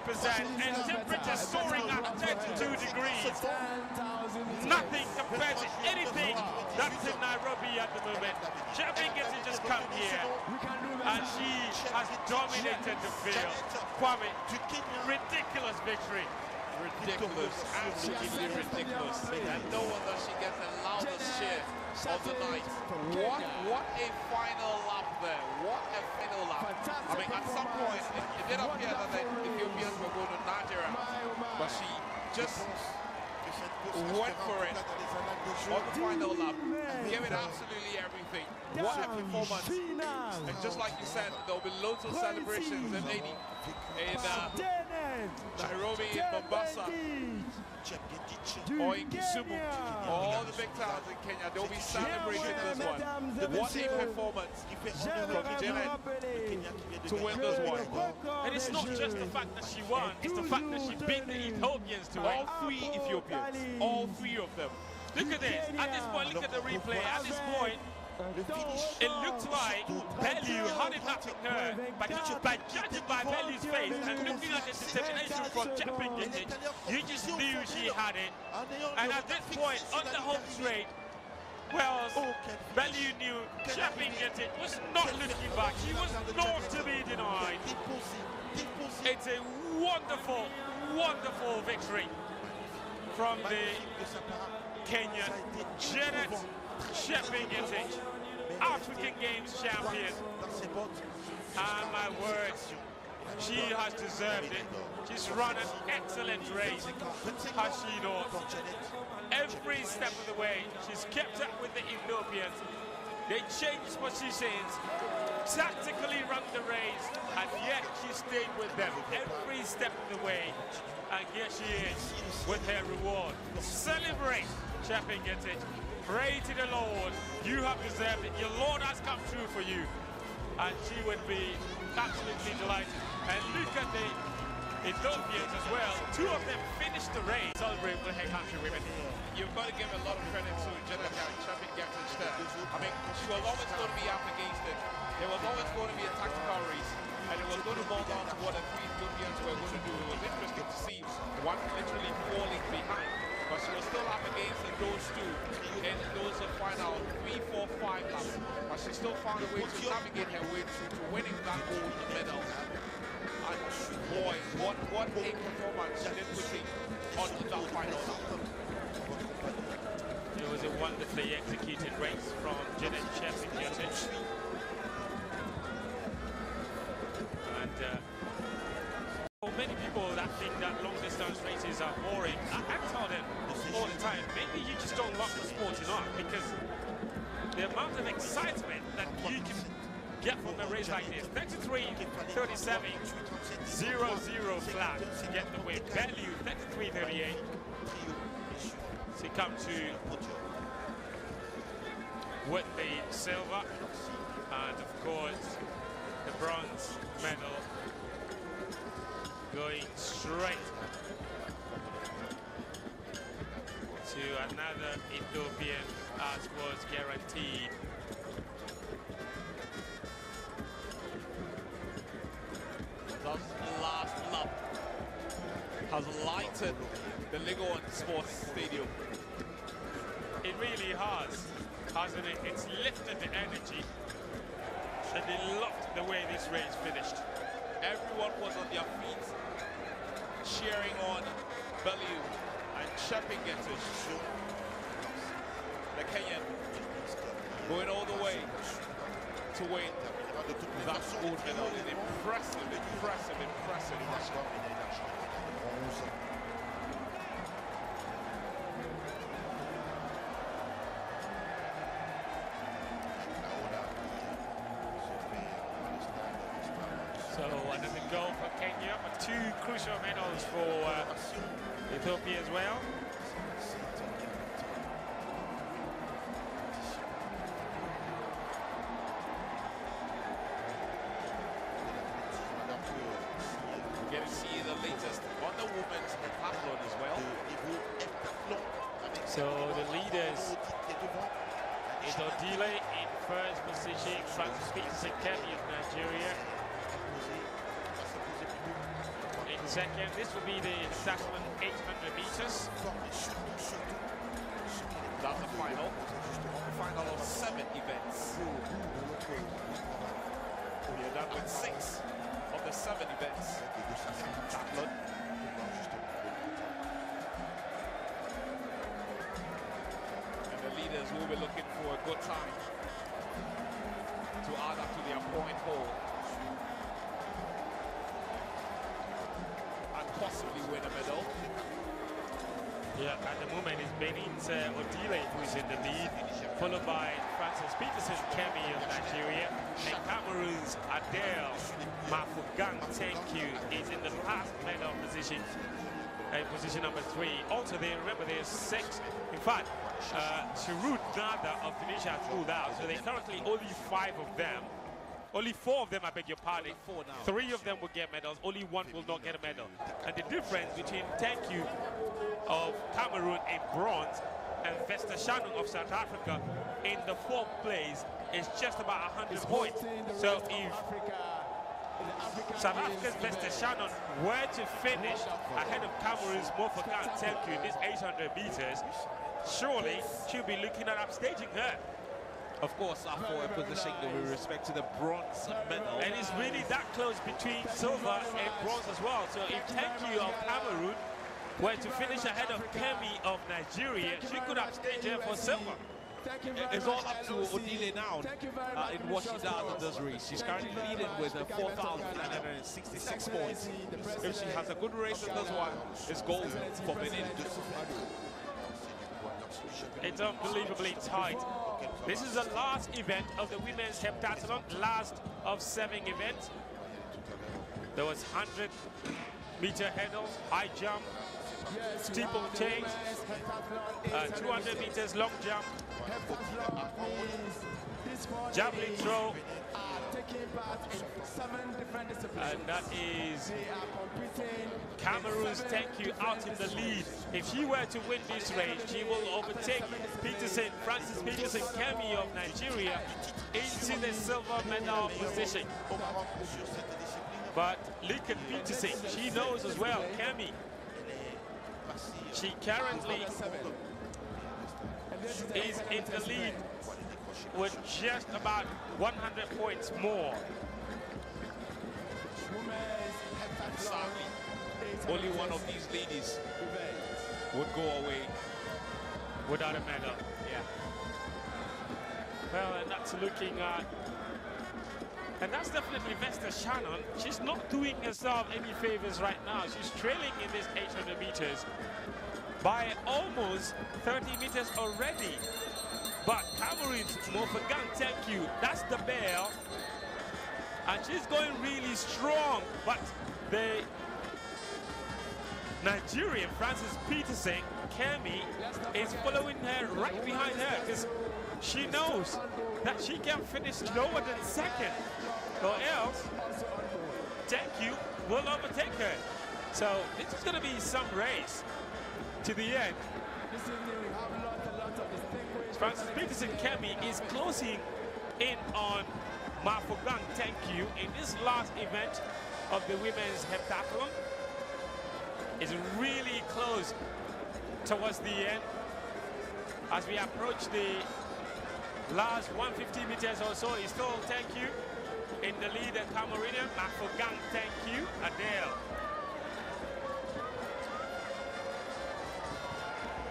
and temperature soaring at 32 degrees. Nothing compared to anything that's in Nairobi at the moment. Chapingetic just come here, and she has dominated the field. Kwame, ridiculous victory. Ridiculous, absolutely ridiculous. And no wonder she gets the loudest cheer of the night. What a final lap there. What a final lap. I mean, at some point, it did appear that the Ethiopians were going to Nigeria, but she just went for it on the final lap. Gave it absolutely everything. What a performance. And just like you said, there'll be loads of celebrations in Nairobi, in Mombasa, or in Kisumu, all the big towns in Kenya. They'll be celebrating this one. What a performance from Jeanette to win this one. And it's not just the fact that she won, it's the fact that she beat the Ethiopians to all 3 Ethiopians, all 3 of them. Look at this. At this point, look at the replay. At this point, it looked like Bellew had it up in her, but judging by Bellew's face and looking at the determination from Chapingetic, you just knew she had it. And at this point, on the home straight, Well, Bellew knew Chepingetich was not looking back. He was not to be denied. It's a wonderful, wonderful victory from the Kenyan Janet Chepingetich, African Games champion. And my word, she has deserved it. She's run an excellent race, has she not? Every step of the way, she's kept up with the Ethiopians. They changed positions, tactically run the race, and yet she stayed with them every step of the way. And here she is with her reward. Celebrate, Chepingetich. Pray to the Lord. You have deserved it. Your Lord has come true for you. And she would be absolutely delighted. And look at the Ethiopians as well. Two of them finished the race. Celebrate with her country women. You've got to give a lot of credit to Janet Chepingetich there. I mean, she was always going to be up against it. There was always going to be a tactical race, and it was going to boil down to what the three Ethiopians were going to do. It was interesting to see one literally falling behind, but she was still up against those two in those final 3, 4, 5 laps. But she still found a way to navigate her way to winning that gold medal. And boy, what a performance she did put in on that final lap. It was a wonderfully executed race from Janet Chepingetich. And for many people that think that long distance races are boring, I tell them all the time, maybe you just don't love the sport enough, because the amount of excitement that you can get from a race like this, 33, 37, 0-0 flat to get the win. Bellew 33, 38. To come to with the silver, and of course the bronze medal going straight to another Ethiopian, as was guaranteed. The last lap has lighted the Lego Sports Stadium. It really has, hasn't it? It's lifted the energy, and they loved the way this race finished. Everyone was on their feet, cheering on Bellew and Chepingetich. The Kenyan going all the way to win that gold medal. An impressive, impressive, impressive. So another goal for Kenya, but two crucial medals for Ethiopia as well. We get to see the latest on the women's heptathlon as well. So the leaders is Odile in first position, Francis Peterson Kemi of Nigeria. In second, this will be the Heptathlon 800 meters. That's the final. Final of 7 events. We are done with 6 of the 7 events. Heptathlon. And the leaders will be looking for a good time to add up to their point haul and possibly win a medal. Yeah, at the moment it's Benin's Odile who is in the lead, followed by Francis Peterson Kemi of Nigeria, and Cameroon's Adele Mafugang Tenku is in the last medal position, position number 3. Also, remember there's 6. In fact, Shirut Nada of Tunisia has ruled out, so they currently only 5 of them. Only 4 of them, I beg your pardon. 3 of them will get medals, only 1 will not get a medal. And the difference between Tenku of Cameroon in bronze and Vesta Shannon of South Africa in the 4th place is just about 100 points. So if South Africa's Vesta Shannon were to finish ahead of Cameroon's Mofakan Tenku in this 800 meters, surely she'll be looking at upstaging her. Of course, our forward position with respect to the bronze medal. And it's really that close between silver and bronze as well. So if Tenki of Cameroon were to finish ahead of Kemi of Nigeria, she could upstage her for silver. It's all up to Odile now in what she does in this race. She's currently leading with 4,966 points. If she has a good race in this one, it's gold for Benin. It's unbelievably tight. This is the last event of the women's heptathlon, last of 7 events. There was 100-meter hurdles, high jump, steeplechase, 200 meters long jump, javelin throw, and that is Cameroon's Tenki out in the lead. If she were to win this race, she will overtake Francis Peterson Kemi of Nigeria into the silver medal position. But look at Peterson, she knows as well, Kemi. She currently is in the lead with just about 100 points more. Sadly, only one of these ladies would go away without a medal. Yeah. Well, and that's looking at, and that's definitely Vesta Shannon. She's not doing herself any favors right now. She's trailing in this 800 meters by almost 30 meters already. But Cameroon's Mofagang Tenki, that's the bell. And she's going really strong. But the Nigerian Francis Peterson, Kemi, is following her right behind her because she knows that she can finish lower than second, or else Tenki will overtake her. So this is going to be some race to the end. Francis Peterson Kemi is closing in on Mofagang Tenki in this last event of the women's heptathlon. It's really close towards the end as we approach the last 150 meters or so. It's still Tenki in the lead, and Cameroonian Mofagang Tenki Adele.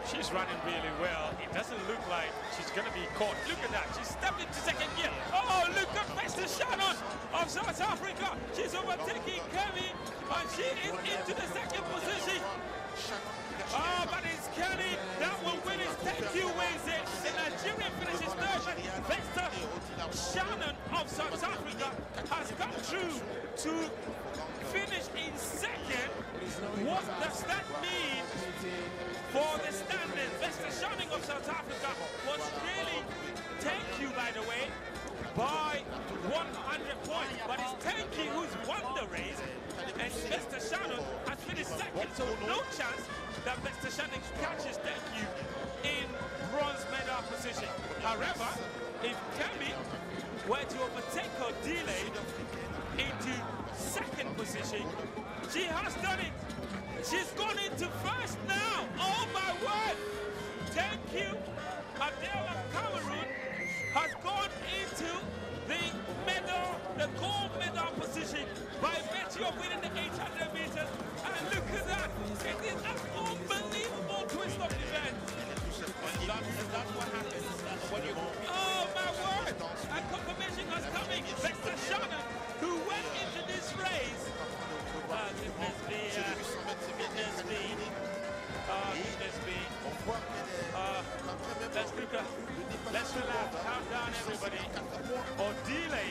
She's running really well. It doesn't look like she's going to be caught. Look at that. She stepped into second gear. Oh, look at Vesta Shannon of South Africa. She's overtaking Kemi, and she is into the second position. Oh, but it's Kelly that will win his Tenki wins it. The Nigerian finishes third, but Vesta Shannon of South Africa has come through to finish in second. What does that mean for the standings? Vesta Shannon of South Africa was really Tenki, by the way, by 100 points. But it's Tenki who's won the race, and Vesta Shannon has finished second. So no chance that Vesta Shannon catches Tenki in bronze medal position. However, if Kemi were to overtake her delay into second position, she has done it. She's gone into first now. Oh my word! Tenki Adele of Cameroon has gone into the medal, the gold medal position by virtue of winning the 800 meters. And look at that! It is an unbelievable twist of events. And that's what happens when you... Oh my word! And confirmation has coming. Vesta Shannon, who went into this race. Let's relax, calm down everybody. Odile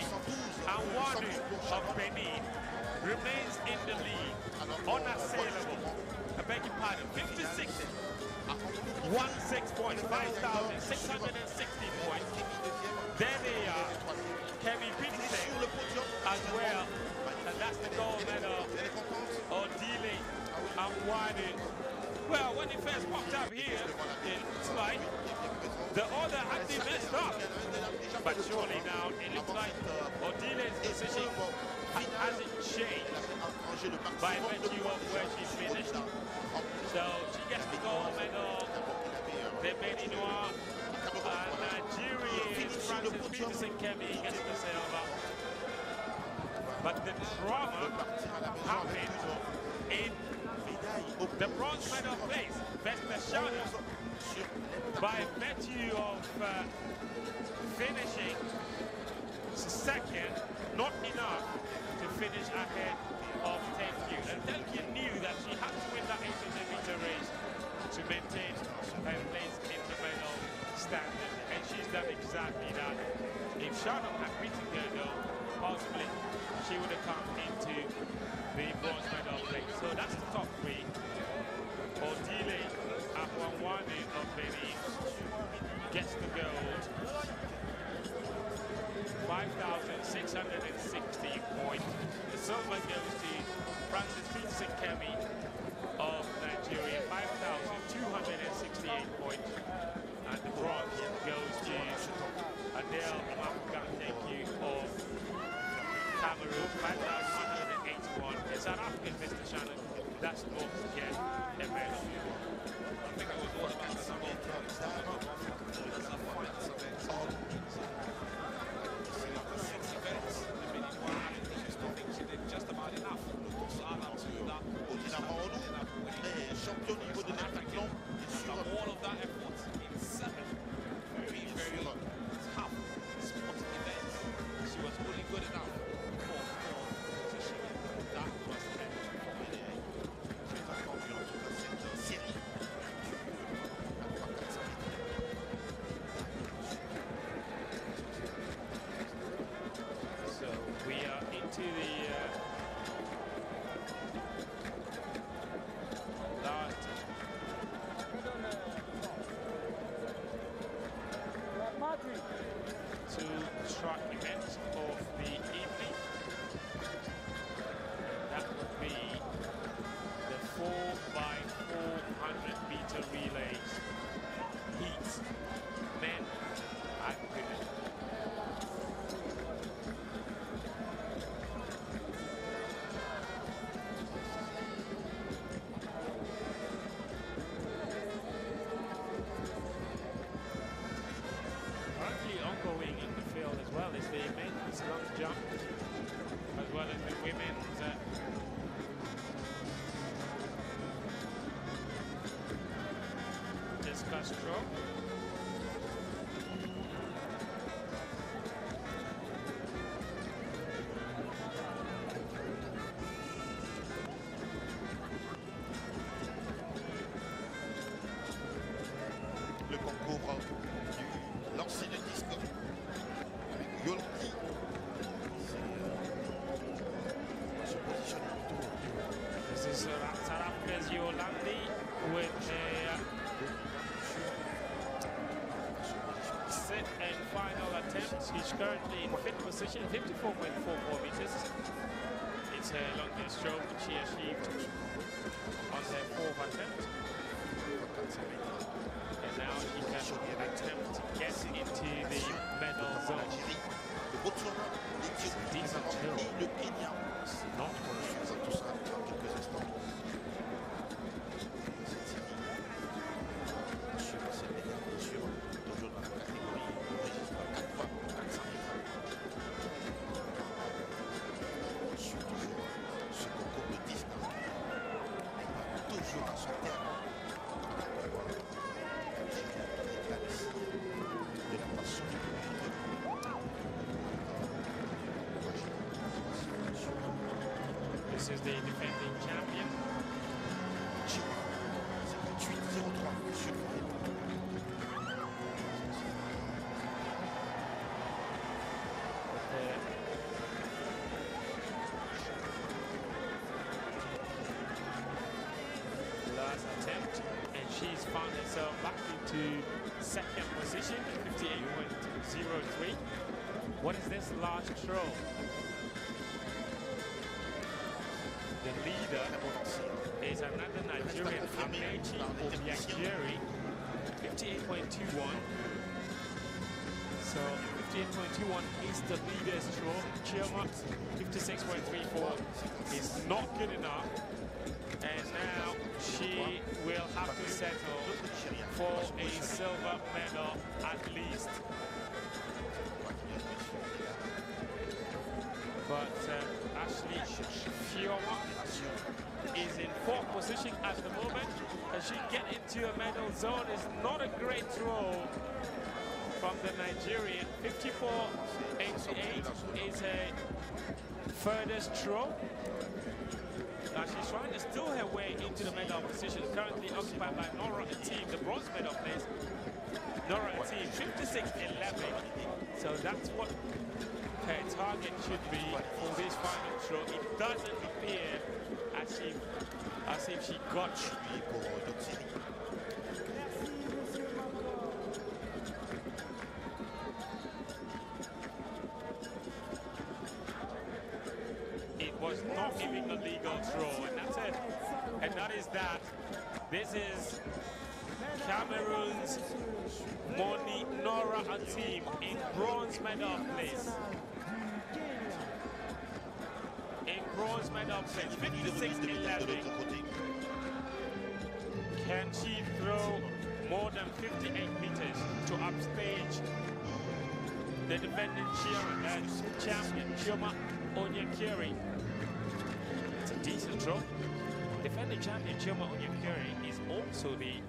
Anwadu of Benin remains in the lead, unassailable. I beg your pardon, 56, 16 points, 5,660 points. There they are, Kemi Peterson as well, and that's the gold medal. Odile Anwadu. Well, when it first popped up here, it looks like the order had been messed up. But surely now, it looks like Odile's position hasn't changed by virtue of where she finished. So she gets the gold medal. the Beninois, Nigerian Francis Peterson Kemi gets the silver. But the drama happened in the bronze medal place. Vestashana, by virtue of finishing second, not enough to finish ahead of Tenku. And Tenku knew that she had to win that 800-meter race to maintain her place in the medal standard. And she's done exactly that. If Shannon had beaten her, though, possibly she would have come into the bronze medal place. So that's the top three. Odile Akwangwane of Benin gets the gold. 5,660 points. The silver goes to Francis Peterson Kemi of Nigeria, 5,268 points. And the bronze goes to Adele Amafuganteku of Cameroon, 5,181. The South African Mr. Shannon does not get a medal. I think it was all about the number of points. Just about enough. Champion au niveau de l'Heptathlon. All of that effort in 7 very, very tough sporting events. She was only good enough for position. That was so we are into the track events of the evening. That would be the 4x400 meter relays heat, men and women. Currently ongoing in the field as well is the men's long jump, as well as the women's discus throw. Le concours du lancer de disque avec Yolandi. Se positionne plutôt. This is South Africa's Yolandi with a sit and final attempt. He's currently in fifth position, 54.44 meters. It's her longest stroke which she achieved on her fourth attempt. And now she can attempt to get into the medal zone. Decent drill. Not Tout ça dans quelques instants. Sur cette médaille, bien sûr, toujours dans la catégorie registre 4 fois 400 mètres. Sur toujours ce concours de disque n'est pas toujours à son terme. De la passion du public. This is the defending champion. 58-03 sur le Last attempt, and she's found herself back into second position, 58.03. What is this last throw? The leader is another Nigerian, Amechi Obiageri, 58.21. So 58.21 is the leader's throw. Chioma, 56.34 is not good enough. And now she will have to settle for a silver medal at least. But Ashley Fioma is in fourth position at the moment. Can she get into a medal zone? Is not a great throw from the Nigerian. 54.88 is a furthest throw. Now she's trying to steal her way into the medal position, currently occupied by Nora Ateem, the bronze medal place. Nora Ateem, 56.11. So that's what her target should be for this final throw. It doesn't appear as if she got it was not even a legal throw, and that's it. And that is that. This is Cameroon's Nora Ateem in bronze medal place. In bronze medal place, 56.11. Can she throw more than 58 meters to upstage the defending champion Chioma Onyekiri? It's a decent throw. Defending champion Chioma Onyekiri is also the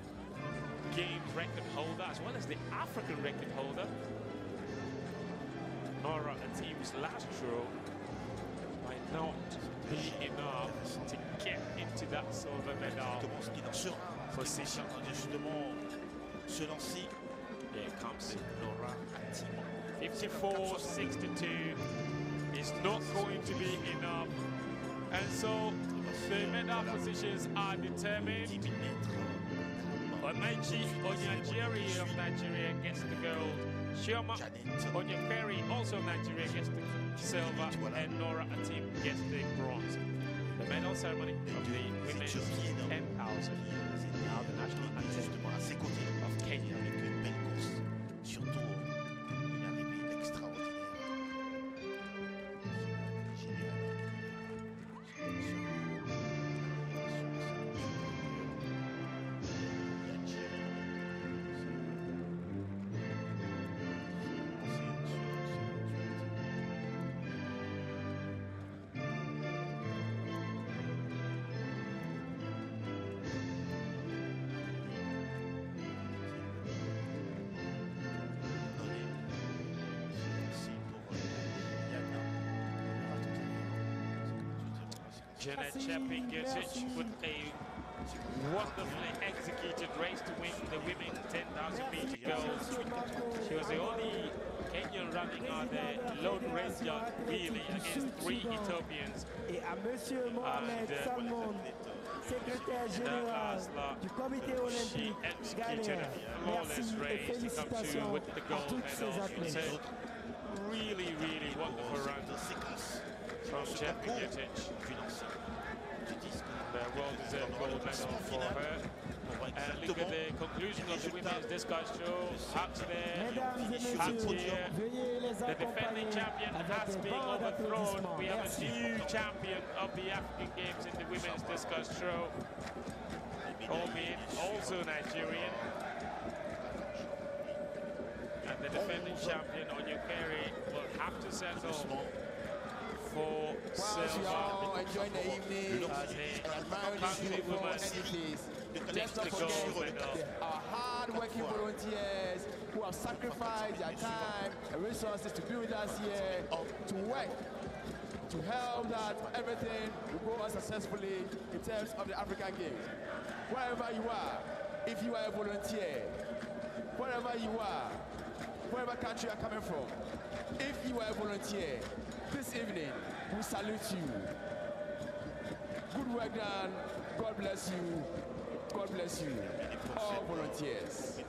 game record holder as well as the African record holder. Nora Ateem's last throw might not be enough to get into that silver medal position. Here it comes. 54.62 is not going to be enough. And so the medal positions are determined. Onaichi Onyekiri of Nigeria gets the gold. Chioma Onyekiri, also of Nigeria, gets the silver, and Nora Ateem gets the bronze. The medal ceremony of the women's 10,000. Now the national anthem of Kenya. Janet Chepingetich with a wonderfully executed race to win the women's 10,000 meter gold. She was the only Kenyan running on the lone ranger really against 3 Ethiopians. Secrétaire général du comité olympique ghanéen. Merci et félicitations à toutes ces athlètes. Really wonderful run from Chepingetich. The well-deserved gold medal for her. And look at the conclusion of the women's discus show. Up there, the defending champion has been overthrown. We have a new champion of the African Games in the women's discus throw, albeit also Nigerian. And the defending champion, Onyekiri, will have to settle for silver. Enjoying the evening. Admiring woman takes the gold medal. Our hard-working volunteers who have sacrificed their time and resources to be with us here, to work, to help that everything will go on successfully in terms of the African Games. Wherever you are, if you are a volunteer, wherever you are, wherever country you are coming from, if you are a volunteer, this evening, we salute you. Good work done. God bless you. God bless you. All volunteers.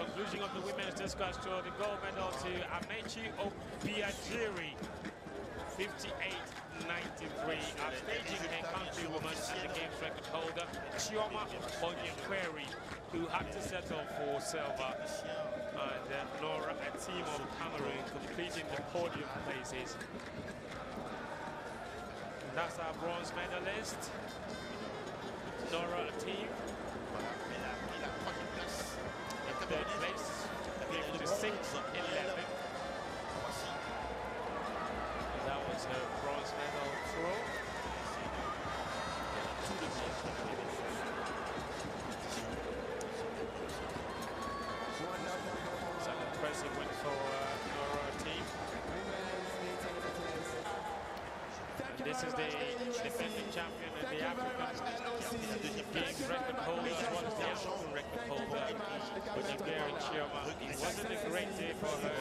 conclusion of the women's discus throw, the gold medal to Amechi Obiajiri, 58.93, upstaging her countrywoman and the games record holder, Chioma Onyekweri, who had to settle for silver, and Nora, a team of Cameroon, completing the podium places. And that's our bronze medalist, Nora, a team. Third place, able to 6-11. That was her bronze medal throw. It's an impressive win for Nora team. And this is the defending champion and the African Games record holder as well as the African record holder, Onyekweri Chioma. It wasn't a great day for her.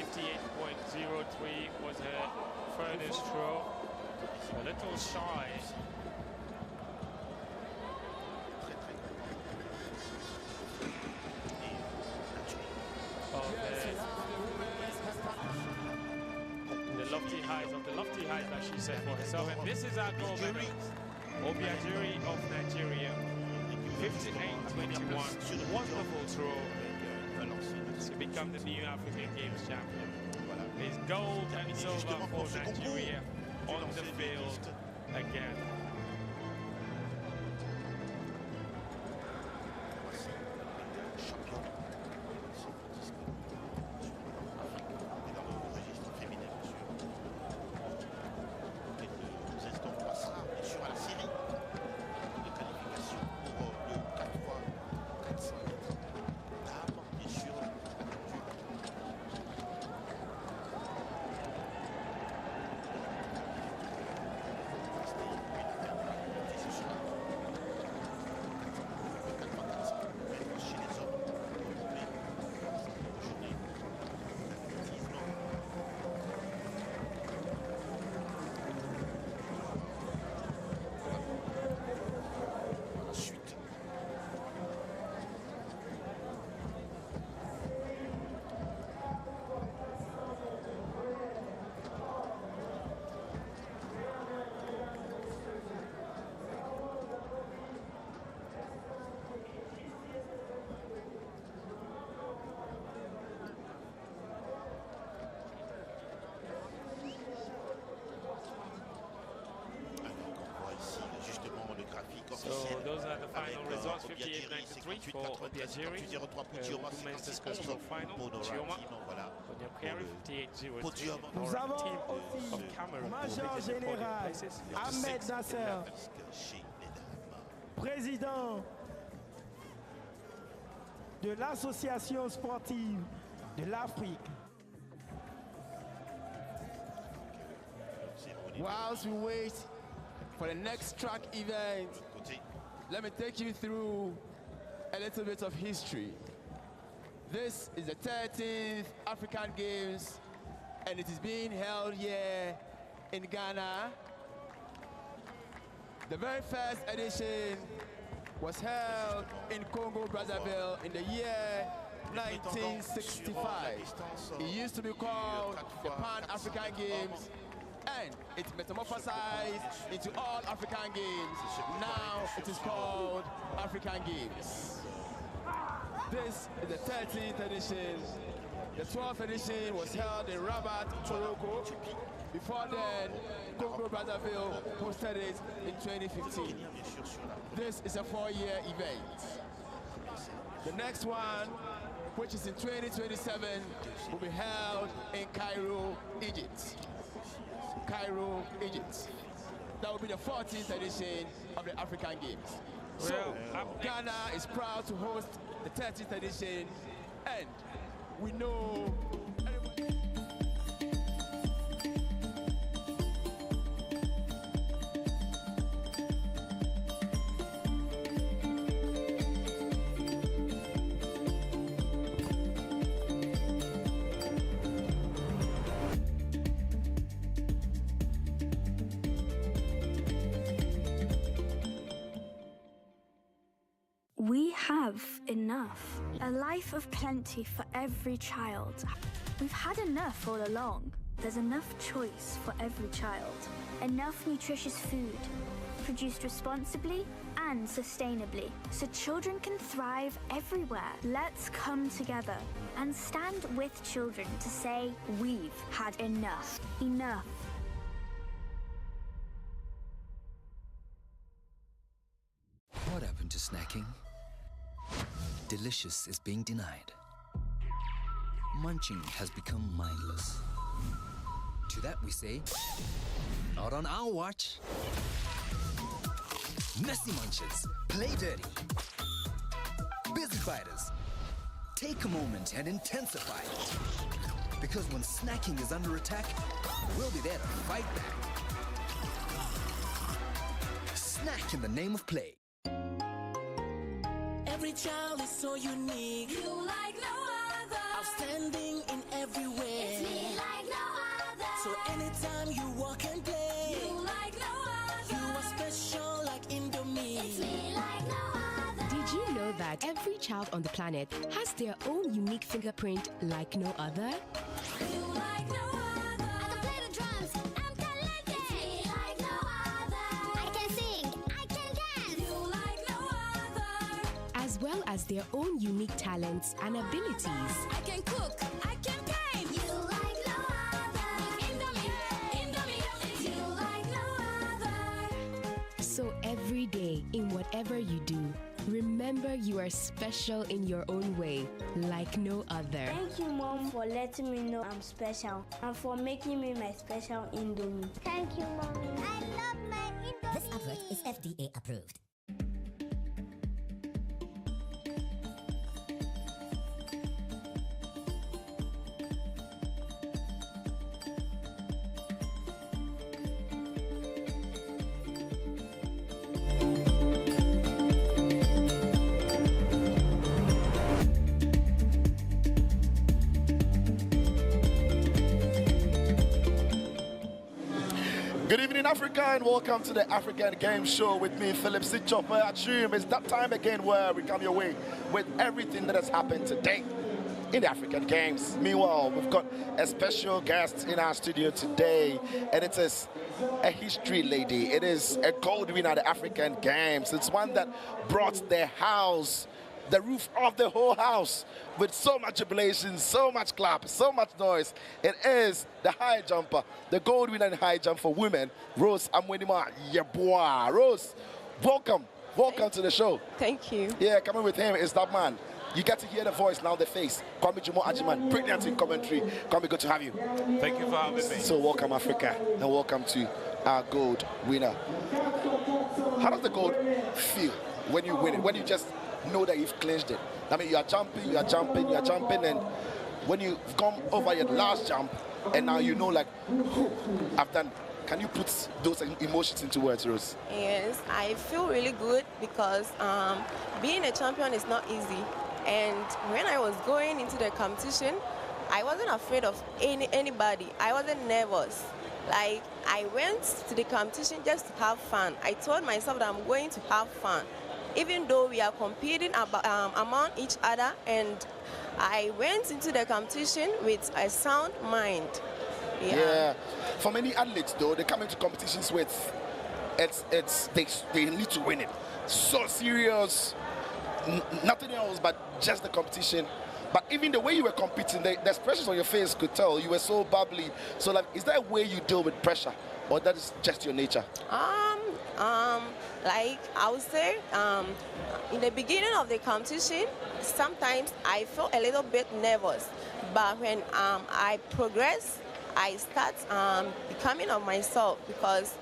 58.03 was her furthest throw. A little shy. The lofty heights that she set for herself. And this is our gold medal. Obiajiri of Nigeria, 58.21. Wonderful throw to become the new African Games champion. It's gold and silver for Nigeria on the field again. So those are the final results, 58.93 for Obiajiri, women's discus throw final, Chioma, Onyekweri, 58.03 Nous for a avons team aussi of Cameroon. Major Général Ahmed Nasser, président de l'Association sportive de l'Afrique. Whilst we wait for the next track event, let me take you through a little bit of history. This is the 13th African Games, and it is being held here in Ghana. The very first edition was held in Congo, Brazzaville in the year 1965. It used to be called the Pan-African Games, and it metamorphosized into all African Games. Now it is called African Games. This is the 13th edition. The 12th edition was held in Rabat, Morocco. Before then, Congo Brazzaville hosted it in 2015. This is a 4-year event. The next one, which is in 2027, will be held in Cairo, Egypt. Cairo, Egypt. That will be the 14th edition of the African Games. So, Ghana is proud to host the 13th edition, and we know We have enough. A life of plenty for every child. We've had enough all along. There's enough choice for every child. Enough nutritious food, produced responsibly and sustainably, so children can thrive everywhere. Let's come together and stand with children to say we've had enough. Enough. What happened to snacking? Delicious is being denied. Munching has become mindless. To that we say, not on our watch. Messy munchers, play dirty. Busy fighters, take a moment and intensify. Because when snacking is under attack, we'll be there to fight back. Snack in the name of play. Every child is so unique. You like no other. Outstanding in every way. It's me like no other. So anytime you walk and play, you like no other. You are special like Indomie. It's me like no other. Did you know that every child on the planet has their own unique fingerprint like no other? You like no other. I can play the drums. I'm talented. It's me like no other. I can sing. I can dance. You like no other. As well as their own unique talents and abilities. I can cook. I can paint. You like no other. Indomie. You like no other. So every day, in whatever you do, remember you are special in your own way, like no other. Thank you, Mom, for letting me know I'm special and for making me my special Indomie. Thank you, Mommy. I love my Indomie. This advert is FDA approved. Good evening, Africa, and welcome to the African Game Show with me, Philip Sichopper Achim. It's that time again where we come your way with everything that has happened today in the African Games. Meanwhile, we've got a special guest in our studio today, and it is a history lady. It is a gold winner at the African Games. It's one that brought their house, the roof of the whole house, with so much jubilation, so much clap, so much noise. It is the high jumper, the gold winner in high jump for women, Rose Amwenima Yeboah. Rose, welcome to the show. Thank you. Yeah, coming with him is that man. You get to hear the voice, now the face. Kwame Jumo Ajiman, brilliant in commentary. Kwame, good to have you. Thank you for having me. So welcome, Africa, and welcome to our gold winner. How does the gold feel when you win it? When you just know that you've clinched it? I mean, you are jumping, and when you've gone over your last jump, and now you know, like, I've done. Can you put those emotions into words, Rose? Yes, I feel really good because being a champion is not easy. And when I was going into the competition, I wasn't afraid of anybody. I wasn't nervous. Like, I went to the competition just to have fun. I told myself that I'm going to have fun, even though we are competing among each other. And I went into the competition with a sound mind. Yeah. For many athletes, though, they come into competitions with they need to win it. So serious, nothing else but just the competition. But even the way you were competing, the expressions on your face could tell you were so bubbly. So, like, is there a way you deal with pressure, or that is just your nature? Like I would say, in the beginning of the competition, sometimes I felt a little bit nervous. But when I progress, I start becoming of myself, because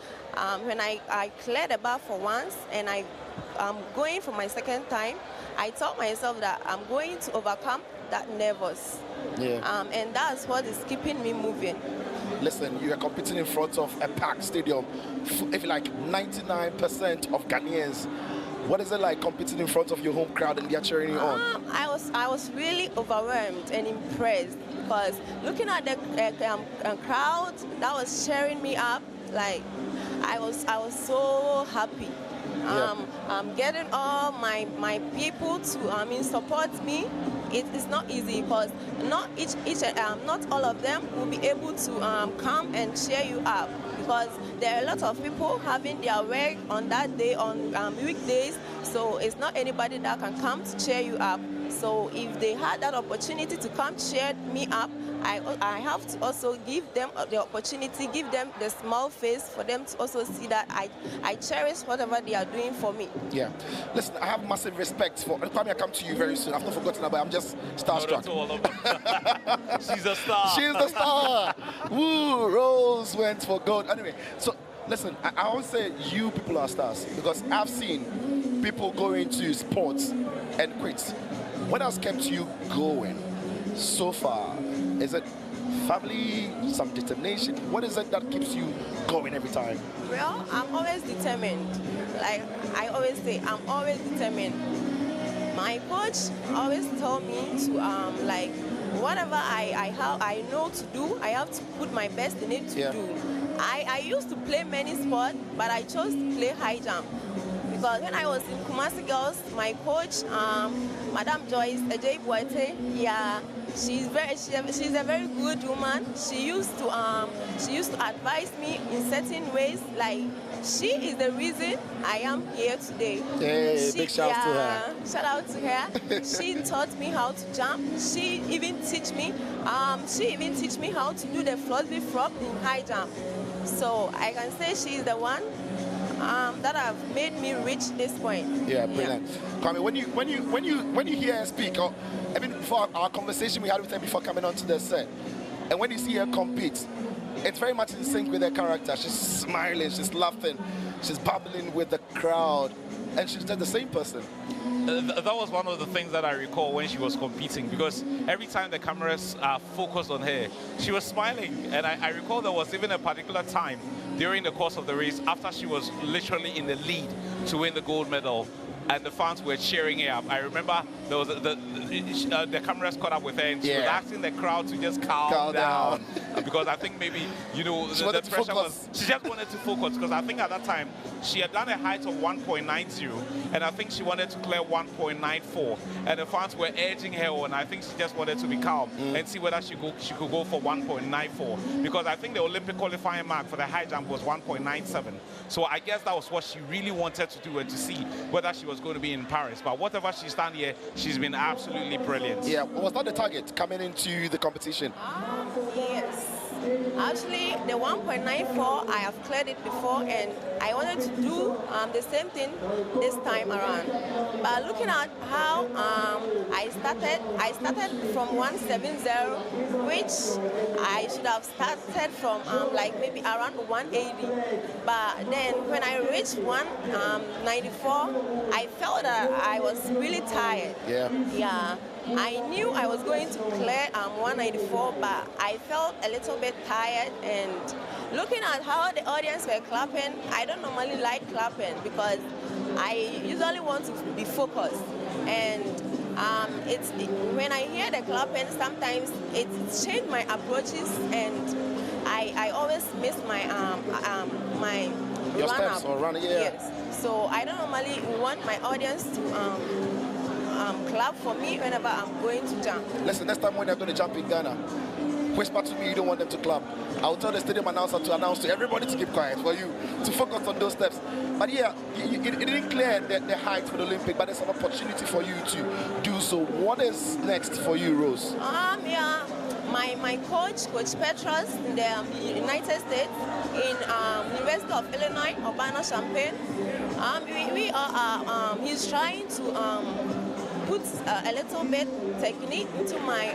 when I cleared the bar for once and I'm going for my second time, I told myself that I'm going to overcome that nervous. Yeah. And that's what is keeping me moving. Listen, you are competing in front of a packed stadium, if you like 99% of Ghanaians. What is it like competing in front of your home crowd and they're cheering you on? I was really overwhelmed and impressed, because looking at the crowd that was cheering me up, like I was so happy. Getting all my people to support me. It is not easy because not all of them will be able to come and cheer you up, because there are a lot of people having their work on that day on weekdays, so it's not anybody that can come to cheer you up. So if they had that opportunity to come cheer me up, I have to also give them the opportunity, give them the small face for them to also see that I cherish whatever they are doing for me. Yeah. Listen, I have massive respect for... Kwame, I come to you very soon. I've not forgotten about it. I'm just starstruck. She's a star. She's the star. Woo, Rose went for gold. Anyway, so listen, I always say you people are stars, because I've seen people go into sports and quit. What else kept you going so far? Is it family, some determination? What is it that keeps you going every time? Well, I'm always determined. Like I always say, I'm always determined. My coach always told me to like whatever I know to do, I have to put my best in it to do. I used to play many sports, but I chose to play high jump. Because when I was in Kumasi Girls, my coach, Madam Joyce Ajay Boite, she's a very good woman. She used to advise me in certain ways. Like she is the reason I am here today. Hey, big shout out to her. Shout out to her. She taught me how to jump. She even teach me how to do the flossy flop in high jump. So I can say she is the one that have made me reach this point. Yeah, brilliant. Kwame, when you hear her speak, or even before our conversation we had with her before coming onto the set, and when you see her compete, it's very much in sync with her character. She's smiling, she's laughing, she's babbling with the crowd, and she's just the same person. That was one of the things that I recall when she was competing, because every time the cameras are focused on her, she was smiling. And I recall there was even a particular time during the course of the race after she was literally in the lead to win the gold medal, and the fans were cheering her up. I remember there was the cameras caught up with her, and she was asking the crowd to just calm down. Because I think maybe, you know, the pressure was... She just wanted to focus, because I think at that time she had done a height of 1.90, and I think she wanted to clear 1.94, and the fans were urging her on. I think she just wanted to be calm and see whether she could go for 1.94, because I think the Olympic qualifying mark for the high jump was 1.97. So I guess that was what she really wanted to do, and to see whether she was going to be in Paris. But whatever she's done here, she's been absolutely brilliant. Yeah, was that the target coming into the competition? Yes. Actually, the 1.94, I have cleared it before, and I wanted to do the same thing this time around. But looking at how I started from 170, which I should have started from like maybe around 180. But then when I reached 194, I felt that I was really tired. Yeah. I knew I was going to clear 194, but I felt a little bit tired. And looking at how the audience were clapping, I don't normally like clapping because I usually want to be focused. And when I hear the clapping, sometimes it's changed my approaches, and I always miss my my your run steps up. or run, Yes. So I don't normally want my audience to clap for me whenever I'm going to jump. Listen, next time when you're going to jump in Ghana, whisper to me you don't want them to clap. I'll tell the stadium announcer to announce to everybody to keep quiet, for you to focus on those steps. But yeah, it didn't clear the height for the Olympic, but there's an opportunity for you to do so. What is next for you, Rose? Yeah, my coach, Coach Petros, in the United States, in University of Illinois, Urbana-Champaign, he's trying to put a little bit technique into my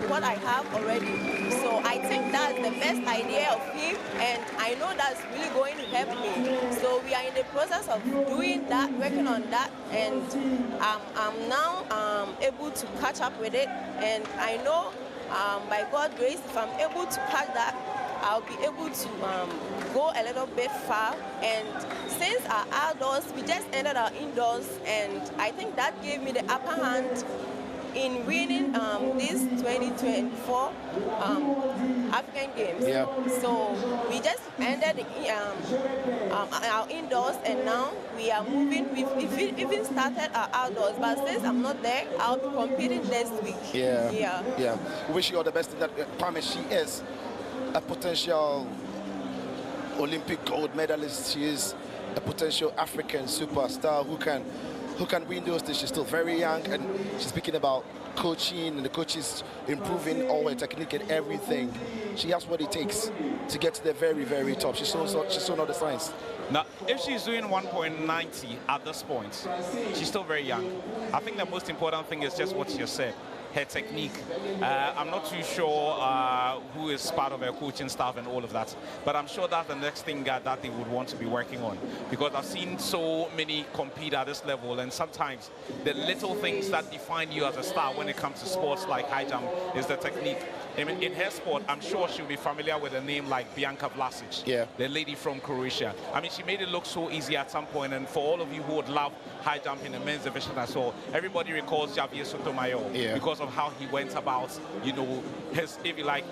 what I have already. So I think that's the best idea of him, and I know that's really going to help me. So we are in the process of doing that, working on that, and I'm now able to catch up with it. And I know by God's grace, if I'm able to catch that, I'll be able to go a little bit far. And since our outdoors, we just ended our indoors, and I think that gave me the upper hand in winning this 2024 African Games. Yeah. So we just ended our indoors, and now we are moving. We've even started our outdoors, but since I'm not there, I'll be competing next week. Yeah. Wish you all the best in that. Kwame, she is a potential Olympic gold medalist. She is a potential African superstar who can win those things. She's still very young, and she's speaking about coaching, and the coach is improving all her technique and everything. She has what it takes to get to the very, very top. She's shown all the signs. Now, if she's doing 1.90 at this point, she's still very young. I think the most important thing is just what you said, her technique. I'm not too sure who is part of her coaching staff and all of that, but I'm sure that's the next thing that they would want to be working on, because I've seen so many compete at this level, and sometimes the little things that define you as a star when it comes to sports like high jump is the technique. In her sport, I'm sure she'll be familiar with a name like Bianca Vlasic, the lady from Croatia. I mean, she made it look so easy at some point, and for all of you who would love high jump in the men's division as well, everybody recalls Javier Sotomayor because of how he went about, you know, his, if you like,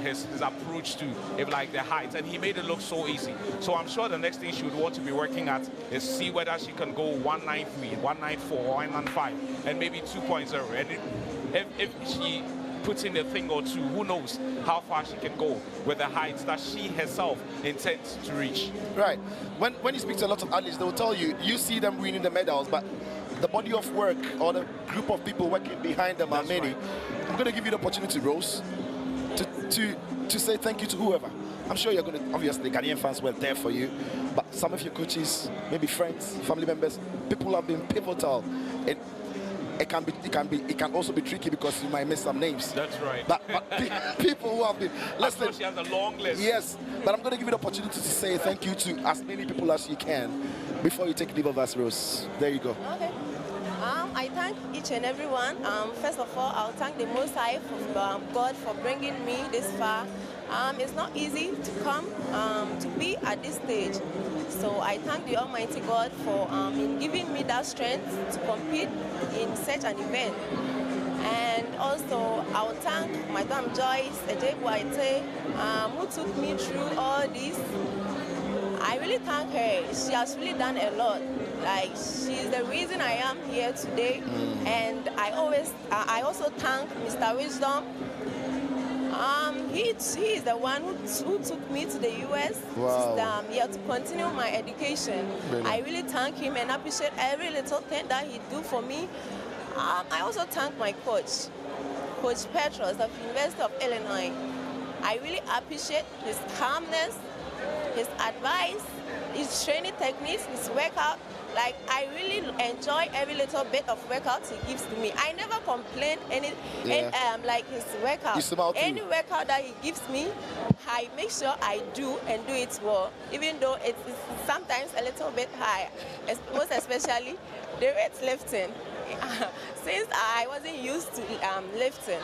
his approach to, if you like, the height, and he made it look so easy. So I'm sure the next thing she would want to be working at is see whether she can go 193, 194, 195, and maybe 2.0. And if she puts in a thing or two, who knows how far she can go with the heights that she herself intends to reach. Right. When you speak to a lot of athletes, they will tell you, you see them winning the medals, but the body of work or the group of people working behind them are many. Right. I'm going to give you the opportunity, Rose, to say thank you to whoever. I'm sure you're going to, obviously, Ghanaian fans were there for you, but some of your coaches, maybe friends, family members, people have been pivotal. It can also be tricky because you might miss some names. That's right. But people who have been, listen, she has a long list. Yes, but I'm going to give you the opportunity to say thank you to as many people as you can before you take leave of us, Rose. There you go. Okay. I thank each and every one. First of all, I'll thank the Most High, God, for bringing me this far. It's not easy to come to be at this stage. So I thank the Almighty God for in giving me that strength to compete in such an event. And also, I will thank Madam Joyce Ejegwaite, who took me through all this. I really thank her. She has really done a lot. Like, she's the reason I am here today. And I also thank Mr. Wisdom. He is the one who took me to the US to continue my education. Brilliant. I really thank him and appreciate every little thing that he do for me. I also thank my coach, Coach Petros of University of Illinois. I really appreciate his calmness, his advice, his training techniques, his workout. Like, I really enjoy every little bit of workout he gives to me. I never complain like his workout. Any workout that he gives me, I make sure I do and do it well, even though it's sometimes a little bit high, most especially the weight lifting. Since I wasn't used to lifting,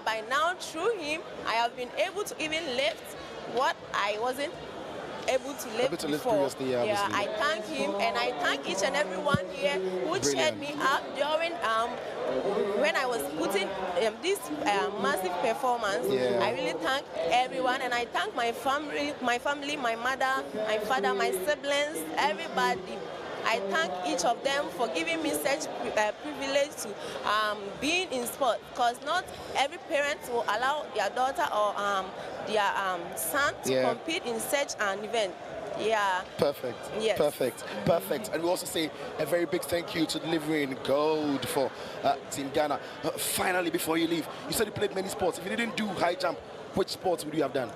by now through him, I have been able to even lift what I wasn't able to live before. I thank him, and I thank each and every one here who cheered me up during when I was putting this massive performance. I really thank everyone, and I thank my family, my mother, my father, my siblings, everybody. I thank each of them for giving me such privilege to being in sport, because not every parent will allow their daughter or their son to compete in such an event. Perfect. Yes. Perfect. And we also say a very big thank you to delivering gold for Team Ghana. Finally, before you leave, you said you played many sports. If you didn't do high jump, which sports would you have done?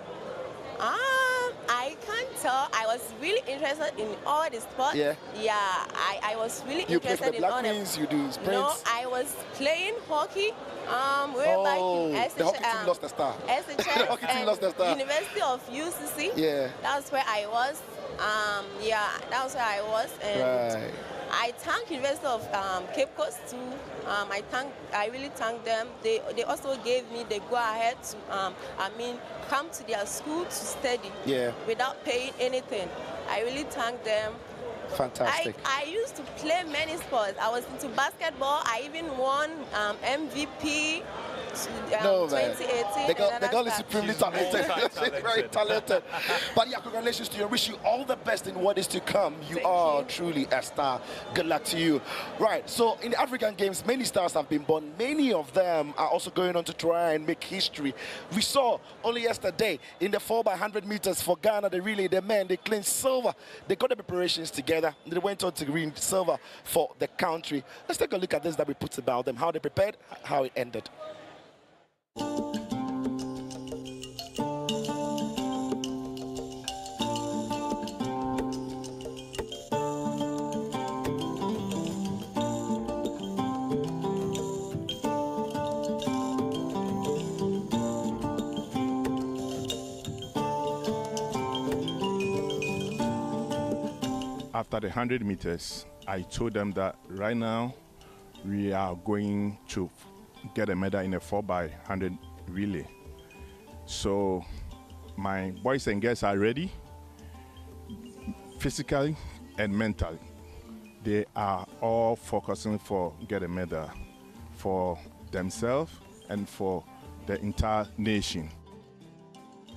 I can't tell. I was really interested in all the sports. I was really interested in all of them. You do sprints? No, I was playing hockey. The hockey team lost the star. The hockey team lost the star. University of UCC. That's where I was. That's where I was. And I thank University of Cape Coast too. I really thank them. They also gave me the go ahead to come to their school to study without paying anything. I really thank them. Fantastic. I used to play many sports. I was into basketball. I even won MVP. No, man. 2018. The girl is supremely talented. Very talented. But yeah, congratulations to you. I wish you all the best in what is to come. You are truly a star. Good luck to you. Right, so in the African Games, many stars have been born. Many of them are also going on to try and make history. We saw only yesterday in the 4x100 meters for Ghana, the relay, the men, they claimed silver. They got the preparations together. They went on to win silver for the country. Let's take a look at this that we put about them, how they prepared, how it ended. After the 100 meters, I told them that right now we are going to get a medal in a 4x100 relay. So my boys and girls are ready, physically and mentally. They are all focusing for get a medal for themselves and for the entire nation.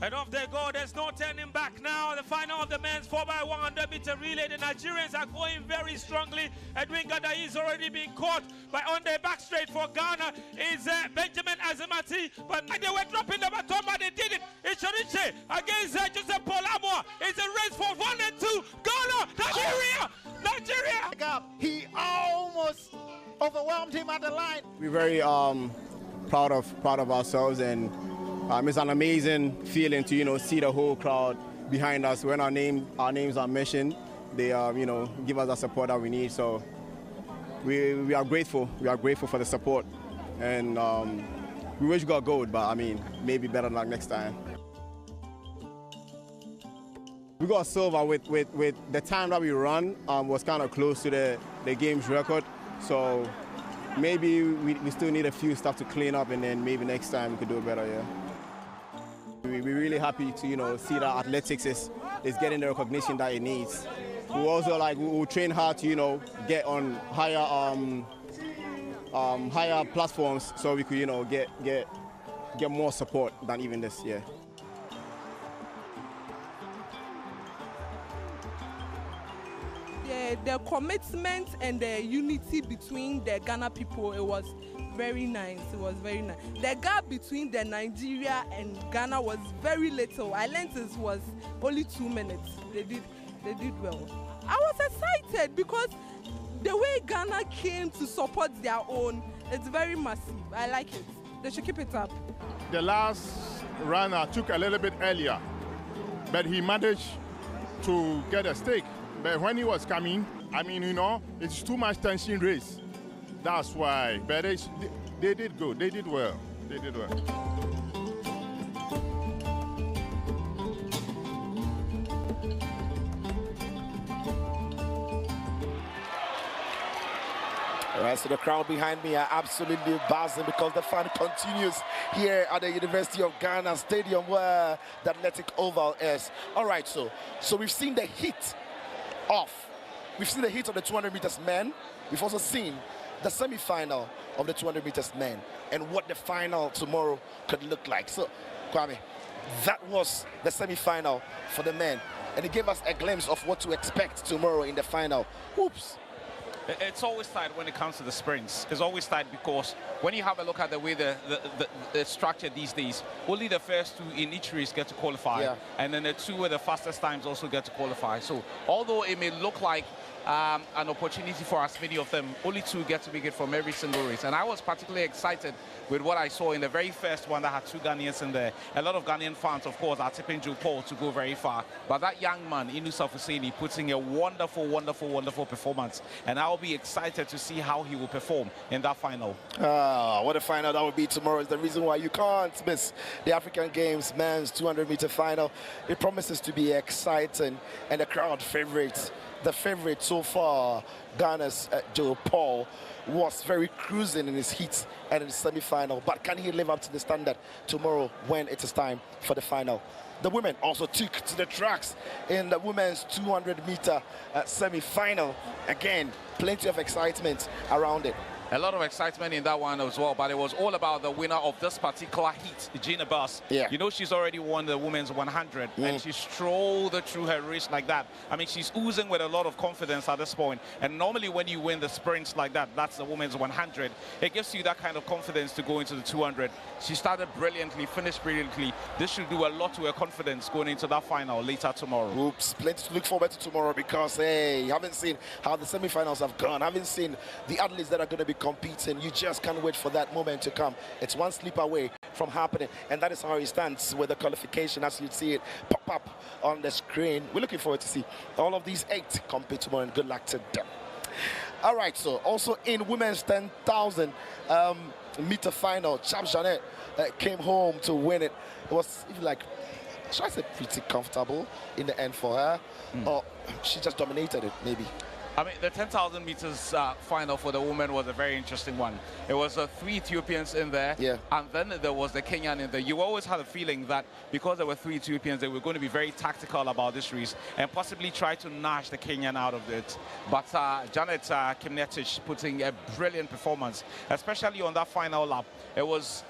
And off they go, there's no turning back now. The final of the men's 4x100 meter relay. The Nigerians are going very strongly. Edwin Gadai is already being caught. But on the back straight for Ghana is Benjamin Azamati. But they were dropping the baton, but they did it. It's Shoriche against Joseph Paul Amwa. It's a race for 1 and 2. Ghana, Nigeria, Nigeria. He almost overwhelmed him at the line. We're very proud of ourselves, and it's an amazing feeling to see the whole crowd behind us. When our names are mentioned, they give us the support that we need. So we are grateful. We are grateful for the support, and we wish we got gold, but maybe better luck next time. We got silver with the time that we run was kind of close to the game's record. So maybe we still need a few stuff to clean up, and then maybe next time we could do it better. Yeah. We're really happy to see that athletics is getting the recognition that it needs. We also we train hard to get on higher platforms so we could get more support than even this year. The commitment and the unity between the Ghana people, it was very nice. It was very nice. The gap between the Nigeria and Ghana was very little. I learned it was only 2 minutes. They did well. I was excited because the way Ghana came to support their own, it's very massive. I like it. They should keep it up. The last runner took a little bit earlier, but he managed to get a stake. But when he was coming, it's too much tension race. That's why. But they did good. They did well. They did well. All right, so the crowd behind me are absolutely buzzing because the fun continues here at the University of Ghana Stadium where the athletic oval is. All right, so we've seen the heat off. We've seen the heat of the 200 meters men. We've also seen the semi-final of the 200 meters men and what the final tomorrow could look like. So, Kwame, that was the semi-final for the men, and it gave us a glimpse of what to expect tomorrow in the final. Oops. It's always tight when it comes to the sprints. It's always tight because when you have a look at the way the structure these days, only the first 2 in each race get to qualify, and then the 2 with the fastest times also get to qualify. So although it may look like an opportunity for as many of them, only 2 get to make it from every single race. And I was particularly excited with what I saw in the very first one that had 2 Ghanaians in there. A lot of Ghanaian fans, of course, are tipping Joe Paul to go very far. But that young man, Inusa Fuseni, puts in a wonderful, wonderful, wonderful performance. And I'll be excited to see how he will perform in that final. What a final that will be tomorrow is the reason why you can't miss the African Games men's 200-meter final. It promises to be exciting, and the crowd favorites. The favorite so far, Ghana's Joe Paul, was very cruising in his heats and in the semi-final. But can he live up to the standard tomorrow when it is time for the final? the women also took to the tracks in the women's 200-meter semi-final. Again, plenty of excitement around it. A lot of excitement in that one as well, but it was all about the winner of this particular heat, Gina Bass. Yeah. You know, she's already won the women's 100, and she strolled through her race like that. I mean, she's oozing with a lot of confidence at this point. And normally when you win the sprints like that, that's the women's 100, it gives you that kind of confidence to go into the 200. She started brilliantly, finished brilliantly. This should do a lot to her confidence going into that final later tomorrow. Oops, plenty to look forward to tomorrow because, hey, you haven't seen how the semi-finals have gone. Haven't seen the athletes that are going to be competing. You just can't wait for that moment to come. It's one slip away from happening, and that is how it stands with the qualification as you see it pop up on the screen. We're looking forward to see all of these 8 compete tomorrow, and good luck to them. All right, so also in women's 10,000 meter final, Chap Janet came home to win it. It was like, should I say, pretty comfortable in the end for her, or she just dominated it maybe? I mean, the 10,000 meters final for the women was a very interesting one. It was 3 Ethiopians in there, and then there was the Kenyan in there. You always had a feeling that because there were 3 Ethiopians, they were going to be very tactical about this race and possibly try to gnash the Kenyan out of it. But Janet Kimnetich putting a brilliant performance, especially on that final lap. It was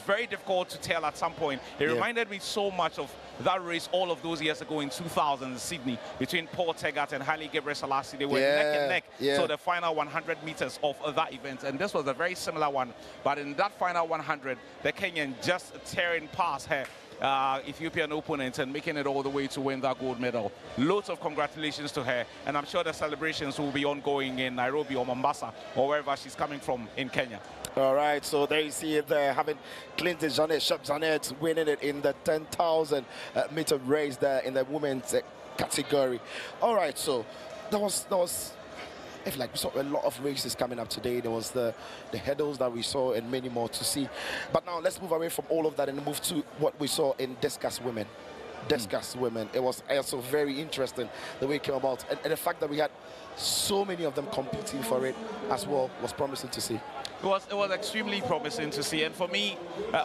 very difficult to tell at some point. It reminded me so much of that race all of those years ago in 2000 in Sydney between Paul Tegat and Haile Gebrselassie. They were neck and neck. So the final 100 meters of that event, and this was a very similar one. But in that final 100, the Kenyan just tearing past her Ethiopian opponent and making it all the way to win that gold medal. Loads of congratulations to her, and I'm sure the celebrations will be ongoing in Nairobi or Mombasa or wherever she's coming from in Kenya. All right, so there you see it there, having Clinton Janet winning it in the 10,000 meter race there in the women's category. All right, so there was if like we saw a lot of races coming up today. There was the hurdles that we saw and many more to see. But now let's move away from all of that and move to what we saw in Discus women. Discus women. It was also very interesting the way it came about, and the fact that we had so many of them competing for it as well was promising to see. It was extremely promising to see, and for me,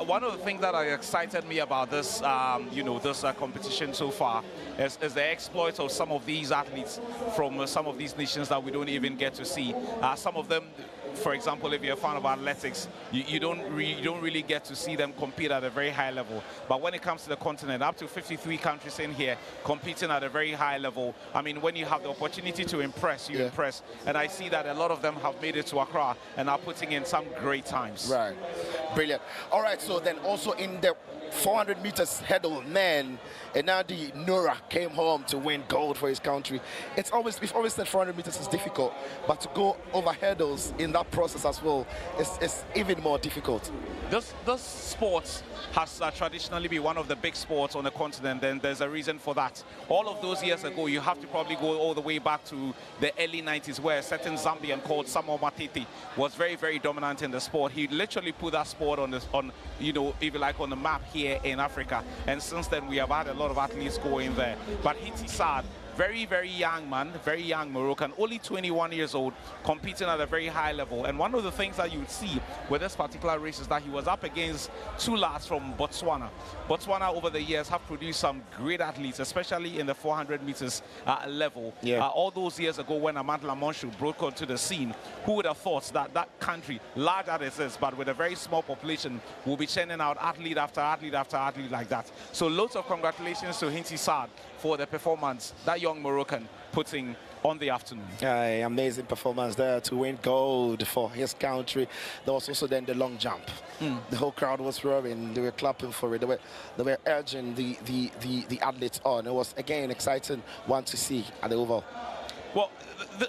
one of the things that excited me about this, this competition so far is the exploits of some of these athletes from some of these nations that we don't even get to see. Some of them, for example, if you're a fan of athletics, you don't really get to see them compete at a very high level. But when it comes to the continent, up to 53 countries in here competing at a very high level. I mean, when you have the opportunity to impress, you impress. And I see that a lot of them have made it to Accra and are putting in some great times. Right, brilliant. All right, so then also in the 400 meters hurdle, man, Enadi Nora came home to win gold for his country. We've always said 400 meters is difficult, but to go over hurdles in that process as well is even more difficult. This sport has traditionally been one of the big sports on the continent, and there's a reason for that. All of those years ago, you have to probably go all the way back to the early 90s, where a certain Zambian called Samuel Matete was very, very dominant in the sport. He literally put that sport on the map here in Africa, and since then we have had a lot of athletes going there. But Hinti Saad, very, very young man, very young Moroccan, only 21 years old, competing at a very high level. And one of the things that you would see with this particular race is that he was up against 2 lads from Botswana. Botswana over the years have produced some great athletes, especially in the 400 meters level. All those years ago when Amantla Monshu broke onto the scene, who would have thought that that country, large as it is, but with a very small population, will be churning out athlete after athlete after athlete like that. So loads of congratulations to Hinti Saad for the performance that young Moroccan putting on the afternoon. Amazing performance there to win gold for his country. There was also then the long jump. The whole crowd was roaring. They were clapping for it. They were urging the athletes on. It was again exciting one to see at the Oval. Well,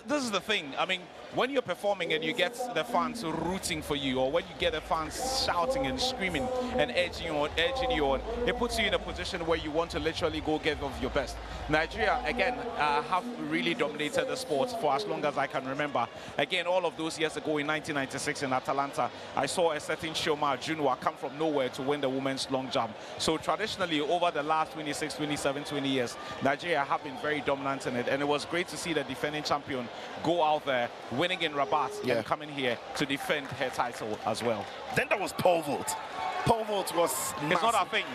this is the thing. I mean, when you're performing and you get the fans rooting for you, or when you get the fans shouting and screaming and edging you on, it puts you in a position where you want to literally go give of your best. Nigeria, again, have really dominated the sport for as long as I can remember. Again, all of those years ago in 1996 in Atalanta, I saw a certain Shoma Junwa come from nowhere to win the women's long jump. So traditionally, over the last 26, 27, 20 years, Nigeria have been very dominant in it. And it was great to see the defending champion go out there, winning in Rabat and coming here to defend her title as well. Then there was pole vault. pole vault was It's not a thing.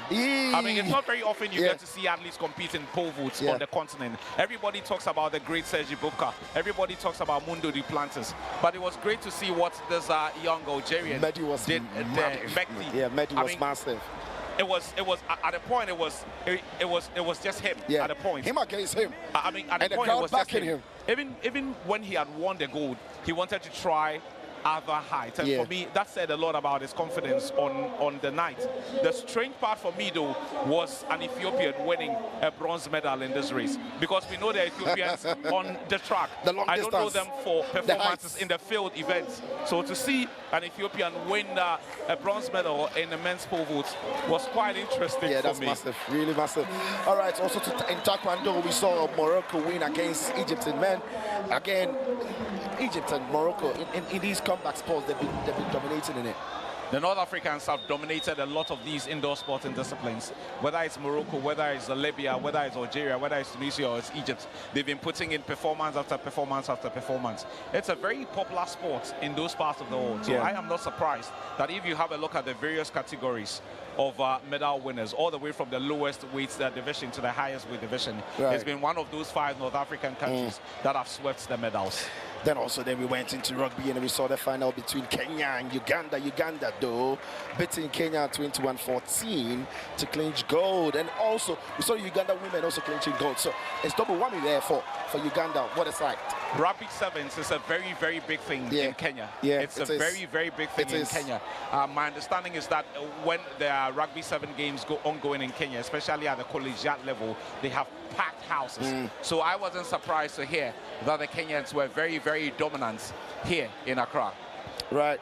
I mean, it's not very often you Yeah. get to see athletes compete in pole vaults Yeah. on the continent. Everybody talks about the great Sergi Bubka. Everybody talks about Mundo Duplantis. But it was great to see what this young Algerian Mehdi was did. massive. Yeah, Mehdi was massive. It was at a point it was just him at a point. Him against him. I mean, at And a the point it crowd was just backing him. Even when he had won the gold, he wanted to try other heights. And Yeah. for me, that said a lot about his confidence on the night. The strange part for me, though, was an Ethiopian winning a bronze medal in this race. Because we know the Ethiopians on the track. The long I don't know distance. them for performances heights. in the field events. So to see an Ethiopian win a bronze medal in the men's pole vault was quite interesting Yeah, for that's me. massive, really massive. All right, also in Taekwondo, we saw Morocco win against Egypt in men. Again, Egypt and Morocco, in these comeback sports, they've been dominating in it. The North Africans have dominated a lot of these indoor sporting disciplines. Whether it's Morocco, whether it's Libya, whether it's Algeria, whether it's Tunisia or it's Egypt, they've been putting in performance after performance after performance. It's a very popular sport in those parts of the world. So Yeah. I am not surprised that if you have a look at the various categories of medal winners, all the way from the lowest weight division to the highest weight division, Right. it's been one of those 5 North African countries that have swept the medals. Then we went into rugby and we saw the final between Kenya and Uganda. Uganda, though, beating Kenya 21-14 to clinch gold. And also, we saw Uganda women also clinching gold. So it's double whammy there for Uganda. What it's like. Rugby sevens is a very, very big thing in Kenya. Yeah, it's a very, very big thing in Kenya. My understanding is that when there are rugby 7 games ongoing in Kenya, especially at the collegiate level, they have packed houses. So I wasn't surprised to hear that the Kenyans were very, very dominant here in Accra. Right.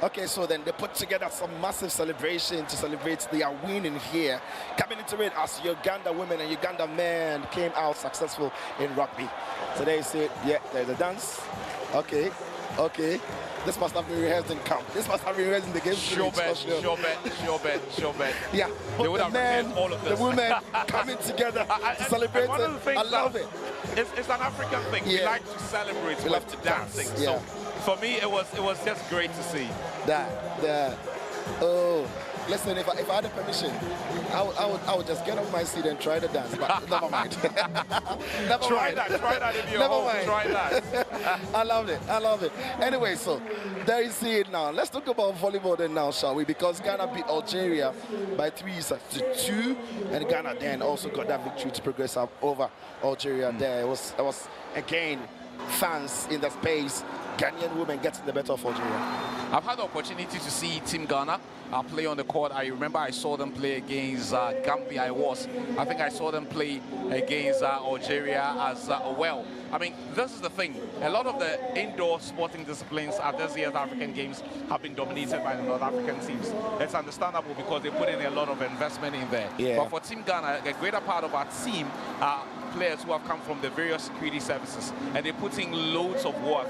Okay, so then they put together some massive celebration to celebrate their winning here. Coming into it as Uganda women and Uganda men came out successful in rugby. So they said, yeah, there's a dance. Okay, okay. This must have been rehearsed in camp. This must have been rehearsed in the game. Sure bet. Yeah, they would the have men, all of this. the women coming together to celebrate one of the it. things I love it. It's an African thing. We Yeah. like to celebrate We love with to dancing. dance, So yeah. for me, it was just great to see. Oh, listen, if I had the permission, I would just get off my seat and try the dance, but never mind. Try that if you're Never home. mind. Try that. I love it. Anyway, so there you see it now. Let's talk about volleyball then now, shall we? Because Ghana beat Algeria by 3-2, and Ghana then also got that victory to progress up over Algeria there. It was again, fans in the space. Ghanaian women getting the better of Algeria. I've had the opportunity to see Team Ghana play on the court. I remember I saw them play against Gambia. I think I saw them play against Algeria as well. I mean, this is the thing. A lot of the indoor sporting disciplines at this year's African Games have been dominated by the North African teams. It's understandable because they put in a lot of investment in there. Yeah. But for Team Ghana, a greater part of our team are players who have come from the various security services, and they're putting loads of work.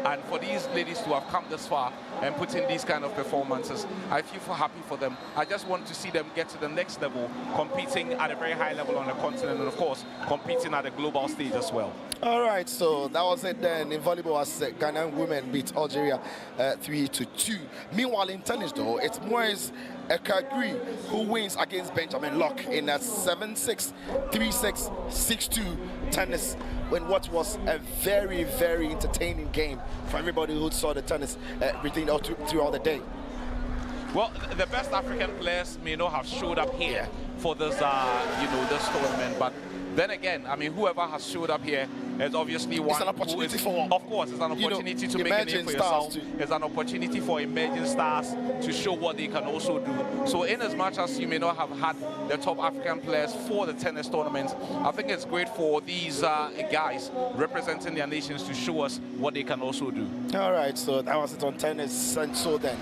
And for these ladies to have come this far and put in these kind of performances, I feel happy for them. I just want to see them get to the next level, competing at a very high level on the continent, and of course, competing at a global stage as well. All right, so that was it then in volleyball as Ghanaian women beat Algeria 3-2. Meanwhile, in tennis, though, it's Moise Ekagri who wins against Benjamin Locke in a 7-6, 3-6, 6-2 tennis in what was a very, very entertaining game for everybody who saw the tennis throughout the day. Well, the best African players may not have showed up here for this, this tournament, but then again, I mean, whoever has showed up here is obviously one. It's an opportunity for, of course, it's an opportunity to make a name for yourself. It's an opportunity for emerging stars to show what they can also do. So, in as much as you may not have had the top African players for the tennis tournament, I think it's great for these guys representing their nations to show us what they can also do. All right, so that was it on tennis. And so then,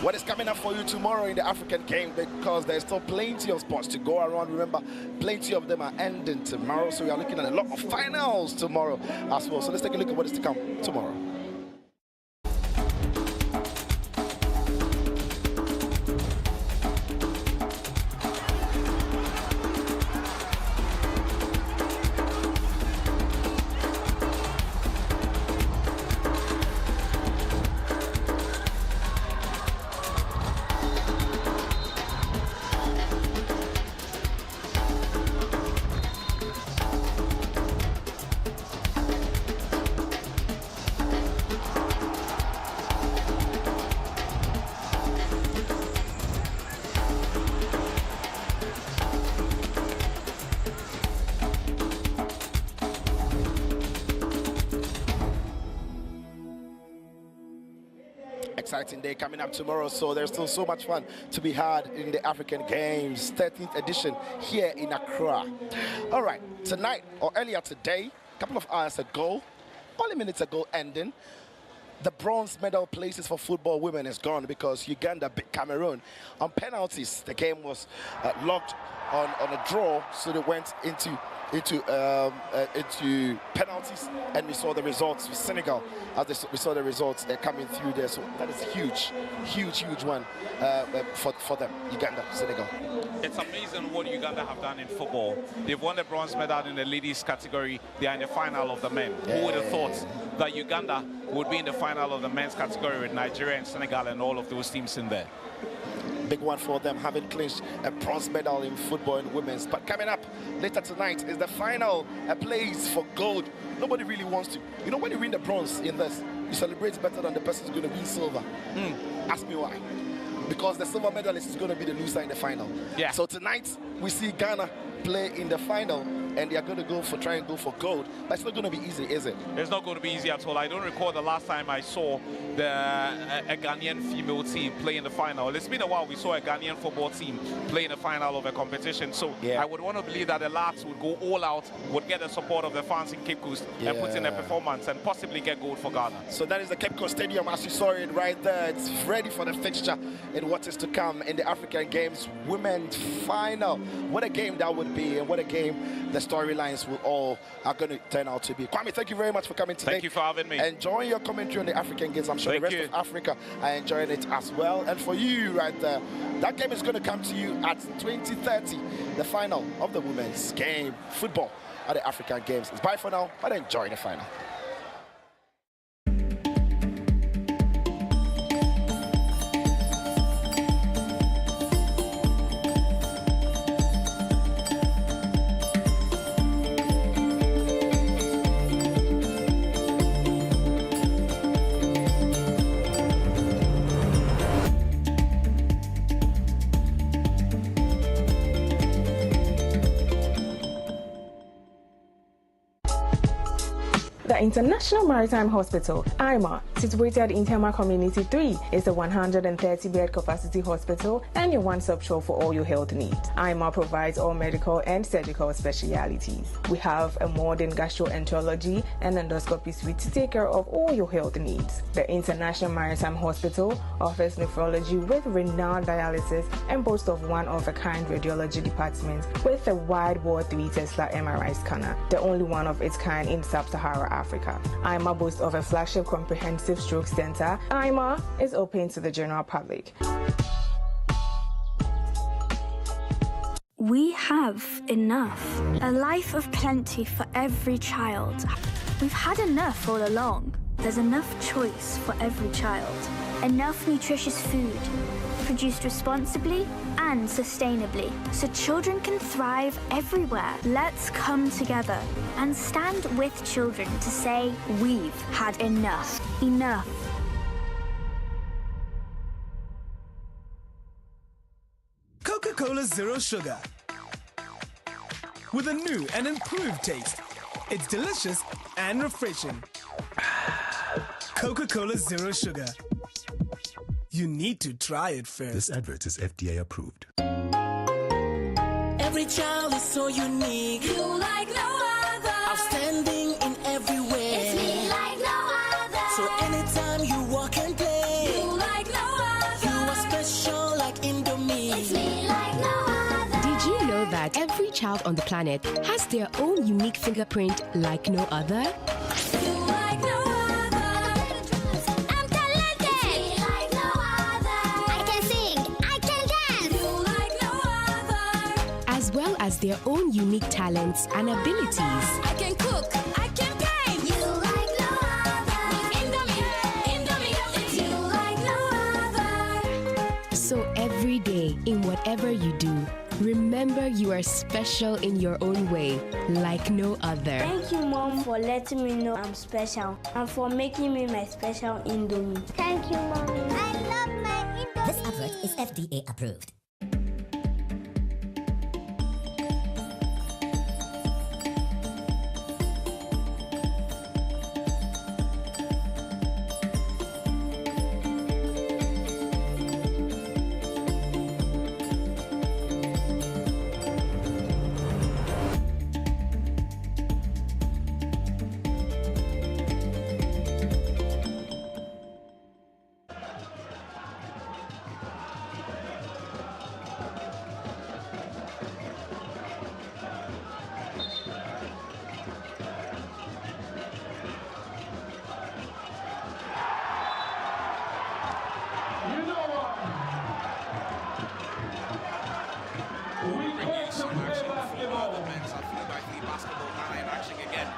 what is coming up for you tomorrow in the African game? Because there's still plenty of sports to go around. Remember, plenty of them are ending tomorrow, so we are looking at a lot of finals tomorrow as well. So let's take a look at what is to come tomorrow. exciting day coming up tomorrow. So there's still so much fun to be had in the African Games 13th edition here in Accra. All right, tonight or earlier today, a couple of hours ago, only minutes ago ending, the bronze medal places for football women is gone because Uganda beat Cameroon on penalties. The game was locked on a draw, so they went into penalties, and we saw the results with Senegal. We saw the results coming through there, so that is huge one for them, Uganda, Senegal. It's amazing what Uganda have done in football. They've won the bronze medal in the ladies category. They are in the final of the men. Who would have thought that Uganda would be in the final of the men's category with Nigeria and Senegal and all of those teams in there? Big one for them, having clinched a bronze medal in football and women's. But coming up later tonight is the final place for gold. Nobody really wants to. You know, when you win the bronze in this, you celebrate better than the person who's going to win silver. Ask me why. Because the silver medalist is going to be the loser in the final. Yeah. So tonight we see Ghana play in the final, and they are going to try and go for gold. But it's not going to be easy, is it? It's not going to be easy at all. I don't recall the last time I saw a Ghanaian female team play in the final. It's been a while we saw a Ghanaian football team play in the final of a competition. So I would want to believe that the lads would go all out, would get the support of the fans in Cape Coast and put in a performance and possibly get gold for Ghana. So that is the Cape Coast Stadium, as you saw it right there. It's ready for the fixture in what is to come in the African Games Women's Final. What a game that would be, and what a game the storylines are going to turn out to be. Kwame, thank you very much for coming today. Thank you for having me. Enjoying your commentary on the African Games. I'm sure the rest of Africa are enjoying it as well. And for you right there, that game is going to come to you at 2030, the final of the women's game football at the African Games. It's bye for now, but enjoy the final. The International Maritime Hospital, IMA, situated in Tema Community 3, is a 130-bed capacity hospital and your one-stop shop for all your health needs. IMA provides all medical and surgical specialities. We have a modern gastroenterology and endoscopy suite to take care of all your health needs. The International Maritime Hospital offers nephrology with renowned dialysis and boasts of one-of-a-kind radiology department with a wide-bore 3 Tesla MRI scanner, the only one of its kind in Sub-Saharan Africa. IMA boasts of a flagship comprehensive stroke center. IMA is open to the general public. We have enough. A life of plenty for every child. We've had enough all along. There's enough choice for every child. Enough nutritious food, produced responsibly and sustainably, so children can thrive everywhere. Let's come together and stand with children to say we've had enough. Enough. Coca-Cola Zero Sugar. With a new and improved taste. It's delicious and refreshing. Coca-Cola Zero Sugar. You need to try it first. This advert is FDA approved. Every child is so unique. You like no other. Outstanding in every way. It's me like no other. So anytime you walk and play. You like no other. You are special like Indomie. It's me like no other. Did you know that every child on the planet has their own unique fingerprint like no other? You like no other. I'm talented. It's me like no other. I can sing. I can dance. You like no other. As well as their own unique talents and abilities. I can cook. I can paint. You like no other. Indomie. It's you like no other. So every day, in whatever you do, remember you are special in your own way, like no other. Thank you, Mom, for letting me know I'm special and for making me my special Indomie. Thank you, Mommy. I love my Indomie. This advert is FDA approved.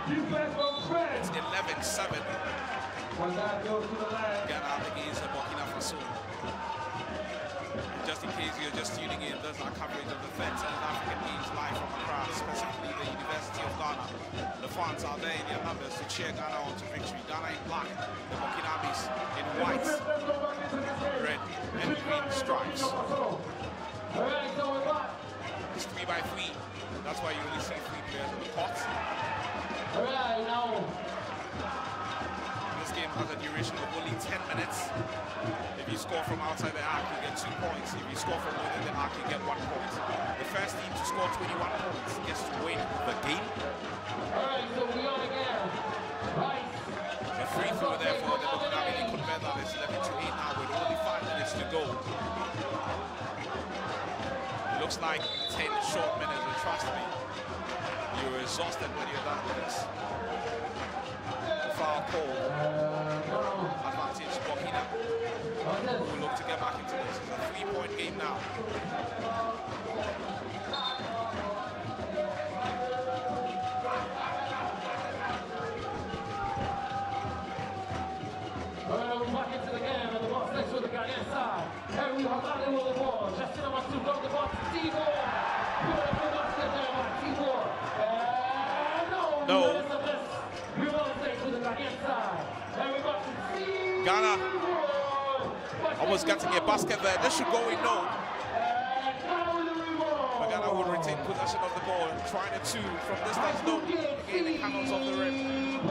It's 11-7. Ghana against Burkina Faso. Just in case you're just tuning in, there's our coverage of the 13th African Games live from Accra, specifically the University of Ghana. The fans are there in their numbers to cheer Ghana on to victory. Ghana in black, the Burkinabes in white, red and green stripes. It's 3x3. That's why you only see 3 players in the pot. This game has a duration of only 10 minutes. If you score from outside the arc, you get 2 points. If you score from within the arc, you get 1 point. The first team to score 21 points gets to win the game. The free throw there for the Burkinabe, they convert that. It's 11-8 now with only 5 minutes to go. It looks like 10 short minutes, but trust me, you're exhausted when you're done with this. Foul call. Advantage Burkina. We'll look to get back into this. It's a 3-point game now. We're back into the game, and the box next to the guy inside. Here we have Valley with the ball. Just in the one to block the box. T-ball. Beautiful basket there by T-ball. No. Ghana almost getting a basket there. This should go in, no. But Ghana will retain possession of the ball, trying a 2 from distance, no. Again, the cannons off the rim. The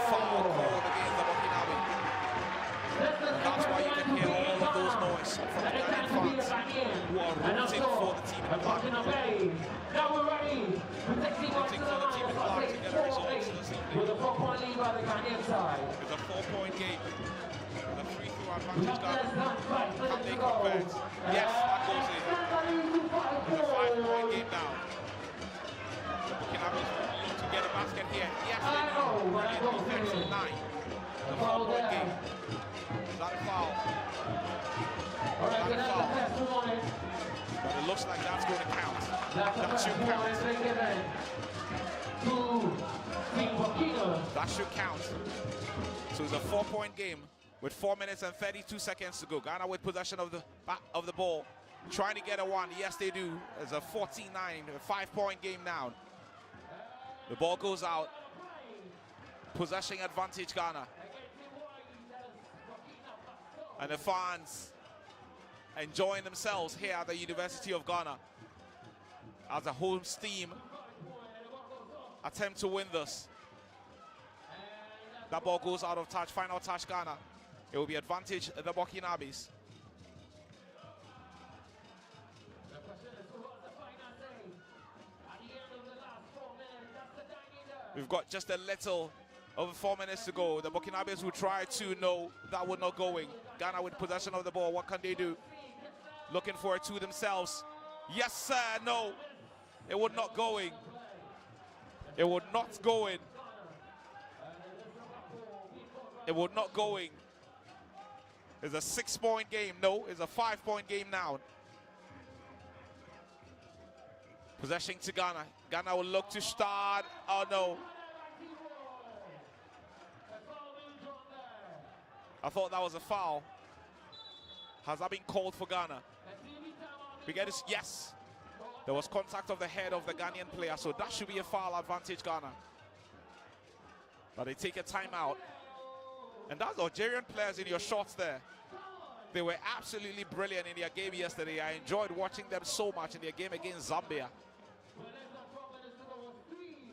foul called against the Burkinabe. That's why you can hear all of those noise from the Ghanaian fans who are rooting for the team in black. Now we're ready. Rooting for the team in black to get results this evening. With a 4-point lead by the Ghanaian side. It's a 4-point game. The free throw advantage Ghana. Can they convert? Yes, that goes in. It's a 5-point game now. The Burkinabes look to get a basket here. Yes, they do. Brilliant defensive 9. The 4-point game. Is that a foul? Is that a foul? But it looks like that's going to count. That should count. That should count. So it's a 4-point game with 4 minutes and 32 seconds to go. Ghana with possession of the ball, trying to get a 1. Yes, they do. It's a 14-9, a 5-point game now. The ball goes out. Possession advantage Ghana. And the fans enjoying themselves here at the University of Ghana as a home team attempt to win this. That ball goes out of touch. Final touch Ghana. It will be advantage the Burkinabes. We've got just a little over 4 minutes to go. The Burkinabes will try to, no, that would not going. Ghana with possession of the ball. What can they do? Looking for it to themselves. Yes, sir. No. It would not going. It would not going. It would not going. It's a 6-point game. No, it's a 5-point game now. Possession to Ghana. Ghana will look to start. Oh, no. I thought that was a foul. Has that been called for Ghana? We get this. Yes. There was contact of the head of the Ghanaian player, so that should be a foul advantage Ghana. But they take a timeout. And that's Algerian players in your shots there. They were absolutely brilliant in their game yesterday. I enjoyed watching them so much in their game against Zambia.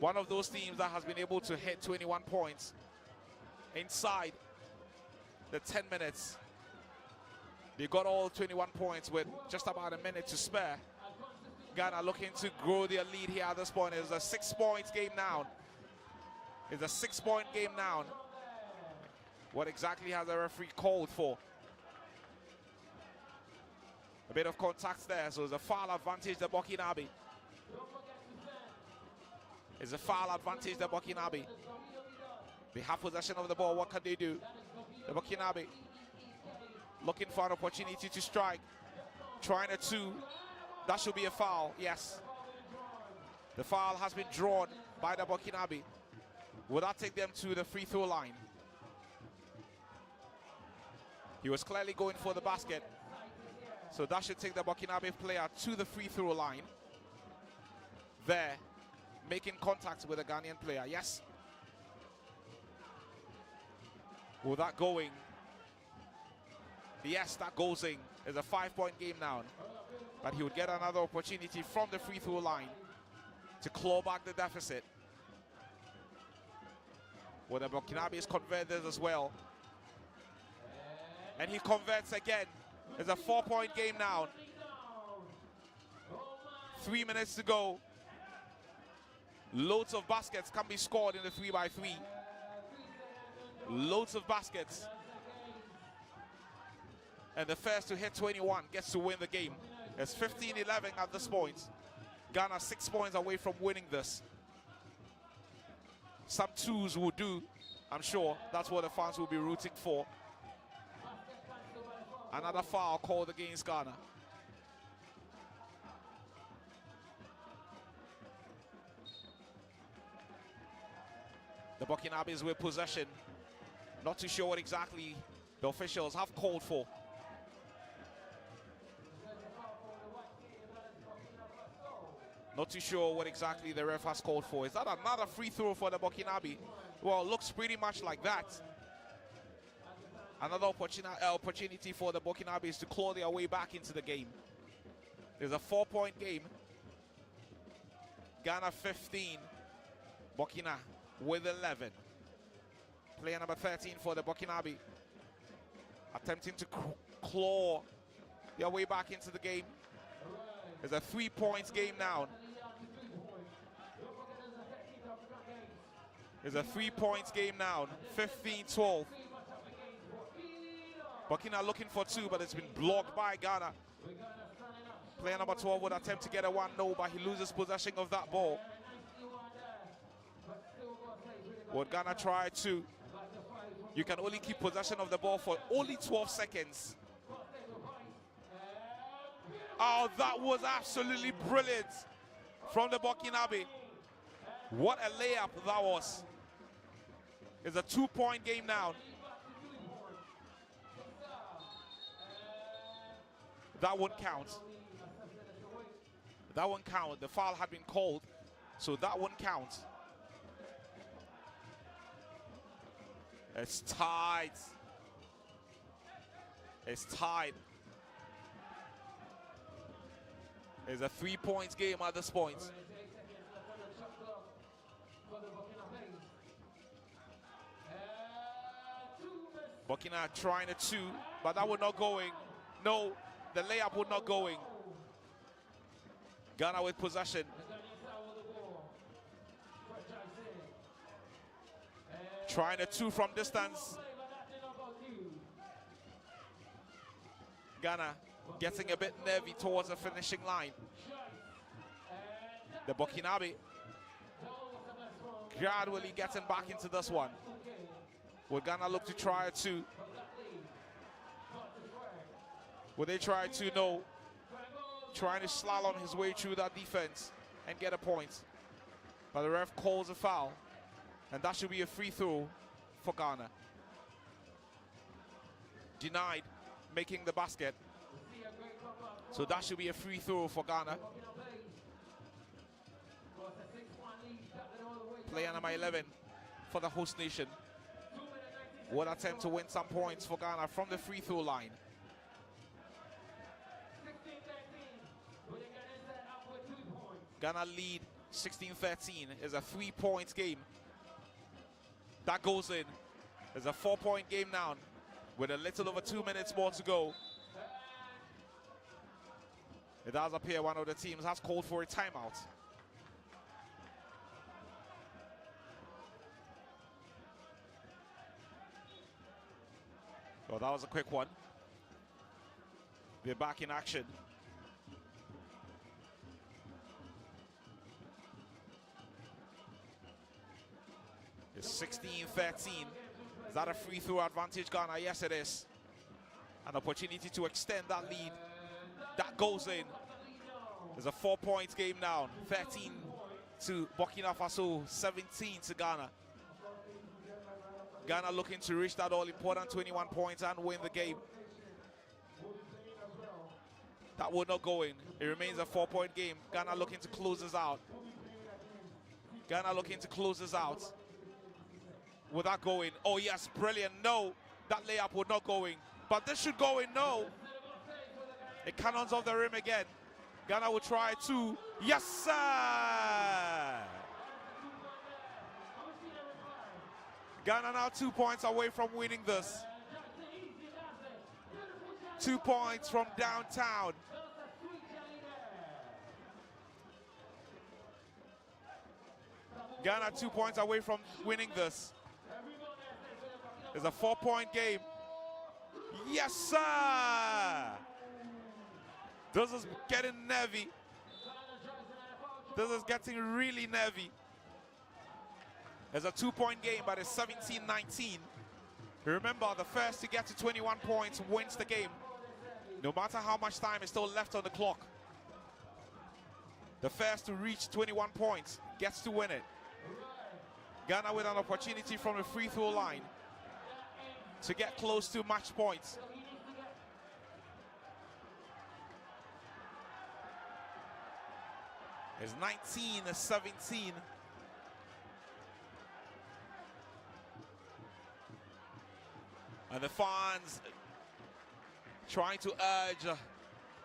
One of those teams that has been able to hit 21 points inside the 10 minutes. They got all 21 points with just about a minute to spare. Ghana looking to grow their lead here at this point. It's a 6-point game now. It's a 6-point game now. What exactly has the referee called for? A bit of contact there, so it's a foul advantage the Burkinabe. It's a foul advantage the Burkinabe. They have possession of the ball. What can they do? The Burkinabe looking for an opportunity to strike. Trying a 2. That should be a foul. Yes. The foul has been drawn by the Burkinabe. Will that take them to the free throw line? He was clearly going for the basket. So that should take the Burkinabe player to the free throw line. There, making contact with the Ghanaian player. Yes. Will that going? Yes, that goes in. It's a 5-point game now. But he would get another opportunity from the free throw line to claw back the deficit. Well, the Burkinabes convert this as well. And he converts again. It's a 4-point game now. 3 minutes to go. Loads of baskets can be scored in the 3x3. Loads of baskets. And the first to hit 21 gets to win the game. It's 15-11 at this point. Ghana 6 points away from winning this. Some twos will do, I'm sure. That's what the fans will be rooting for. Another foul called against Ghana. The Burkinabes with possession. Not too sure what exactly the officials have called for. Not too sure what exactly the ref has called for. Is that another free throw for the Burkinabe? Well, it looks pretty much like that. Another opportunity for the Burkinabes to claw their way back into the game. There's a 4-point game. Ghana 15, Burkina with 11. Player number 13 for the Burkinabe, attempting to claw their way back into the game. It's a 3-point game now. It's a 3-point game now. 15-12. Burkina looking for 2, but it's been blocked by Ghana. Player number 12 would attempt to get a 1-0, but he loses possession of that ball. Would Ghana try to? You can only keep possession of the ball for only 12 seconds. Oh, that was absolutely brilliant from the Burkinabe. What a layup that was. It's a 2-point game now. That won't count. That won't count. The foul had been called, so that won't count. It's tied. It's tied. It's a 3-point game at this point. Burkina trying a 2, but that would not going. No, the layup would not going. Ghana with possession. Trying a 2 from distance. Ghana getting a bit nervy towards the finishing line. The Burkinabe gradually getting back into this one. Will Ghana look to try a 2? Will they try to? No. Trying to slalom his way through that defense and get a point. But the ref calls a foul. And that should be a free throw for Ghana. Denied making the basket. So that should be a free throw for Ghana. Player number 11 for the host nation would attempt to win some points for Ghana from the free throw line. Ghana lead 16-13. Is a 3-point game. That goes in. It's a 4-point game now with a little over 2 minutes more to go. It does appear one of the teams has called for a timeout. Well, that was a quick one. We're back in action. It's 16-13. Is that a free throw advantage, Ghana? Yes, it is. An opportunity to extend that lead. That goes in. There's a 4-point game now. 13 to Burkina Faso, 17 to Ghana. Ghana looking to reach that all-important 21 points and win the game. That will not go in. It remains a 4-point game. Ghana looking to close this out. Ghana looking to close this out. Will that go in? Oh yes, brilliant. No, that layup would not go in. But this should go in. No. It cannons off the rim again. Ghana will try to. Yes, sir. Ghana now 2 points away from winning this. 2 points from downtown. Ghana 2 points away from winning this. It's a 4-point game. Yes, sir. This is getting nervy. This is getting really nervy. It's a 2-point game, but it's 17-19. Remember, the first to get to 21 points wins the game, no matter how much time is still left on the clock. The first to reach 21 points gets to win it. Ghana with an opportunity from the free throw line to get close to match points. It's 19-17. And the fans trying to urge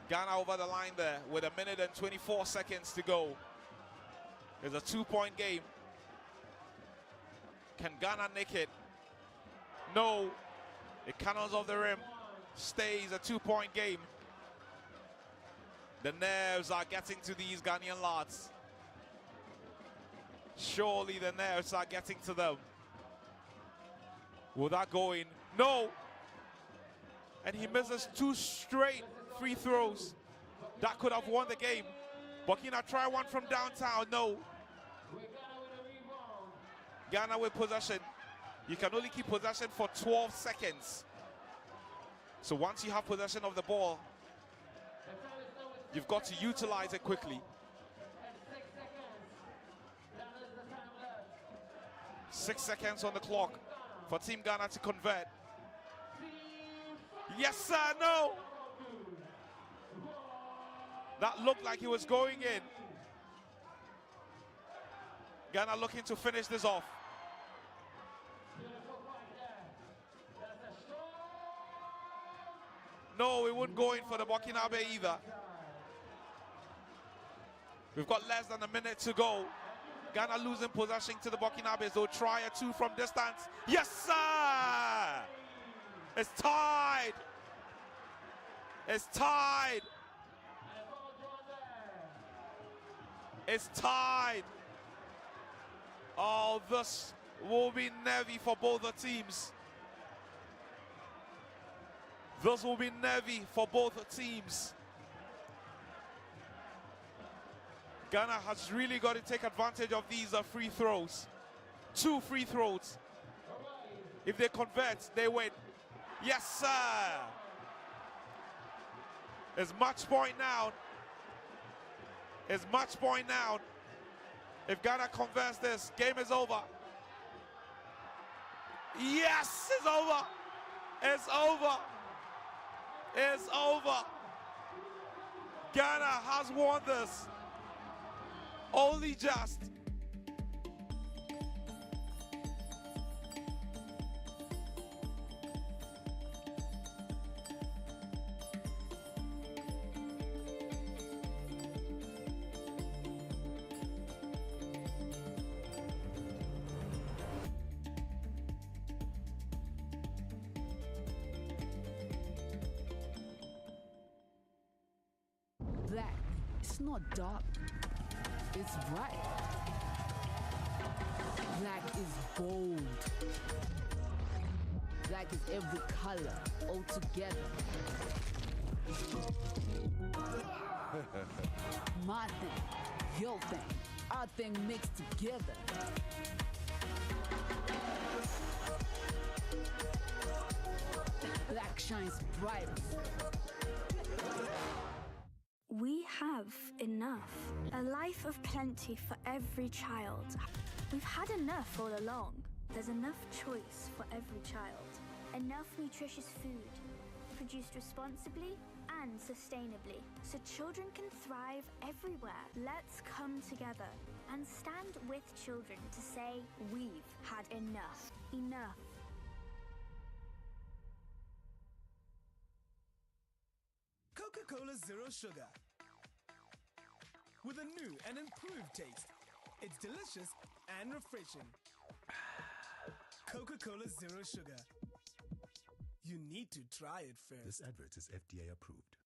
Ghana over the line there with 1 minute and 24 seconds to go. It's a 2-point game. Can Ghana nick it? No. It cannons off the rim. Stays a 2-point game. The nerves are getting to these Ghanaian lads. Surely the nerves are getting to them. Will that go in? No. And he misses 2 straight free throws. That could have won the game. Burkina try one from downtown. No. Ghana with possession. You can only keep possession for 12 seconds. So once you have possession of the ball, you've got to utilize it quickly. 6 seconds on the clock for Team Ghana to convert. Yes, sir, no. That looked like he was going in. Ghana looking to finish this off. No, it wouldn't go in for the Burkinabe either. We've got less than 1 minute to go. Ghana losing possession to the Burkinabes. They'll try a 2 from distance. Yes, sir! It's tied. It's tied. It's tied. Oh, this will be nervy for both the teams. This will be nervy for both the teams. Ghana has really got to take advantage of these free throws. 2 free throws. If they convert, they win. Yes, sir. It's match point now. It's match point now. If Ghana converts this, game is over. Yes, it's over. It's over. It's over. Ghana has won this. Only just. Black, it's not dark, it's bright. Black is bold. Black is every color, all together. My thing, your thing, our thing mixed together. Black shines brightest. We have enough. A life of plenty for every child. We've had enough all along. There's enough choice for every child. Enough nutritious food, produced responsibly and sustainably, so children can thrive everywhere. Let's come together and stand with children to say we've had enough. Enough. Coca-Cola Zero Sugar. With a new and improved taste. It's delicious and refreshing. Coca-Cola Zero Sugar. You need to try it first. This advert is FDA approved.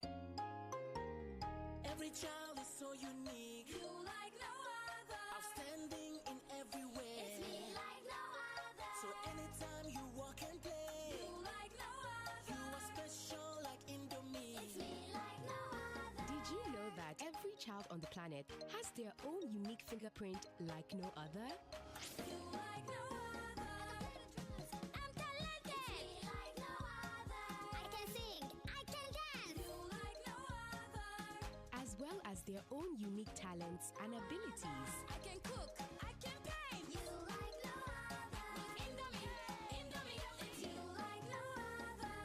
Every child is so unique. You like no other. Outstanding in every way. It's me like no other. So anytime you walk and play. You like no other. You are special like Indomie. It's me like no other. Did you know that every child on the planet has their own unique fingerprint like no other? You like no other. I'm talented. It's me like no other. I can sing. I can dance. You like no other. As well as their own unique talents and abilities. I can cook. I can paint. You like no other. Indomie. It's you like no other.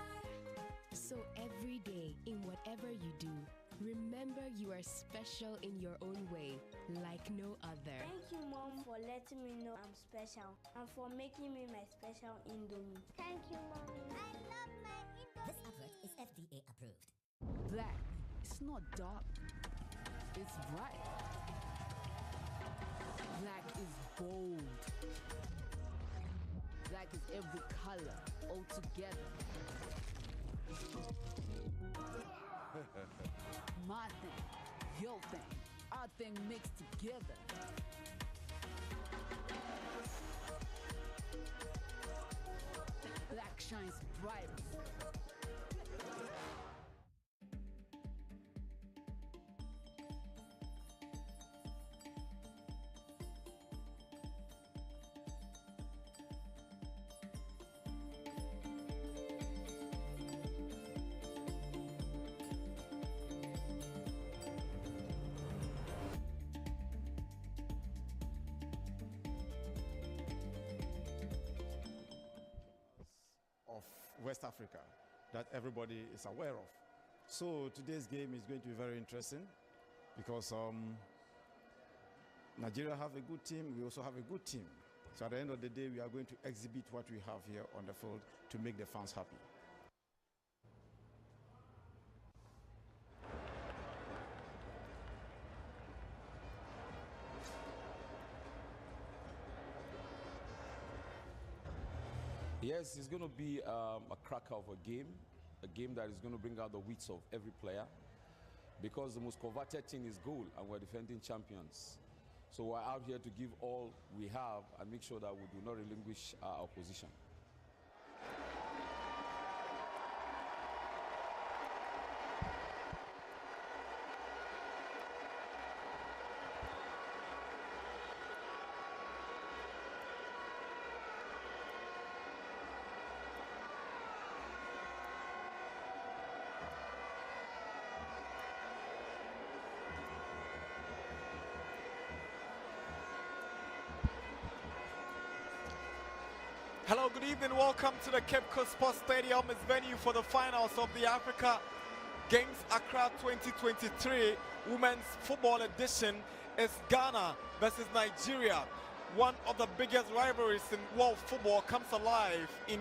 So every day, in whatever you do, remember you are special in your own way, like no other. Thank you, Mom, for letting me know I'm special and for making me my special Indomie. Thank you, Mommy. I love my Indomie. This advert is FDA approved. Black, it's not dark, it's bright. Black is bold. Black is every color, all together. My thing, your thing, our thing mixed together. Black shines brighter. Of West Africa that everybody is aware of. So today's game is going to be very interesting because Nigeria have a good team, we also have a good team. So at the end of the day, we are going to exhibit what we have here on the field to make the fans happy. Yes, it's going to be a cracker of a game that is going to bring out the wits of every player, because the most coveted thing is goal, and we're defending champions. So we're out here to give all we have and make sure that we do not relinquish our position. Hello, good evening. Welcome to the Cape Coast Sports Stadium. It's venue for the finals of the Africa Games Accra 2023 Women's Football Edition. It's Ghana versus Nigeria. One of the biggest rivalries in world football comes alive in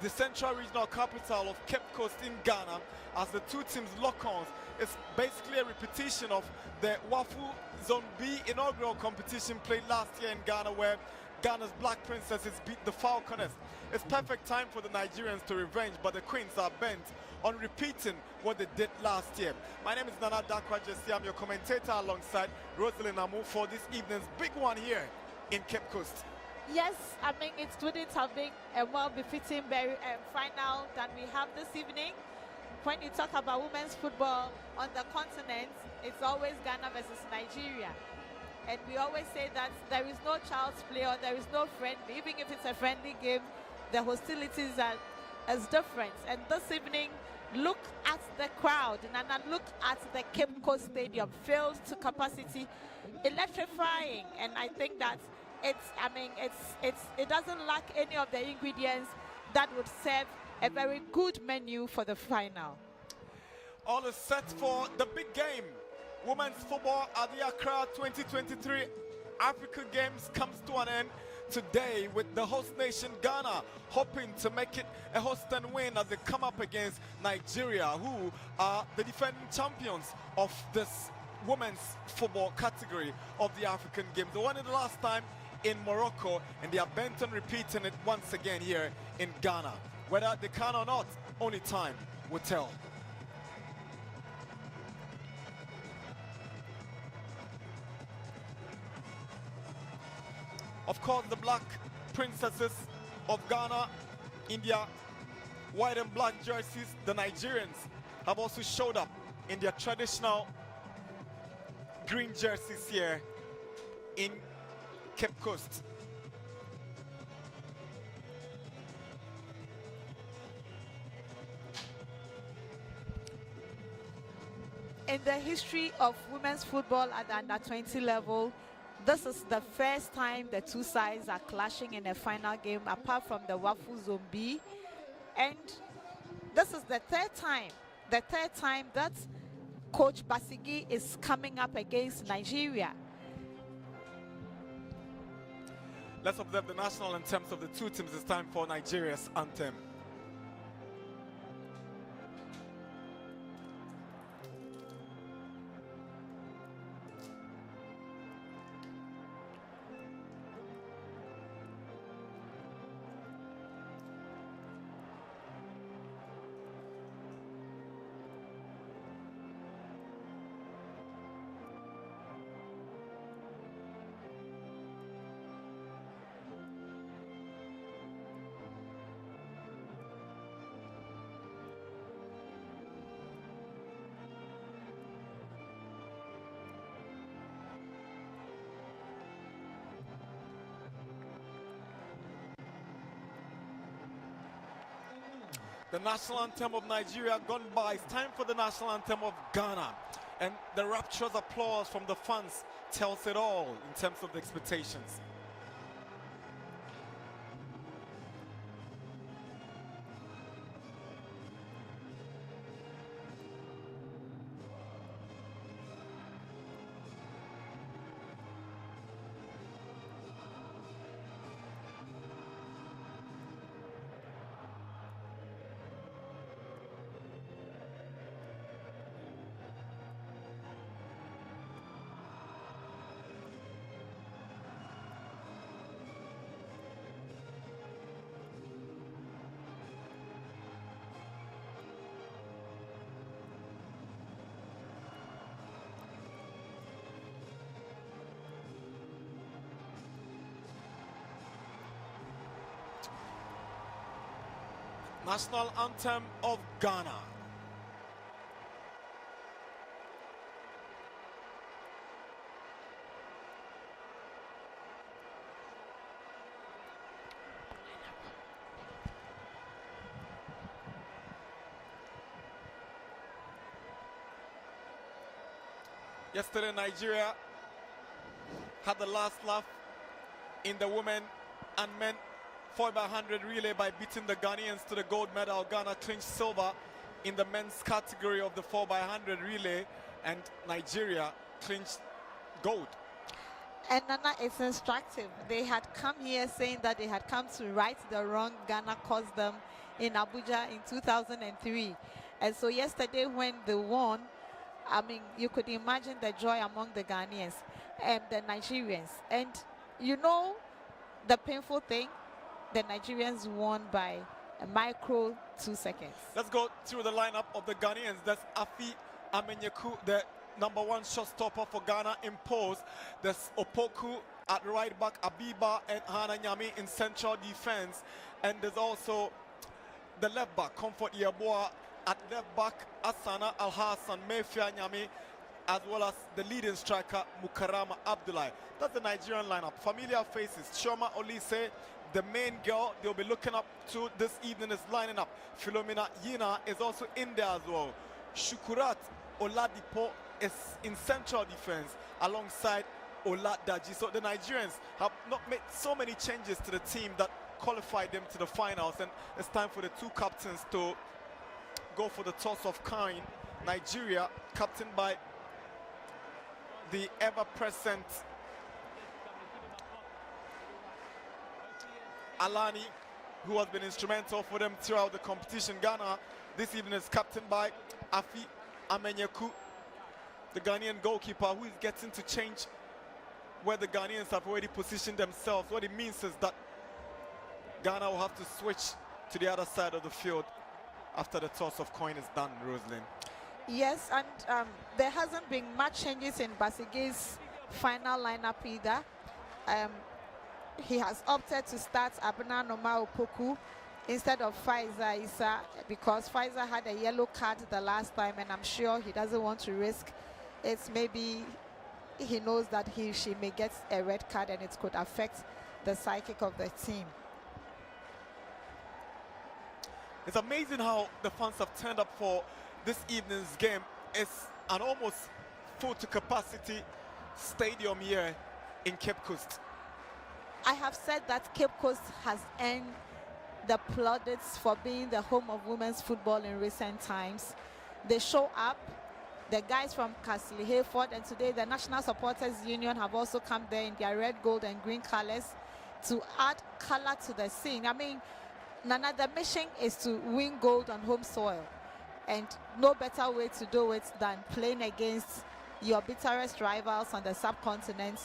the central regional capital of Cape Coast in Ghana as the two teams lock on. It's basically a repetition of the WAFU Zone B inaugural competition played last year in Ghana, where Ghana's Black Princesses beat the Falconers. It's perfect time for the Nigerians to revenge, but the Queens are bent on repeating what they did last year. My name is Nana Dakwa Jesse. I'm your commentator alongside Rosalind Amu for this evening's big one here in Cape Coast. Yes, I mean, it couldn't have been a more befitting final than we have this evening. When you talk about women's football on the continent, it's always Ghana versus Nigeria. And we always say that there is no child's play or there is no friendly. Even if it's a friendly game, the hostilities are as different. And this evening, Look at the crowd, Nana. Look at the Cape Coast Stadium, filled to capacity, electrifying. And I think that it doesn't lack any of the ingredients that would serve a very good menu for the final. All is set for the big game. Women's football at the Accra 2023 Africa Games comes to an end today with the host nation Ghana hoping to make it a host and win as they come up against Nigeria, who are the defending champions of this women's football category of the African Games. They won it last time in Morocco, and they are bent on repeating it once again here in Ghana. Whether they can or not, only time will tell. Of course, the Black Princesses of Ghana, India, white and black jerseys, the Nigerians have also showed up in their traditional green jerseys here in Cape Coast. In the history of women's football at the under-20 level, this is the first time the two sides are clashing in a final game, apart from the Wafu Zone B. And this is the third time that Coach Basigi is coming up against Nigeria. Let's observe the national anthems of the two teams. It's time for Nigeria's anthem. The national anthem of Nigeria gone by. It's time for the national anthem of Ghana. And the rapturous applause from the fans tells it all in terms of the expectations. National anthem of Ghana. Yesterday, Nigeria had the last laugh in the women and men 4x100 relay by beating the Ghanaians to the gold medal. Ghana clinched silver in the men's category of the 4x100 relay, and Nigeria clinched gold. And Nana, it's instructive. They had come here saying that they had come to right the wrong Ghana caused them in Abuja in 2003. And so yesterday when they won, I mean, you could imagine the joy among the Ghanaians and the Nigerians. And you know the painful thing? The Nigerians won by a micro 2 seconds. Let's go through the lineup of the Ghanaians. That's Afi Amenyeku, the #1 shot-stopper for Ghana in post. There's Opoku at right back, Abiba and Hana Nyami in central defense. And there's also the left back, Comfort Yeboah at left back, Asana Al-Hassan, Mefia Nyami, as well as the leading striker, Mukarama Abdullahi. That's the Nigerian lineup. Familiar faces, Shoma Olise, the main girl they'll be looking up to this evening is lining up. Philomena Yina is also in there as well. Shukurat Oladipo is in central defense alongside Oladaji. So the Nigerians have not made so many changes to the team that qualified them to the finals, and it's time for the two captains to go for the toss of coin. Nigeria, captained by the ever-present Alani, who has been instrumental for them throughout the competition. Ghana this evening is captained by Afi Amenyeku, the Ghanaian goalkeeper, who is getting to change where the Ghanaians have already positioned themselves. What it means is that Ghana will have to switch to the other side of the field after the toss of coin is done, Rosalind. Yes, and there hasn't been much changes in Basige's final lineup either. He has opted to start Abena Noma Opoku instead of Pfizer Issa, because Pfizer had a yellow card the last time, and I'm sure he doesn't want to risk it. Maybe he knows that she may get a red card and it could affect the psychic of the team. It's amazing how the fans have turned up for this evening's game. It's an almost full to capacity stadium here in Cape Coast. I have said that Cape Coast has earned the plaudits for being the home of women's football in recent times. They show up. The guys from Castle Hayford and today the National Supporters Union have also come there in their red, gold and green colors to add color to the scene. I mean, Nana, the mission is to win gold on home soil, and no better way to do it than playing against your bitterest rivals on the subcontinent,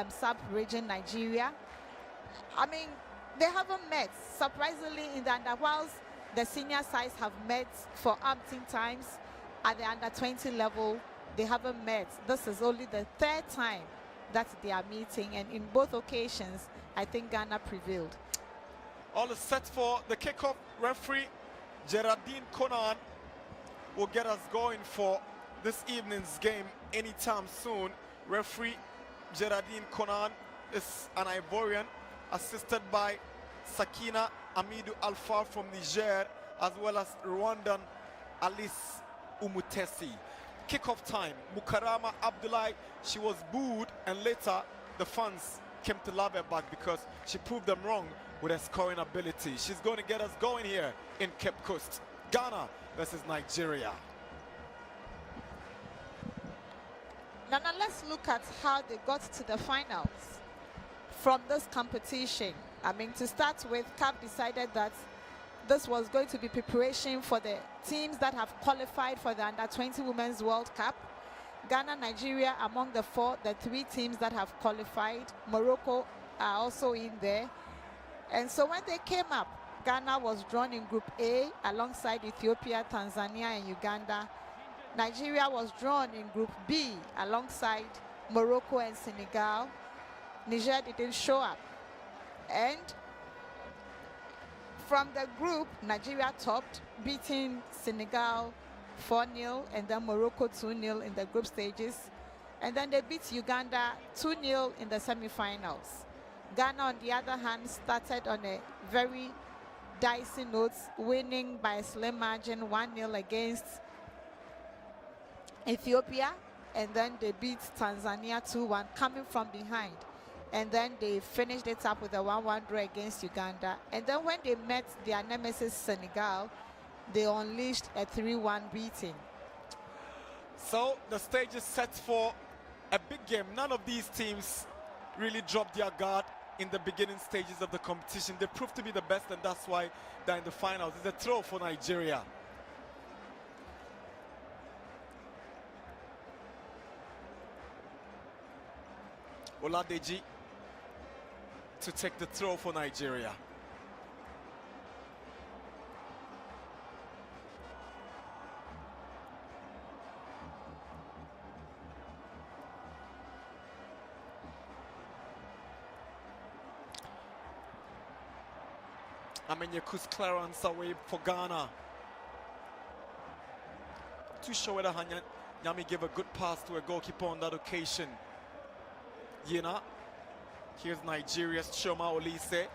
sub-region Nigeria. I mean, they haven't met. Surprisingly, in the whilst the senior sides have met for umpteen times, at the under-20 level, they haven't met. This is only the third time that they are meeting, and in both occasions, I think Ghana prevailed. All is set for the kickoff. Referee Geraldine Conan will get us going for this evening's game anytime soon. Referee Geraldine Conan is an Ivorian, assisted by Sakina Amidou Alpha from Niger, as well as Rwandan Alice Umutesi. Kickoff time, Mukarama Abdullahi, she was booed, and later the fans came to love her back because she proved them wrong with her scoring ability. She's going to get us going here in Cape Coast. Ghana versus Nigeria. Now let's look at how they got to the finals from this competition. I mean, to start with, CAF decided that this was going to be preparation for the teams that have qualified for the Under-20 Women's World Cup. Ghana, Nigeria among the three teams that have qualified. Morocco are also in there. And so when they came up, Ghana was drawn in Group A alongside Ethiopia, Tanzania, and Uganda. Nigeria was drawn in Group B alongside Morocco and Senegal. Niger didn't show up. And from the group, Nigeria topped, beating Senegal 4-0 and then Morocco 2-0 in the group stages. And then they beat Uganda 2-0 in the semi-finals. Ghana, on the other hand, started on a very dicey note, winning by a slim margin 1-0 against Ethiopia. And then they beat Tanzania 2-1, coming from behind. And then they finished it up with a 1-1 draw against Uganda. And then when they met their nemesis Senegal, they unleashed a 3-1 beating. So the stage is set for a big game. None of these teams really dropped their guard in the beginning stages of the competition. They proved to be the best, and that's why they're in the finals. It's a throw for Nigeria. Oladeji to take the throw for Nigeria. Amenyeku's clearance away for Ghana. Too sure whether Nyami gave a good pass to a goalkeeper on that occasion. Yena. Here's Nigeria's Chioma Olise.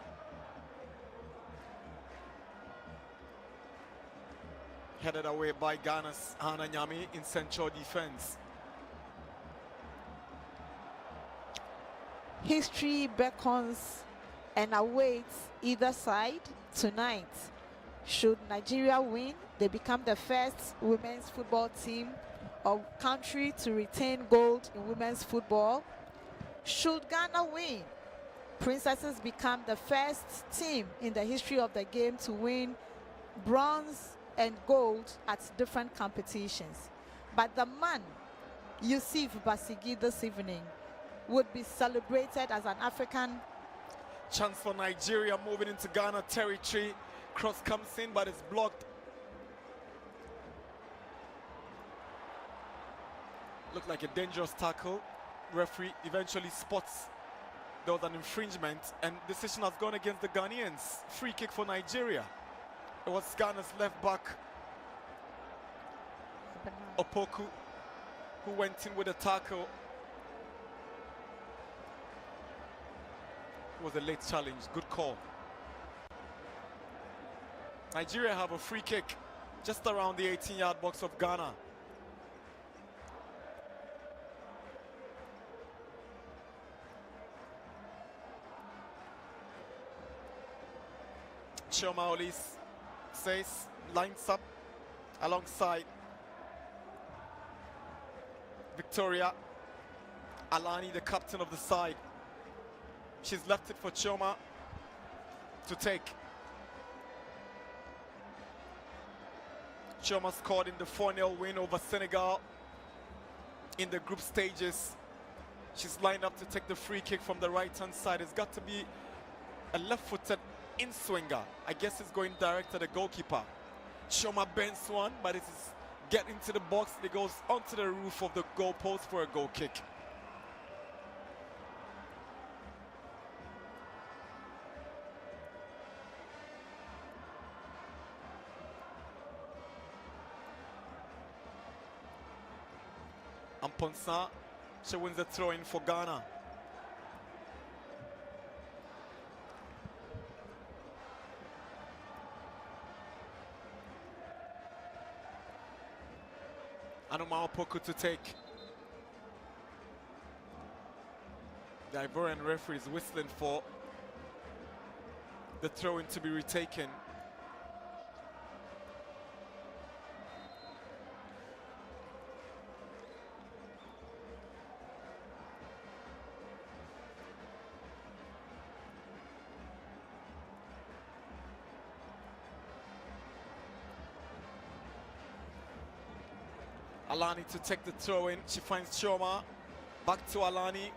Headed away by Ghana's Hannah Nyami in central defense. History beckons and awaits either side tonight. Should Nigeria win, they become the first women's football team of country to retain gold in women's football. Should Ghana win, Princesses become the first team in the history of the game to win bronze and gold at different competitions. But the man, Yusuf Basigi, this evening would be celebrated as an African. Chance for Nigeria moving into Ghana territory. Cross comes in, but it's blocked. Looked like a dangerous tackle. Referee eventually spots there was an infringement, and decision has gone against the Ghanaians. Free kick for Nigeria. It was Ghana's left back, Opoku, who went in with a tackle. It was a late challenge. Good call. Nigeria have a free kick just around the 18-yard box of Ghana. Chioma Olis says, lines up alongside Victoria Alani, the captain of the side. She's left it for Chioma to take. Chioma scored in the 4-0 win over Senegal in the group stages. She's lined up to take the free kick from the right-hand side. It's got to be a left-footed in-swinger. I guess it's going direct to the goalkeeper. Chioma bends one, but it is getting to the box. It goes onto the roof of the goalpost for a goal kick. Amponsa, she wins the throw-in for Ghana. Anuma Opoku to take. The Ivorian referee is whistling for the throw-in to be retaken. Alani to take the throw in. She finds Chioma. Back to Alani.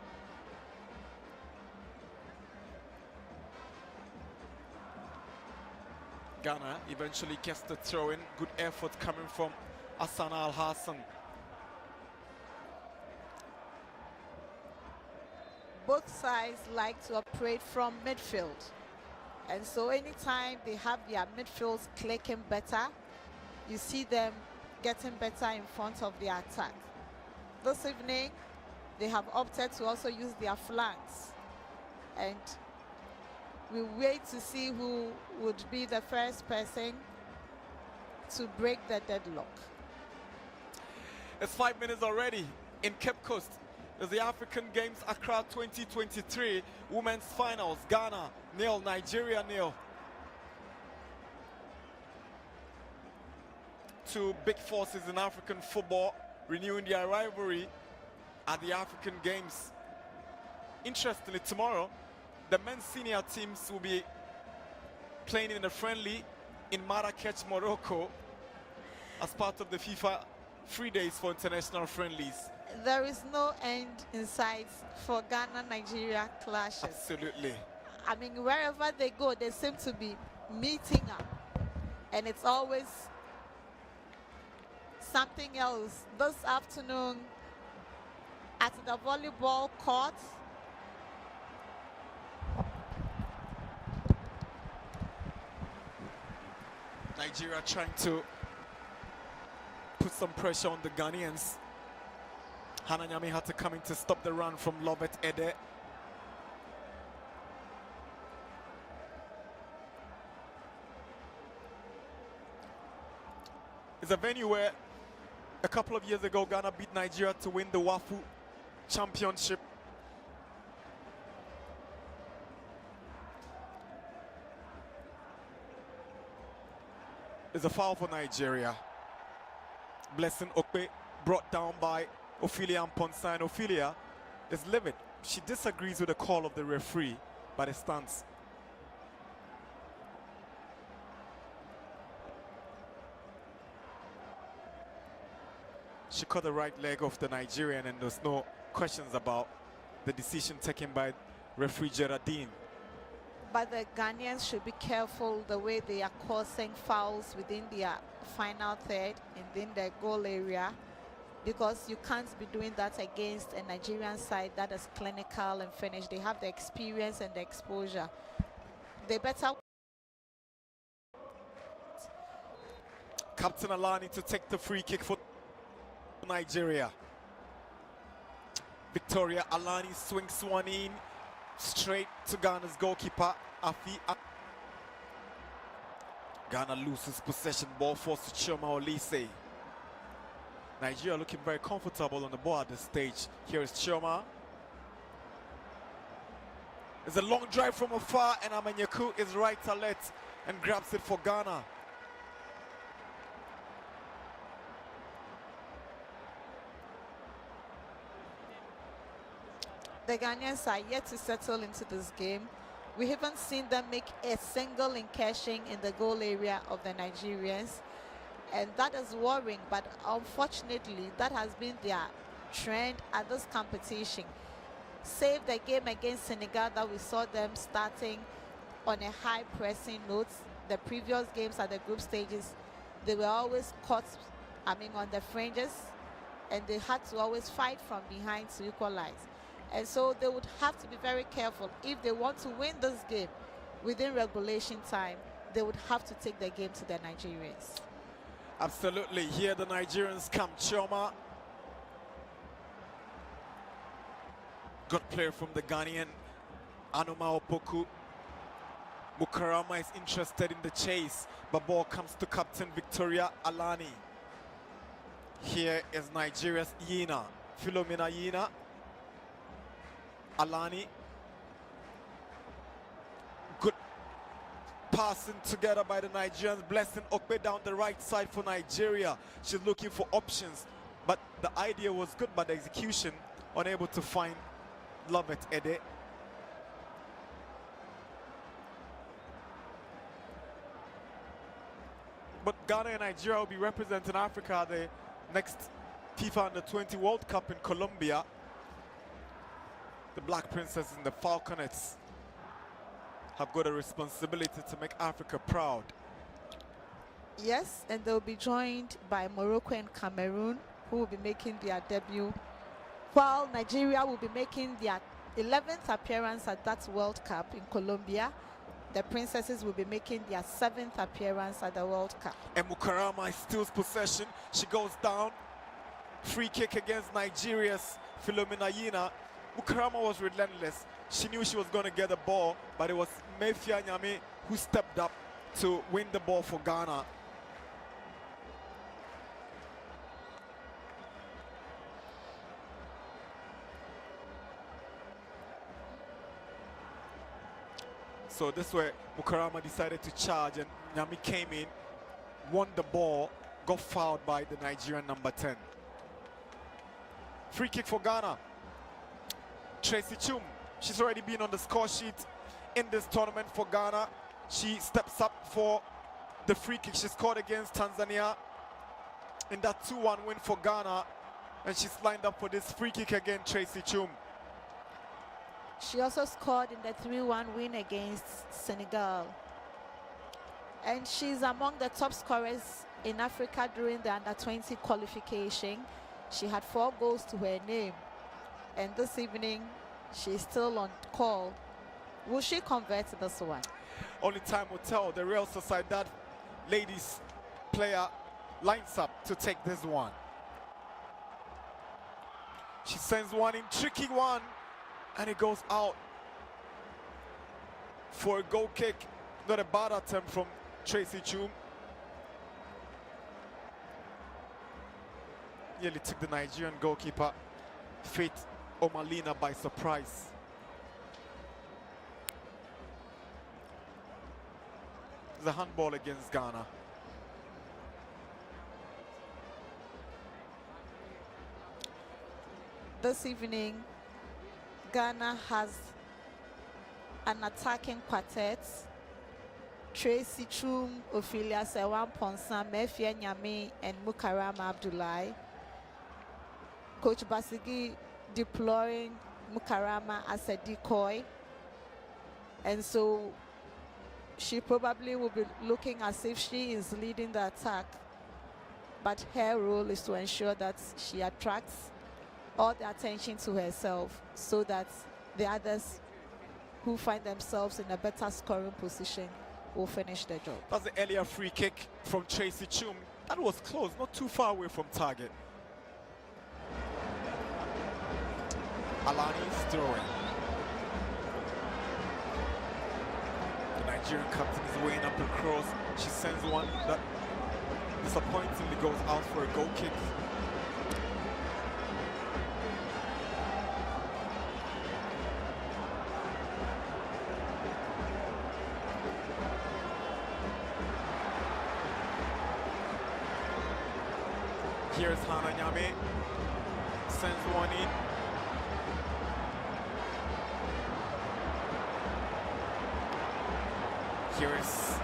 Ghana eventually gets the throw in. Good effort coming from Asana Al Hassan. Both sides like to operate from midfield. And so anytime they have their midfields clicking better, you see them getting better in front of the attack. This evening, they have opted to also use their flanks. And we wait to see who would be the first person to break the deadlock. It's 5 minutes already in Cape Coast. There's the African Games Accra 2023 Women's Finals. Ghana 0, Nigeria 0. Two big forces in African football renewing their rivalry at the African Games. Interestingly, tomorrow, the men's senior teams will be playing in a friendly in Marrakech, Morocco, as part of the FIFA 3 days for international friendlies. There is no end in sight for Ghana-Nigeria clashes. Absolutely. I mean, wherever they go, they seem to be meeting up. And it's always something else. This afternoon at the volleyball court, Nigeria trying to put some pressure on the Ghanaians. Hannah Nyami had to come in to stop the run from Lovett Ede. It's a venue where a couple of years ago Ghana beat Nigeria to win the WAFU championship. It's a foul for Nigeria. Blessing Okpe brought down by Ophelia Mponsa. And Ophelia is livid. She disagrees with the call of the referee, but it stands. She caught the right leg of the Nigerian, and there's no questions about the decision taken by referee Gerardine. But the Ghanaians should be careful the way they are causing fouls within their final third and within their goal area, because you can't be doing that against a Nigerian side that is clinical and finished. They have the experience and the exposure. They better. Captain Alani to take the free kick for Nigeria. Victoria Alani swings one in straight to Ghana's goalkeeper Afi. Ghana loses possession, ball forced to Chioma Olise. Nigeria looking very comfortable on the ball at this stage. Here is Chioma. It's a long drive from afar, and Amanyaku is right alert and grabs it for Ghana. The Ghanaians are yet to settle into this game. We haven't seen them make a single incursion in the goal area of the Nigerians, and that is worrying, but unfortunately that has been their trend at this competition. Save the game against Senegal that we saw them starting on a high pressing note. The previous games at the group stages, they were always caught, on the fringes, and they had to always fight from behind to equalize. And so they would have to be very careful. If they want to win this game within regulation time, they would have to take the game to the Nigerians. Absolutely. Here the Nigerians come. Chioma. Good player from the Ghanaian. Anoma Opoku. Mukarama is interested in the chase, but ball comes to Captain Victoria Alani. Here is Nigeria's Yina. Philomena Yina. Alani. Good passing together by the Nigerians. Blessing Okpe down the right side for Nigeria. She's looking for options, but the idea was good, but the execution unable to find Lovett Ede. But Ghana and Nigeria will be representing Africa at the next FIFA Under-20 World Cup in Colombia. The Black Princesses and the Falconets have got a responsibility to make Africa proud. Yes, and they'll be joined by Morocco and Cameroon, who will be making their debut, while Nigeria will be making their 11th appearance at that World Cup in Colombia. The Princesses will be making their 7th appearance at the World Cup. And Mukarama steals possession. She goes down. Free kick against Nigeria's Philomena Yina. Mukarama was relentless. She knew she was going to get the ball, but it was Mefia Nyame who stepped up to win the ball for Ghana. So this way, Mukarama decided to charge, and Nyame came in, won the ball, got fouled by the Nigerian number 10. Free kick for Ghana. Tracy Chum, she's already been on the score sheet in this tournament for Ghana. She steps up for the free kick she scored against Tanzania in that 2-1 win for Ghana, and she's lined up for this free kick again, Tracy Chum. She also scored in the 3-1 win against Senegal. And she's among the top scorers in Africa during the Under-20 qualification. She had 4 goals to her name. And this evening, she's still on call. Will she convert this one? Only time will tell. The Real Sociedad ladies player lines up to take this one. She sends one in, tricky one, and it goes out for a goal kick. Not a bad attempt from Tracy Chum. nearly took the Nigerian goalkeeper, Faith Omalina, by surprise. It's a handball against Ghana. This evening, Ghana has an attacking quartet. Tracy Chum, Ophelia Sewan Ponsa, Mefia Nyame, and Mukarama Abdullahi. Coach Basigi deploying Mukarama as a decoy. And so she probably will be looking as if she is leading the attack. But her role is to ensure that she attracts all the attention to herself so that the others who find themselves in a better scoring position will finish their job. That's the earlier free kick from Tracy Chum. That was close, not too far away from target. Alani's throwing. The Nigerian captain is weighing up a cross. She sends one that disappointingly goes out for a goal kick. Here's Hannah Nyame, sends one in. Here is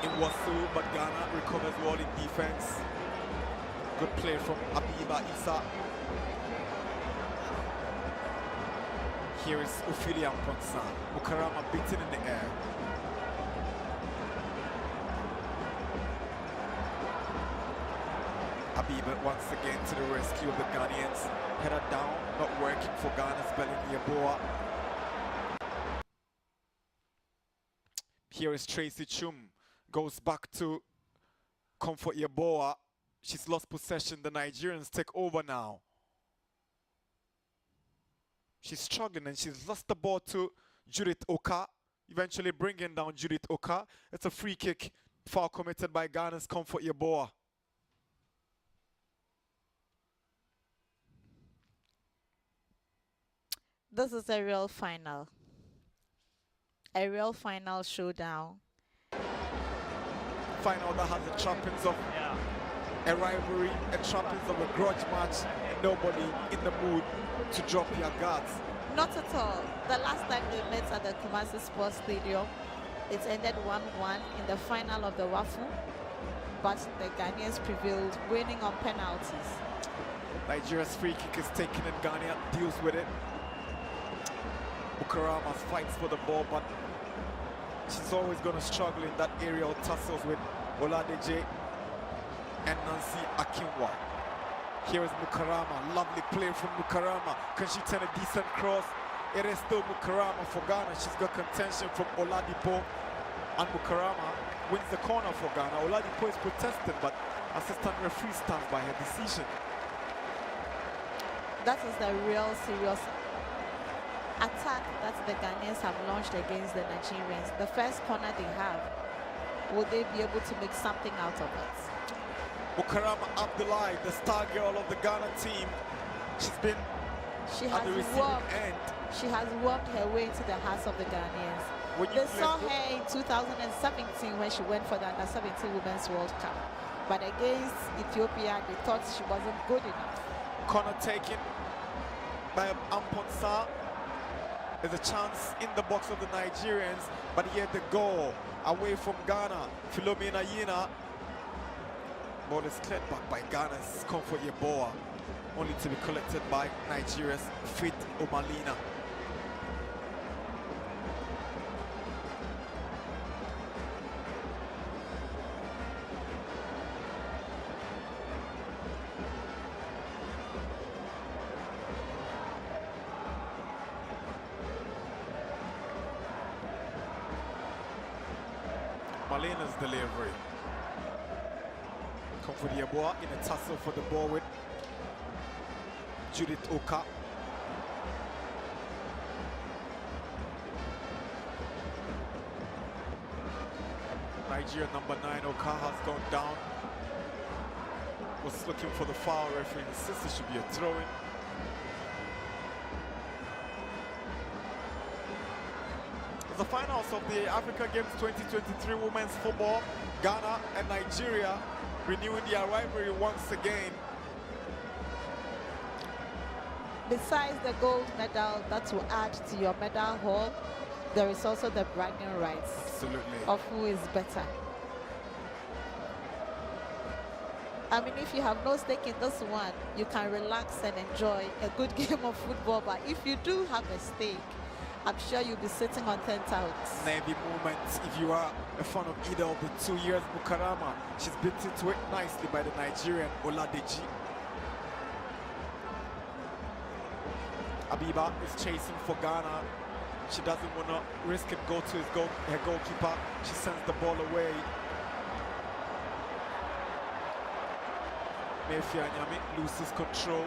Inwasu, but Ghana recovers well in defense. Good play from Abiba Issa. Here is Ophelia Mponsa. Mukarama beaten in the air. Abiba once again to the rescue of the Ghanaians. Header down, not working for Ghana's Beleni Yeboah. Here is Tracy Chum, goes back to Comfort Yeboah. She's lost possession, the Nigerians take over now. She's struggling and she's lost the ball to Judith Oka, eventually bringing down Judith Oka. It's a free kick, foul committed by Ghana's Comfort Yeboah. This is a real final. A real final showdown. Final that has the trappings of a rivalry, a trappings of a grudge match, and nobody in the mood to drop their guards. Not at all. The last time they met at the Kumasi Sports Stadium, it ended 1-1 in the final of the WAFU, but the Ghanaians prevailed, winning on penalties. Nigeria's free kick is taken and Ghana deals with it. Mukarama fights for the ball, but she's always going to struggle in that aerial tussles with Oladeje and Nancy Akinwa. Here is Mukarama, lovely play from Mukarama. Can she turn a decent cross? It is still Mukarama for Ghana. She's got contention from Oladipo, and Mukarama wins the corner for Ghana. Oladipo is protesting, but assistant referee stands by her decision. That is the real serious attack that the Ghanaians have launched against the Nigerians. The first corner they have, will they be able to make something out of it? Mukarama Abdullahi, the star girl of the Ghana team. She has warmed her way into the hearts of the Ghanaians. They saw her in 2017 when she went for the Under-17 Women's World Cup. But against Ethiopia, they thought she wasn't good enough. Corner taken by Amponsa. There's a chance in the box of the Nigerians, but here the goal away from Ghana. Philomena Yina. Ball is cleared back by Ghana's Comfort Yeboah, only to be collected by Nigeria's Faith Omalina. Malina's delivery. Comfort Yeboah in a tussle for the ball with Judith Oka. Nigeria number 9 Oka has gone down. was looking for the foul. Referee insists it should be a throw-in. The finals of the Africa Games 2023 Women's Football, Ghana and Nigeria renewing their rivalry once again. Besides the gold medal that will add to your medal haul, there is also the bragging rights of who is better. I mean, if you have no stake in this one, you can relax and enjoy a good game of football. But if you do have a stake, I'm sure you'll be sitting on 10 touts. Navy moment, if you are a fan of either of the 2 years, Bukarama, she's beaten to it nicely by the Nigerian Oladeji. Abiba is chasing for Ghana. She doesn't want to risk it, go to her goalkeeper. She sends the ball away. Mefia Nyame loses control,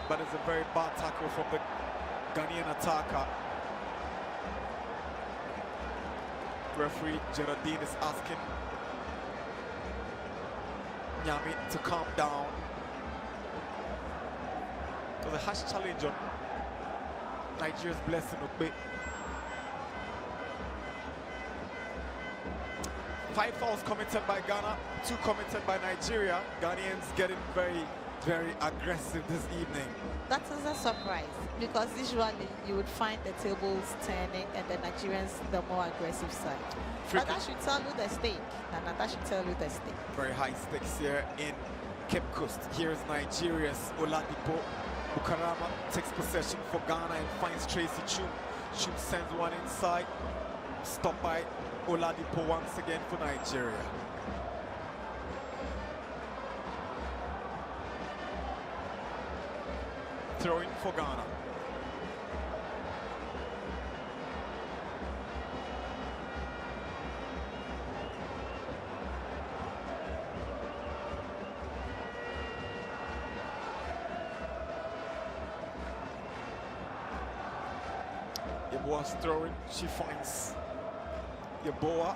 but it's a very bad tackle from the Ghanaian attacker. Referee Geraldine is asking Nyame to calm down. It was a harsh challenge on Nigeria's Blessing Okpe. 5 fouls committed by Ghana, 2 committed by Nigeria. Ghanaians getting very, very aggressive this evening. That is a surprise, because usually you would find the tables turning and the Nigerians the more aggressive side. But that should tell you the stake. And that should tell you the stake. Very high stakes here in Cape Coast. Here's Nigeria's Oladipo. Bukarama takes possession for Ghana and finds Tracy Chum. Chum sends one inside. Stopped by Oladipo once again for Nigeria. Throwing for Ghana. Yeboah's throwing, she finds Yeboah.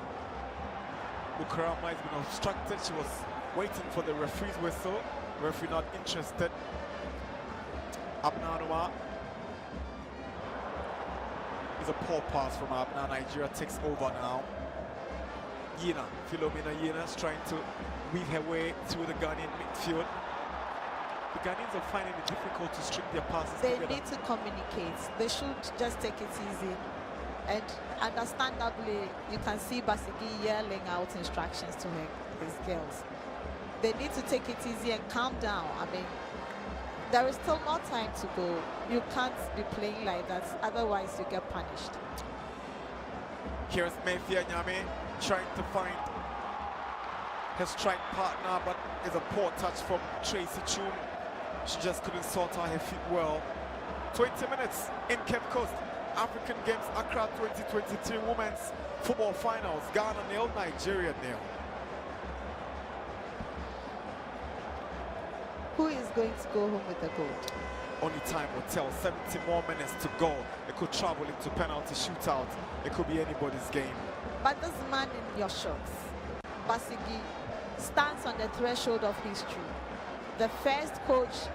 Bukarama has been obstructed. She was waiting for the referee's whistle. Referee not interested. Abna Noah. It's a poor pass from Abna. Nigeria takes over now. Yina, Philomena Yina is trying to weave her way through the Ghanaian midfield. The Ghanaians are finding it difficult to string their passes together. They need to communicate. They should just take it easy. And understandably, you can see Basigi yelling out instructions to his girls. They need to take it easy and calm down. I mean, there is still more time to go. You can't be playing like that, otherwise you get punished. Here's Mefia Nyame trying to find her strike partner, but it's a poor touch from Tracy Chum. She just couldn't sort out her feet well. 20 minutes in Cape Coast. African Games Accra 2023 Women's Football Finals. Ghana nil, Nigeria nil. Who is going to go home with the gold? Only time will tell. 70 more minutes to go. It could travel into penalty shootout. It could be anybody's game. But this man in your shorts, Basigi, stands on the threshold of history. The first coach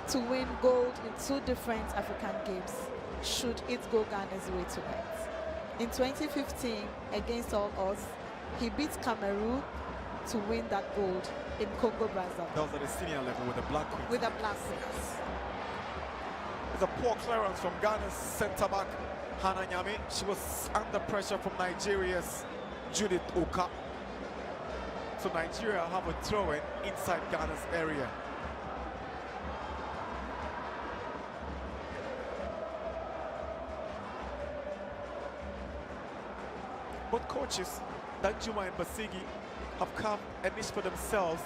to win gold in 2 different African Games, should it go Ghana's way tonight. In 2015, against all odds, he beat Cameroon to win that gold in Congo-Brazzaville. That was at the senior level with the Black Queens. With the Black Queens. It's a poor clearance from Ghana's centre-back, Hannah Nyame. She was under pressure from Nigeria's Judith Oka. So Nigeria have a throw-in inside Ghana's area. Both coaches, Danjuma and Basigi, have carved a niche for themselves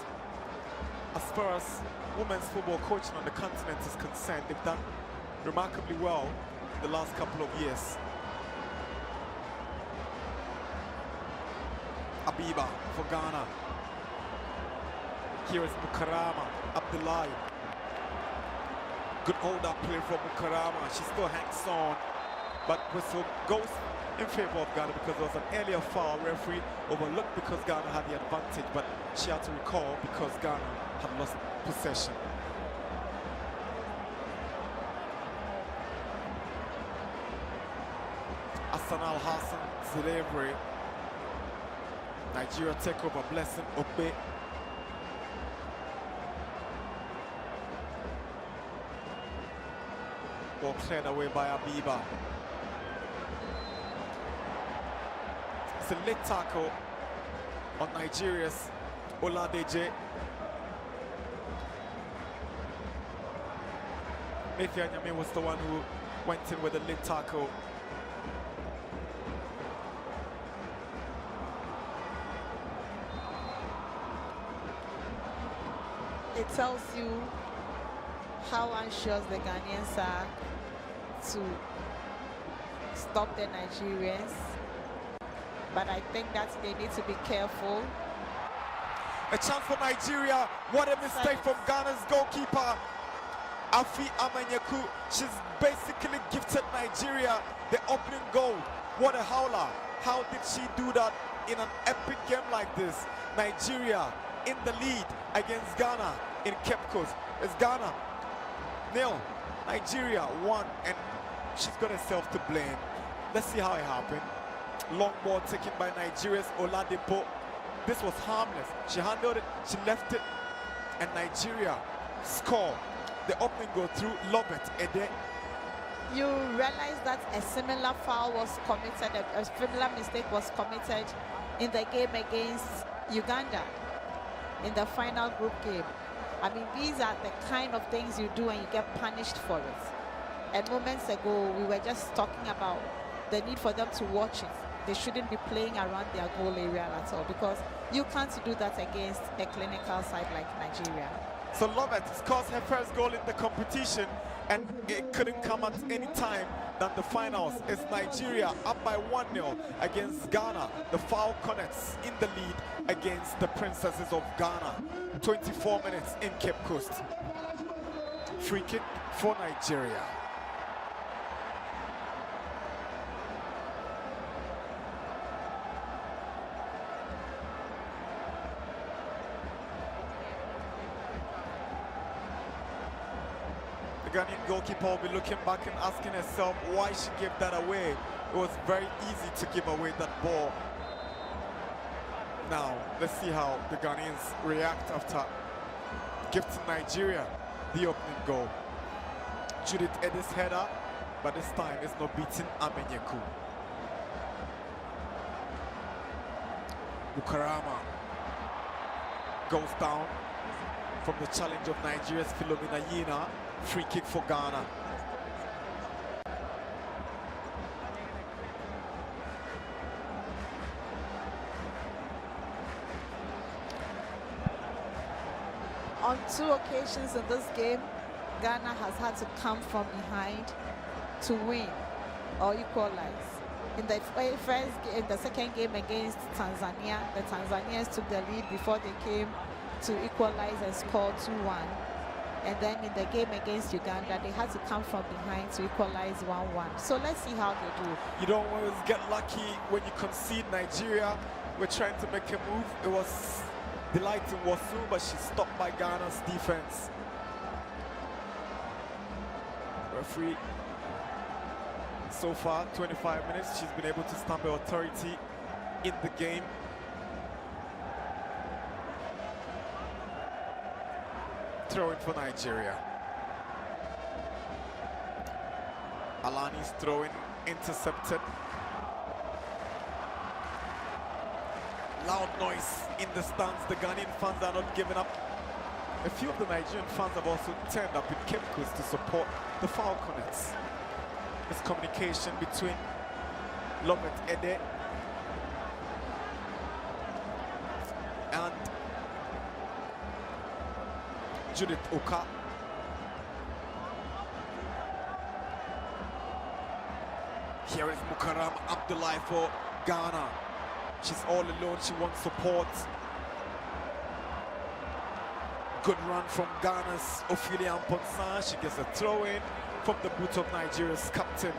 as far as women's football coaching on the continent is concerned. They've done remarkably well in the last couple of years. Abiba for Ghana. Here is Bukarama, Abdullahi. Good hold-up play from Bukarama. She still hangs on, but whistle goes in favor of Ghana because there was an earlier foul. Referee overlooked because Ghana had the advantage, but she had to recall because Ghana had lost possession. Hassan Al Hassan's delivery. Nigeria take over, Blessing Obe. Ball cleared away by Abiba. It's a late tackle on Nigeria's Oladeje. Mefia Nyame was the one who went in with a late tackle. It tells you how anxious the Ghanaians are to stop the Nigerians. But I think that they need to be careful. A chance for Nigeria. What a mistake from Ghana's goalkeeper, Afi Amanyaku. She's basically gifted Nigeria the opening goal. What a howler. How did she do that in an epic game like this? Nigeria in the lead against Ghana in Cape Coast. It's Ghana 0, Nigeria 1, and she's got herself to blame. Let's see how it happened. Long ball taken by Nigeria's Oladipo. This was harmless. She handled it, she left it, and Nigeria score the opening goal through Lobet Ede. You realize that a similar foul was committed, a similar mistake was committed in the game against Uganda in the final group game. I mean, these are the kind of things you do and you get punished for it. And moments ago, we were just talking about the need for them to watch it. They shouldn't be playing around their goal area at all, because you can't do that against a clinical side like Nigeria. So Lovett scores her first goal in the competition, and it couldn't come at any time than the finals. It's Nigeria up by 1-0 against Ghana. The Falconets in the lead against the Princesses of Ghana. 24 minutes in Cape Coast. Free kick for Nigeria. The Ghanaian goalkeeper will be looking back and asking herself why she gave that away. It was very easy to give away that ball. Now, let's see how the Ghanaians react after gifting Nigeria the opening goal. Judith Ede's header, but this time it's not beating Amenyeku. Bukarama goes down from the challenge of Nigeria's Philomena Yina. Free kick for Ghana. On 2 occasions in this game, Ghana has had to come from behind to win or equalize. In the second game against Tanzania, the Tanzanians took the lead before they came to equalize and score 2-1. And then in the game against Uganda, they had to come from behind to equalize 1-1. So let's see how they do. You don't always get lucky when you concede. Nigeria were trying to make a move. It was Delight in Wasu, but she's stopped by Ghana's defense. Referee, so far, 25 minutes, she's been able to stamp her authority in the game. Throw in for Nigeria. Alani's throwing intercepted. Loud noise in the stands. The Ghanaian fans are not giving up. A few of the Nigerian fans have also turned up in Cape Coast to support the Falconets. Miscommunication between Lobet Ede and Judith Oka. Here is Mukaram Abdullahi for Ghana. She's all alone, she wants support. Good run from Ghana's Ophelia Mponsa. She gets a throw in from the boot of Nigeria's captain,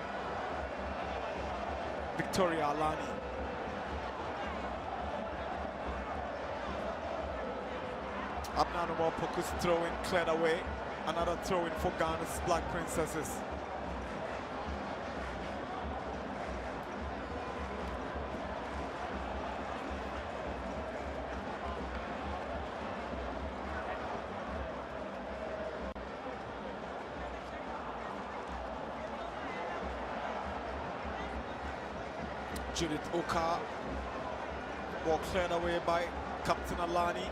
Victoria Alani. Abnanuma Poku's throw-in cleared away. Another throw-in for Ghana's Black Princesses. Judith Oka, ball cleared away by Captain Alani.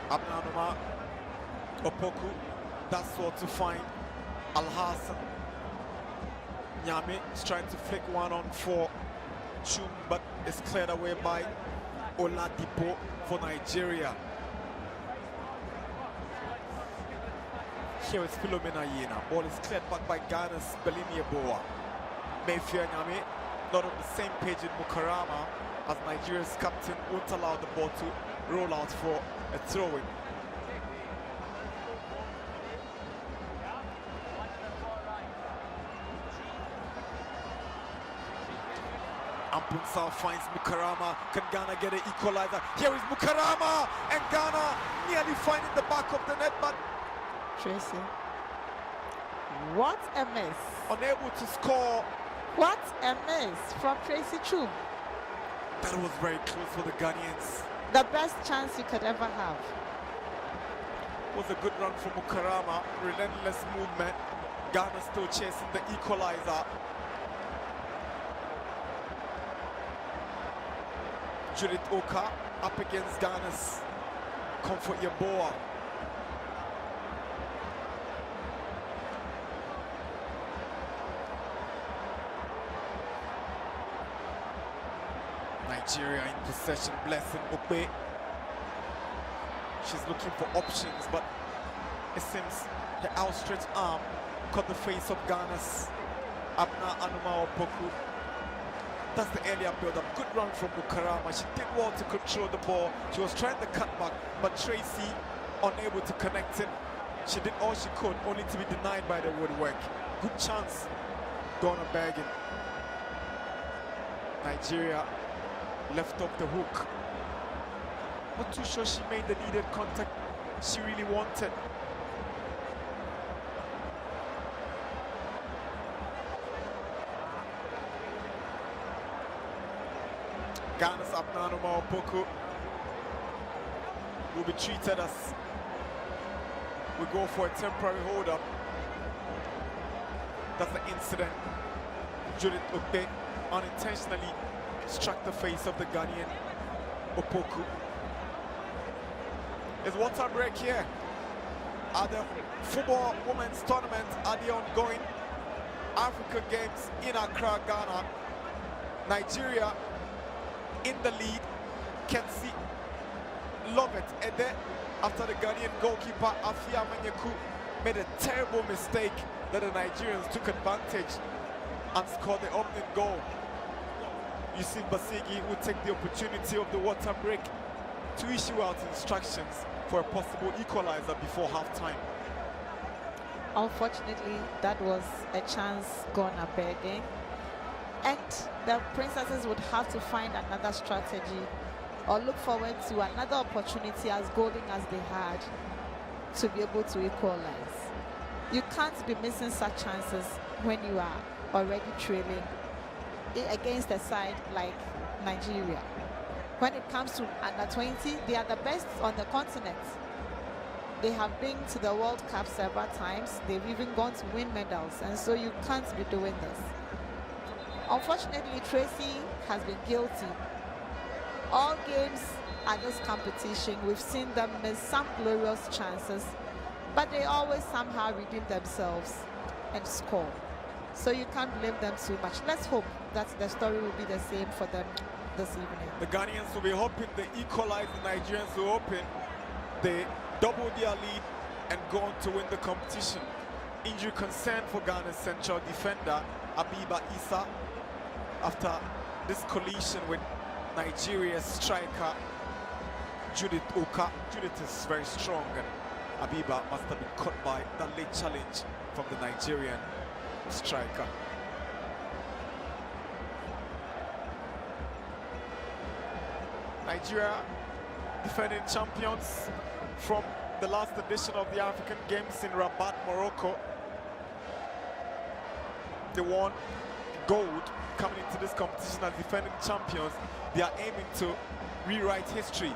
Abnanuma Opoku, that's what to find Al-Hassan. Nyame is trying to flick one on for Chum, but it's cleared away by Oladipo for Nigeria. Here is Philomena Yena. Ball is cleared back by Ghana's Belinia Boa. Mayfair Nyame not on the same page in Mukarama as Nigeria's captain won't allow the ball to roll out for a throw-in. Ampunsal finds Mukarama. Can Ghana get an equalizer? Here is Mukarama, and Ghana nearly finding the back of the net, but Tracy, what a miss. Unable to score. What a miss from Tracy Chum. That was very close for the Ghanaians. The best chance you could ever have. Was a good run from Mukarama. Relentless movement. Ghana still chasing the equalizer. Judith Oka up against Ghana's Comfort Yeboah. Nigeria in possession, Blessing Ope. She's looking for options, but it seems the outstretched arm caught the face of Ghana's Abna Anuma Opoku. That's the earlier build-up. Good run from Mukarama. She did well to control the ball. She was trying to cut back, but Tracy unable to connect it. She did all she could, only to be denied by the woodwork. Good chance. Ghana bagging. Nigeria left off the hook. Not too sure she made the needed contact she really wanted. Ghana's Abnanuma Opoku will be treated as we go for a temporary hold-up. That's the incident. Judith Ope unintentionally struck the face of the Ghanaian Opoku. Is water break here at the football women's tournament at the ongoing Africa Games in Accra, Ghana. Nigeria in the lead. Kensi Lovett Ede after the Ghanaian goalkeeper Afia Manyaku made a terrible mistake that the Nigerians took advantage and scored the opening goal. Yusuf Basigi will take the opportunity of the water break to issue out instructions for a possible equalizer before halftime. Unfortunately, that was a chance gone a begging, and the Princesses would have to find another strategy or look forward to another opportunity, as golden as they had, to be able to equalize. You can't be missing such chances when you are already trailing against a side like Nigeria. When it comes to under 20, they are the best on the continent. They have been to the World Cup several times. They've even gone to win medals, and so you can't be doing this. Unfortunately, Tracy has been guilty. All games at this competition, we've seen them miss some glorious chances, but they always somehow redeem themselves and score. So you can't blame them too much. Let's hope that the story will be the same for them this evening. The Ghanaians will be hoping they equalize, the Nigerians will hoping they double their lead and go on to win the competition. Injury concern for Ghana's central defender Abiba Issa after this collision with Nigeria's striker Judith Oka. Judith is very strong, and Abiba must have been caught by that late challenge from the Nigerian striker. Nigeria defending champions from the last edition of the African Games in Rabat, Morocco. They won gold coming into this competition as defending champions. They are aiming to rewrite history.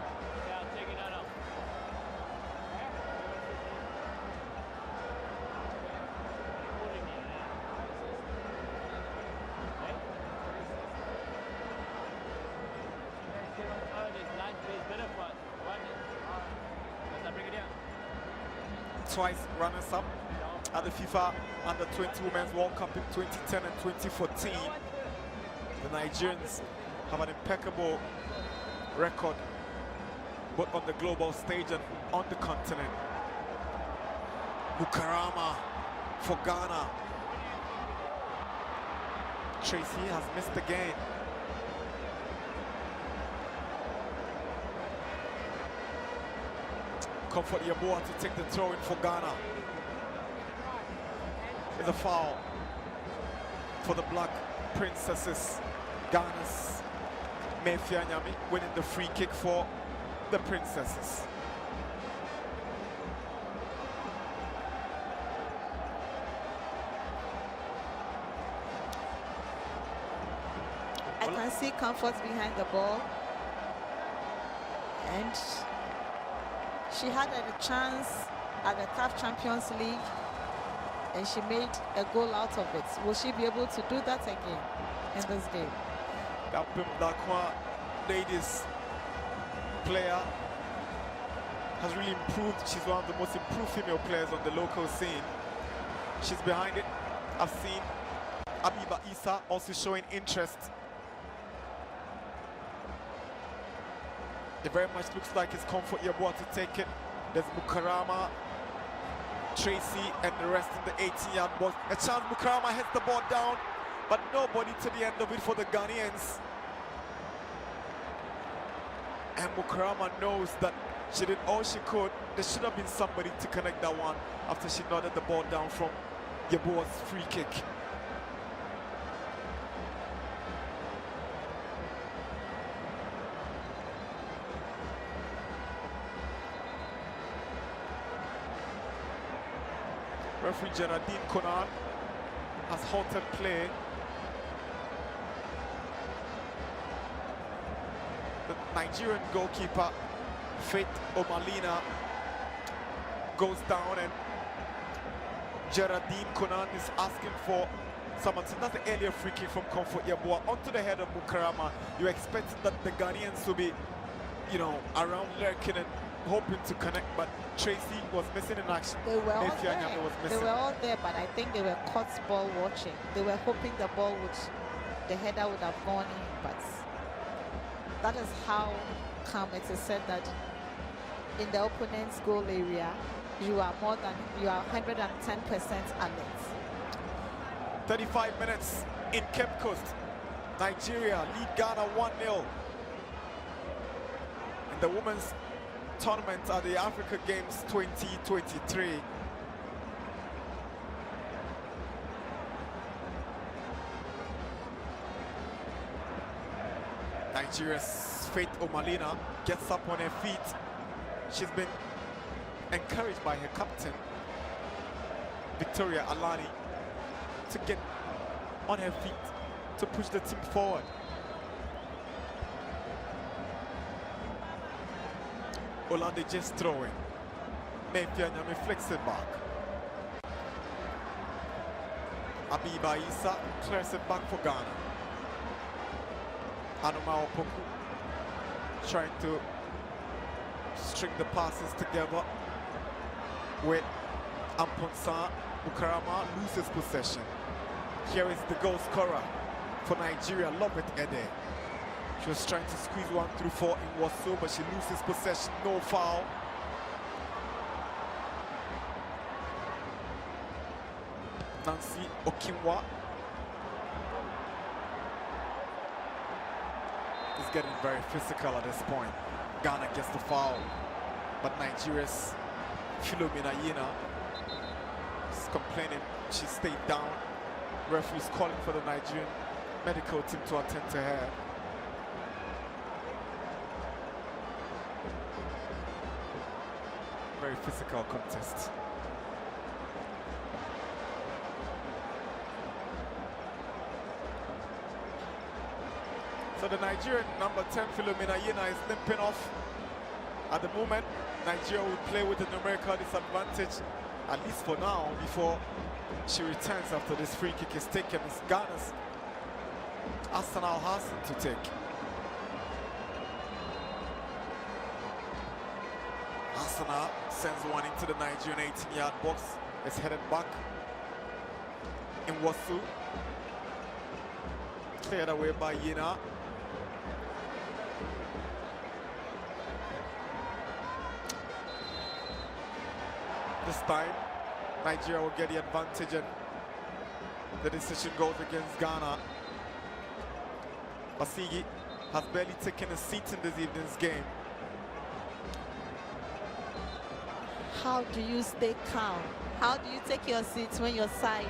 Twice runners-up at the FIFA Under-20 Women's World Cup in 2010 and 2014. The Nigerians have an impeccable record both on the global stage and on the continent. Mukarama for Ghana. Tracy has missed again. Comfort Yeboah to take the throw in for Ghana. It's a foul for the Black Princesses. Ghana's Mefia Nyami winning the free kick for the Princesses. I can see Comfort behind the ball, and she had a chance at the CAF Champions League and she made a goal out of it. Will she be able to do that again in this game? Gapim Dakwa, ladies player, has really improved. She's one of the most improved female players on the local scene. She's behind it. I've seen Abiba Isa also showing interest. It very much looks like it's Comfort Yeboah to take it. There's Mukarama, Tracy, and the rest in the 18-yard box. A chance, Mukarama hits the ball down, but nobody to the end of it for the Ghanaians. And Mukarama knows that she did all she could. There should have been somebody to connect that one after she nodded the ball down from Yeboah's free kick. Referee Geraldine Conan has halted play. The Nigerian goalkeeper, Faith Omalina, goes down, and Geraldine Conan is asking for someone. So that's the earlier free kick from Comfort Yeboah onto the head of Mukarama. You expect that the Ghanaians will be, you know, around lurking and hoping to connect, but Tracy was missing in action. They were all there. Was missing. They were all there, but I think they were caught ball watching. They were hoping the ball would, the header would have gone in, but that is how come it is said that in the opponent's goal area, you are 110% alert. 35 minutes in Cape Coast. Nigeria lead Ghana 1-0 in the women's tournament at the Africa Games 2023. Nigeria's Faith Omalina gets up on her feet. She's been encouraged by her captain, Victoria Alani, to get on her feet to push the team forward. Olande just throwing. Mefia Nyame flicks it back. Abiba Isa clears it back for Ghana. Anoma Opoku trying to string the passes together with Amponsa. Mukarama loses possession. Here is the goal scorer for Nigeria, Lobet Ede. She was trying to squeeze 1 through 4 in Wasu, but she loses possession, no foul. Nancy Okinwa is getting very physical at this point. Ghana gets the foul, but Nigeria's Philomena Yina is complaining she stayed down. Referee's calling for the Nigerian medical team to attend to her. very physical contest. So the Nigerian number 10, Philomena Yena, is limping off. At the moment, Nigeria will play with a numerical disadvantage, at least for now, before she returns after this free kick is taken. It's Ghana's Hassan Al-Hassan to take. Hassan sends one into the Nigerian 18-yard box. It's headed back in Wasu. Cleared away by Yena. This time, Nigeria will get the advantage and the decision goes against Ghana. Basigi has barely taken a seat in this evening's game. How do you stay calm? How do you take your seats when your side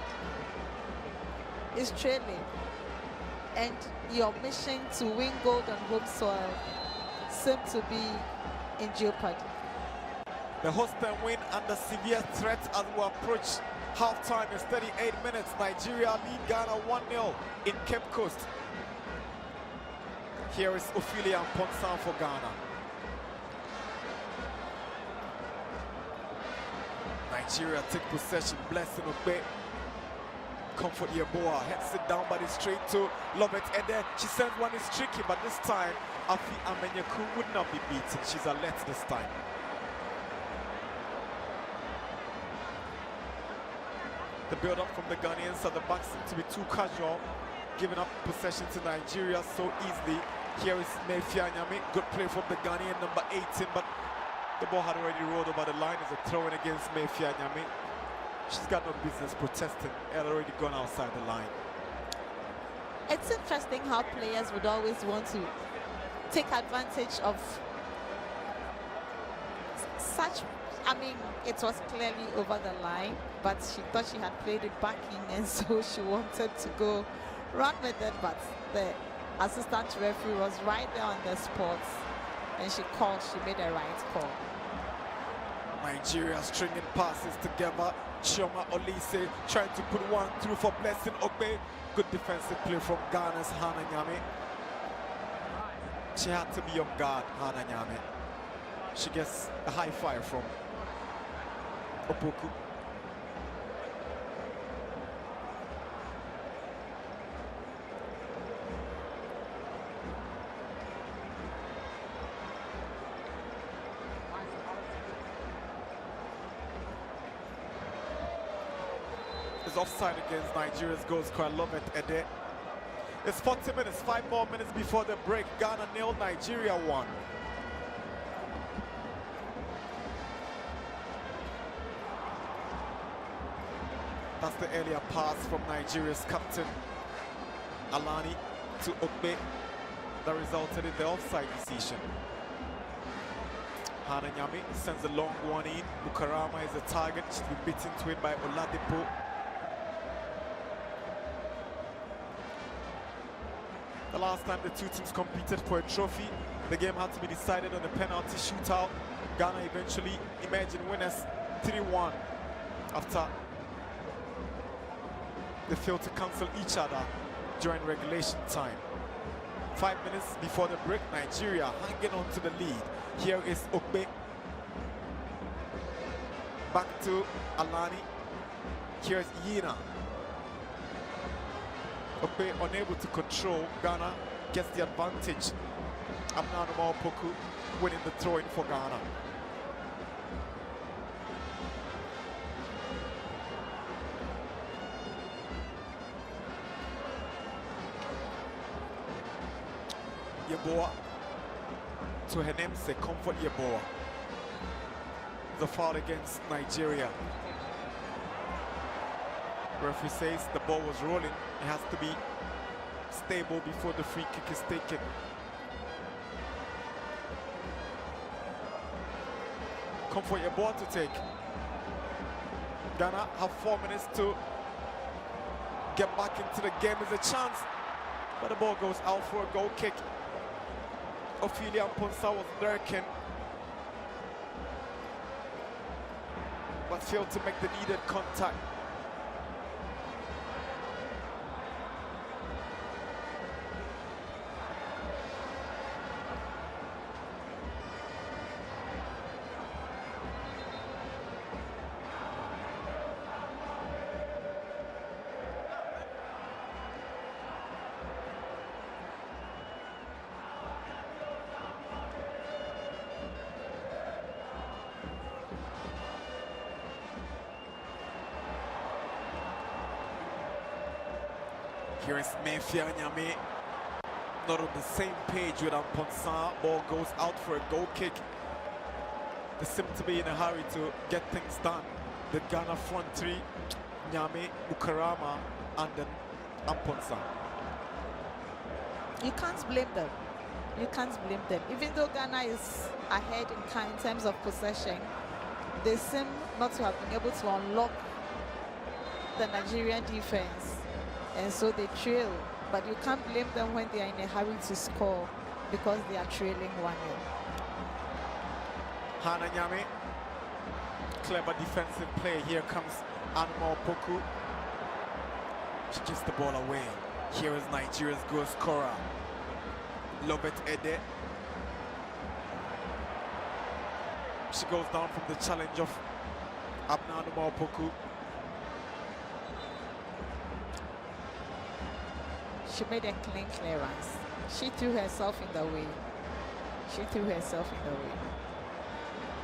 is trailing? And your mission to win gold on home soil seems to be in jeopardy. The host then win under severe threat as we approach halftime. It's 38 minutes. Nigeria lead Ghana 1-0 in Cape Coast. Here is Ophelia and Ponsan for Ghana. Nigeria take possession. Blessing Ogbe. Comfort Yeboah. Heads it down, but it's straight to Lovett Ede. She sends one, it's tricky, but this time Afi Amenyaku would not be beaten. She's alert this time. The build-up from the Ghanaians at the back seems to be too casual, giving up possession to Nigeria so easily. Here is Mefia Nyame, good play from the Ghanaian number 18, but the ball had already rolled over the line as a throw-in against Mefia Nyame. She's got no business protesting, it had already gone outside the line. It's interesting how players would always want to take advantage of such. I mean, it was clearly over the line, but she thought she had played it backing, and so she wanted to go run with it, but the assistant referee was right there on the spot, and she made the right call. Nigeria stringing passes together. Chioma Olise trying to put one through for Blessing Ogbe. Good defensive play from Ghana's Hannah Nyame. She had to be on guard, Hannah Nyame. She gets a high five from Opoku. Is offside against Nigeria's goal scorer Lovett Ede. It's 40 minutes, 5 more minutes before the break. Ghana 0, Nigeria 1. That's the earlier pass from Nigeria's captain Alani to Ogbe that resulted in the offside decision. Hannah Nyame sends a long one in. Bukarama is the target. She's been beaten to it by Oladipo. The last time the two teams competed for a trophy, the game had to be decided on a penalty shootout. Ghana eventually emerged winners 3-1 after they failed to cancel each other during regulation time. 5 minutes before the break, Nigeria hanging on to the lead. Here is Ogbe. Back to Alani. Here's Yena. Ogbe unable to control. Ghana gets the advantage. Abnanoma Opoku winning the throw-in for Ghana. Yeboah to Henemse, comfort Yeboah. The foul against Nigeria. Referee says the ball was rolling. It has to be stable before the free kick is taken. Comfort Yeboah to take. Ghana have 4 minutes to get back into the game. There's a chance, but the ball goes out for a goal kick. Ophelia Ponsa was lurking. but failed to make the needed contact. Here is Mefia Nyame, not on the same page with Amponsa. Ball goes out for a goal kick. They seem to be in a hurry to get things done. The Ghana front three, Nyame, Ukarama, and then Amponsa. You can't blame them. You can't blame them. Even though Ghana is ahead in terms of possession, they seem not to have been able to unlock the Nigerian defense. And so they trail, but you can't blame them when they are in a hurry to score because they are trailing 1-0. Hannah Nyame, clever defensive play. Here comes Anuma Opoku. She gives the ball away. Here is Nigeria's goal scorer, Lobet Ede. She goes down from the challenge of Abna Anuma Opoku. She made a clean clearance. She threw herself in the way. She threw herself in the way.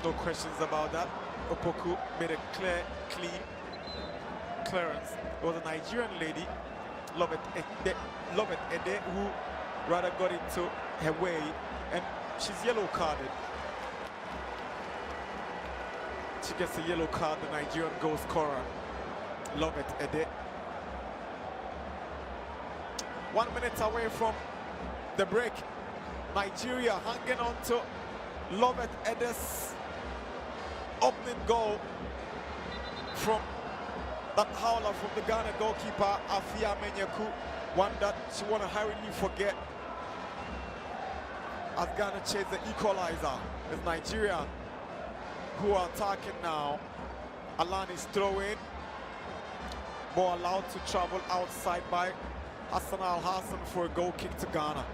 No questions about that. Opoku made a clean clearance. It was a Nigerian lady, Lobet Ede, who rather got into her way, and she's yellow carded. She gets a yellow card, the Nigerian goal scorer, Lobet Ede. 1 minute away from the break. Nigeria hanging on to Lobet Ede's opening goal from that howler from the Ghana goalkeeper, Afia Menyaku. One that she want to hurriedly forget as Ghana chase the equalizer. It's Nigeria who are attacking now. Alani's throw-in. Ball allowed to travel outside by Hassan Al-Hassan for a goal kick to Ghana.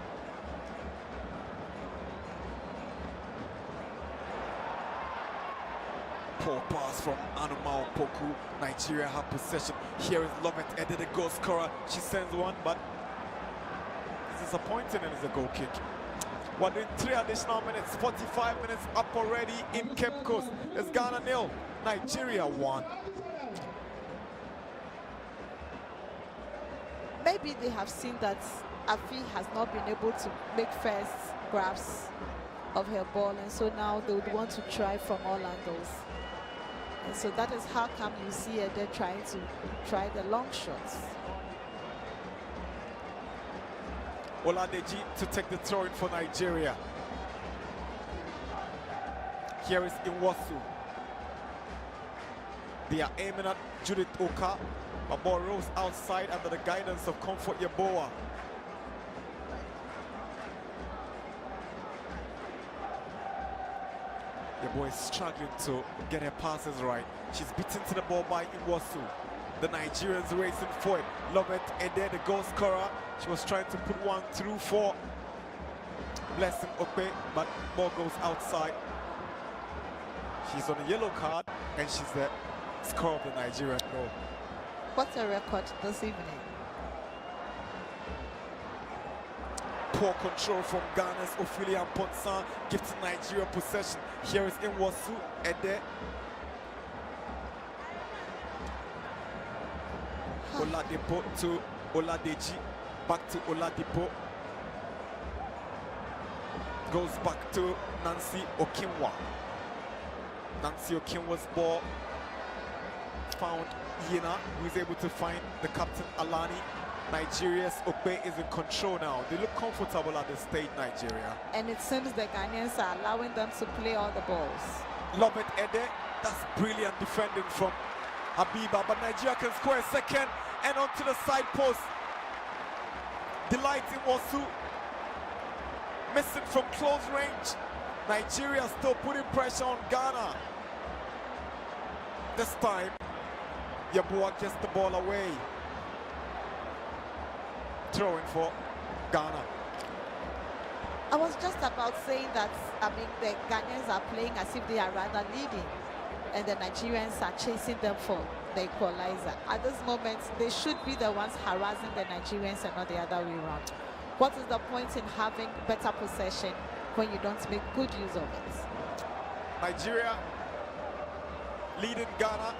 Poor pass from Anuma Opoku. Nigeria have possession. Here is Lobet Ede, the goal scorer. She sends one, but it's disappointing and it's a goal kick. We're doing 3 additional minutes, 45 minutes up already in Cape Coast. It's Ghana 0, Nigeria 1. Maybe they have seen that Afi has not been able to make first grabs of her ball, and so now they would want to try from all angles. And so that is how come you see her there trying to try the long shots. Oladeji to take the throw in for Nigeria. Here is Inwasu. They are aiming at Judith Oka. A ball rolls outside under the guidance of Comfort Yeboah. Yeboah is struggling to get her passes right. She's beaten to the ball by Inwasu. The Nigerians racing for it. Lobet Ede, the goal scorer. She was trying to put one through for Blessing Okpe, but ball goes outside. She's on a yellow card, and she's the scorer of the Nigerian goal. What a record this evening. Poor control from Ghana's Ophelia Ponsan, gifting Nigeria possession. Here is Inwasu Ede. Oladipo to Oladeji, back to Oladipo. Goes back to Nancy Okinwa. Nancy Okinwa's ball found Yena, who is able to find the captain Alani. Nigeria's Okpe is in control now. They look comfortable at the stage, Nigeria. And it seems the Ghanaians are allowing them to play all the balls. Lobet Ede, that's brilliant defending from Habiba, but Nigeria can score a second and onto the side post. Delight Inwasu, missing from close range. Nigeria still putting pressure on Ghana. This time, Yeboah gets the ball away. Throwing for Ghana. I was just about saying that, I mean, the Ghanaians are playing as if they are rather leading, and the Nigerians are chasing them for the equalizer. At this moment, they should be the ones harassing the Nigerians and not the other way around. What is the point in having better possession when you don't make good use of it? Nigeria leading Ghana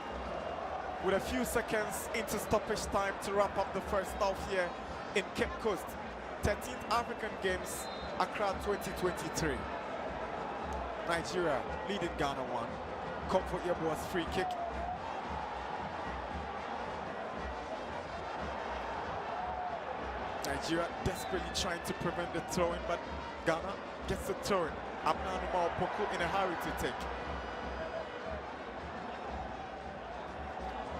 with a few seconds into stoppage time to wrap up the first half here in Cape Coast. 13th African Games, Accra 2023. Nigeria leading Ghana 1. Comfort Yeboah's free kick. Nigeria desperately trying to prevent the throw-in, but Ghana gets the throw-in. Abnanu Maopoko in a hurry to take.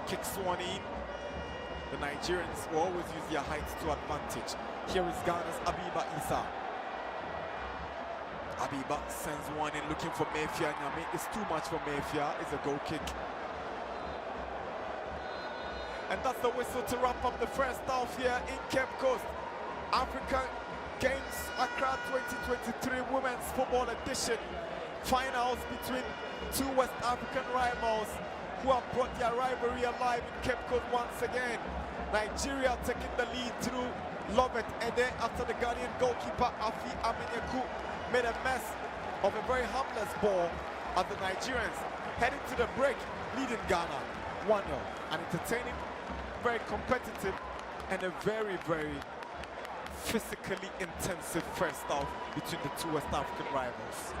Kicks one in. The Nigerians will always use their height to advantage. Here is Ghana's Abiba Issa. Abiba sends one in looking for Mayfair. Nyame, it's too much for Mayfair. It's a goal kick. And that's the whistle to wrap up the first half here in Cape Coast. African Games Accra 2023 Women's Football Edition. Finals between two West African rivals who have brought their rivalry alive in Cape Coast once again. Nigeria taking the lead through Lovett Ede after the Ghanaian goalkeeper Afi Aminyeku made a mess of a very harmless ball as the Nigerians heading to the break, leading Ghana 1-0. An entertaining, very competitive, and a very, very physically intensive first half between the two West African rivals.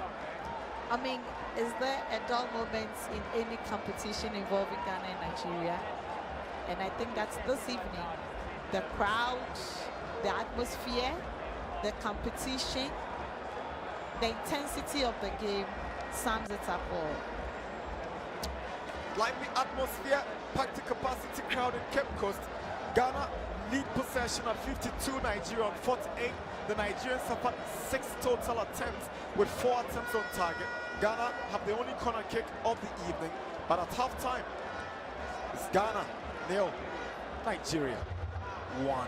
I mean, is there a dull moment in any competition involving Ghana and Nigeria? And I think that's this evening. The crowd, the atmosphere, the competition, the intensity of the game sums it up all. Lively atmosphere, packed capacity crowd in Cape Coast. Ghana lead possession at 52, Nigeria on 48. The Nigerians have had 6 total attempts with 4 attempts on target. Ghana have the only corner kick of the evening, but at halftime, it's Ghana 0, Nigeria 1.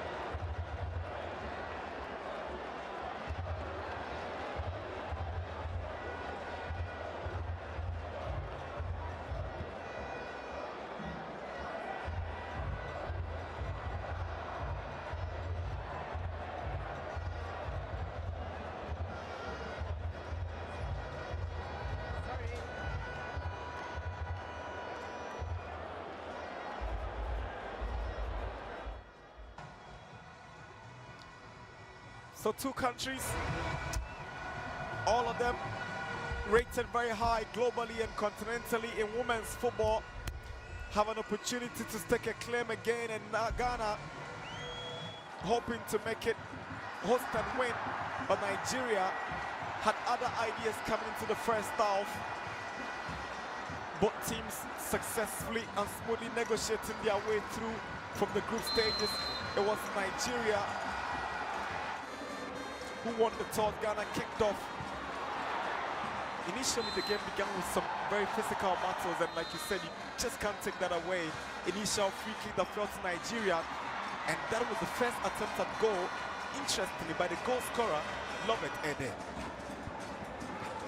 So 2 countries, all of them rated very high globally and continentally in women's football, have an opportunity to stake a claim again, and Ghana hoping to make it host and win, but Nigeria had other ideas coming into the first half. Both teams successfully and smoothly negotiating their way through from the group stages. It was Nigeria who won the toss. Ghana kicked off. Initially, the game began with some very physical battles, and like you said, you just can't take that away. Initial free kick that fell to Nigeria, and that was the first attempt at goal, interestingly, by the goal scorer, Lovett Ede.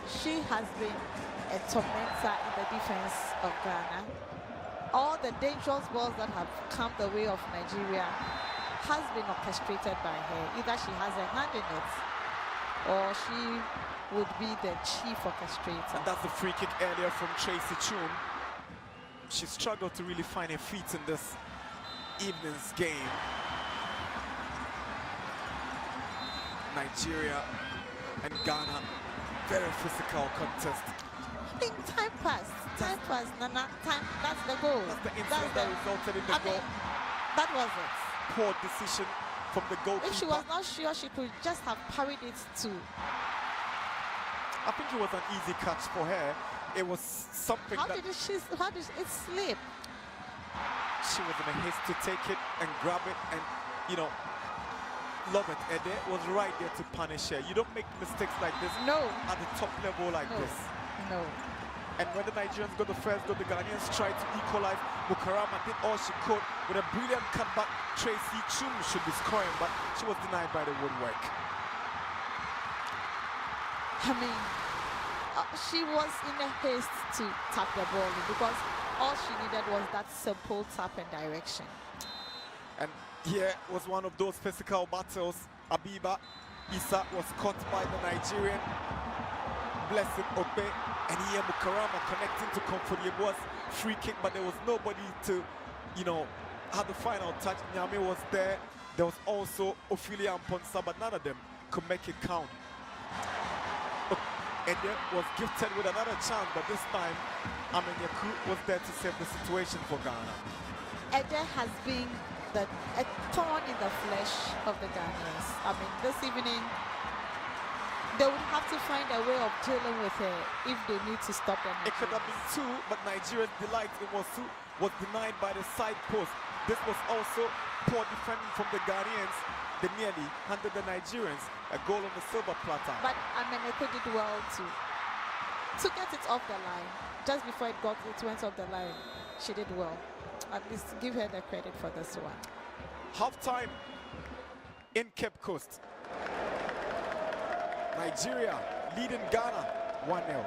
She has been a tormentor in the defense of Ghana. All the dangerous balls that have come the way of Nigeria has been orchestrated by her. Either she has a hand in it, or she would be the chief orchestrator. And that's the free kick earlier from Tracy Chun. She struggled to really find her feet in this evening's game. Nigeria and Ghana, very physical contest. I think time passed. Time passed. Nana, time, that's the goal. That's the incident that resulted in the goal. That was it. Poor decision from the goalkeeper. If she was not sure, she could just have parried it too. I think it was an easy catch for her. It was something how did it slip? She was in a haste to take it and grab it, and you know, Lovett Ede was right there to punish her. You don't make mistakes like this at the top level like this. No. And when the Nigerians got the first goal, the Ghanaians tried to equalize. Mukarama did all she could with a brilliant cutback. Tracy Chum should be scoring, but she was denied by the woodwork. I mean, she was in a haste to tap the ball because all she needed was that simple tap and direction. And here was one of those physical battles. Abiba Isa was caught by the Nigerian Blessed Ope, and here Mukarama connecting to Comfort Yeboah's free kick, but there was nobody to, you know, have the final touch. Nyame was there. There was also Ophelia and Ponsa, but none of them could make it count. Ede was gifted with another chance, but this time Amenyaku was there to save the situation for Ghana. Ede has been a thorn in the flesh of the Ghanaians. I mean, this evening, they would have to find a way of dealing with her if they need to stop them. It could have been two, but Nigeria's delight was denied by the side post. This was also poor defending from the Ghanaians. They nearly handed the Nigerians a goal on the silver platter. But Amenyaku did well to get it off the line. Just before it went off the line, she did well. At least give her the credit for this one. Half-time in Cape Coast. Nigeria leading Ghana 1-0.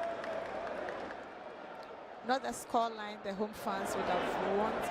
Not the scoreline the home fans would have wanted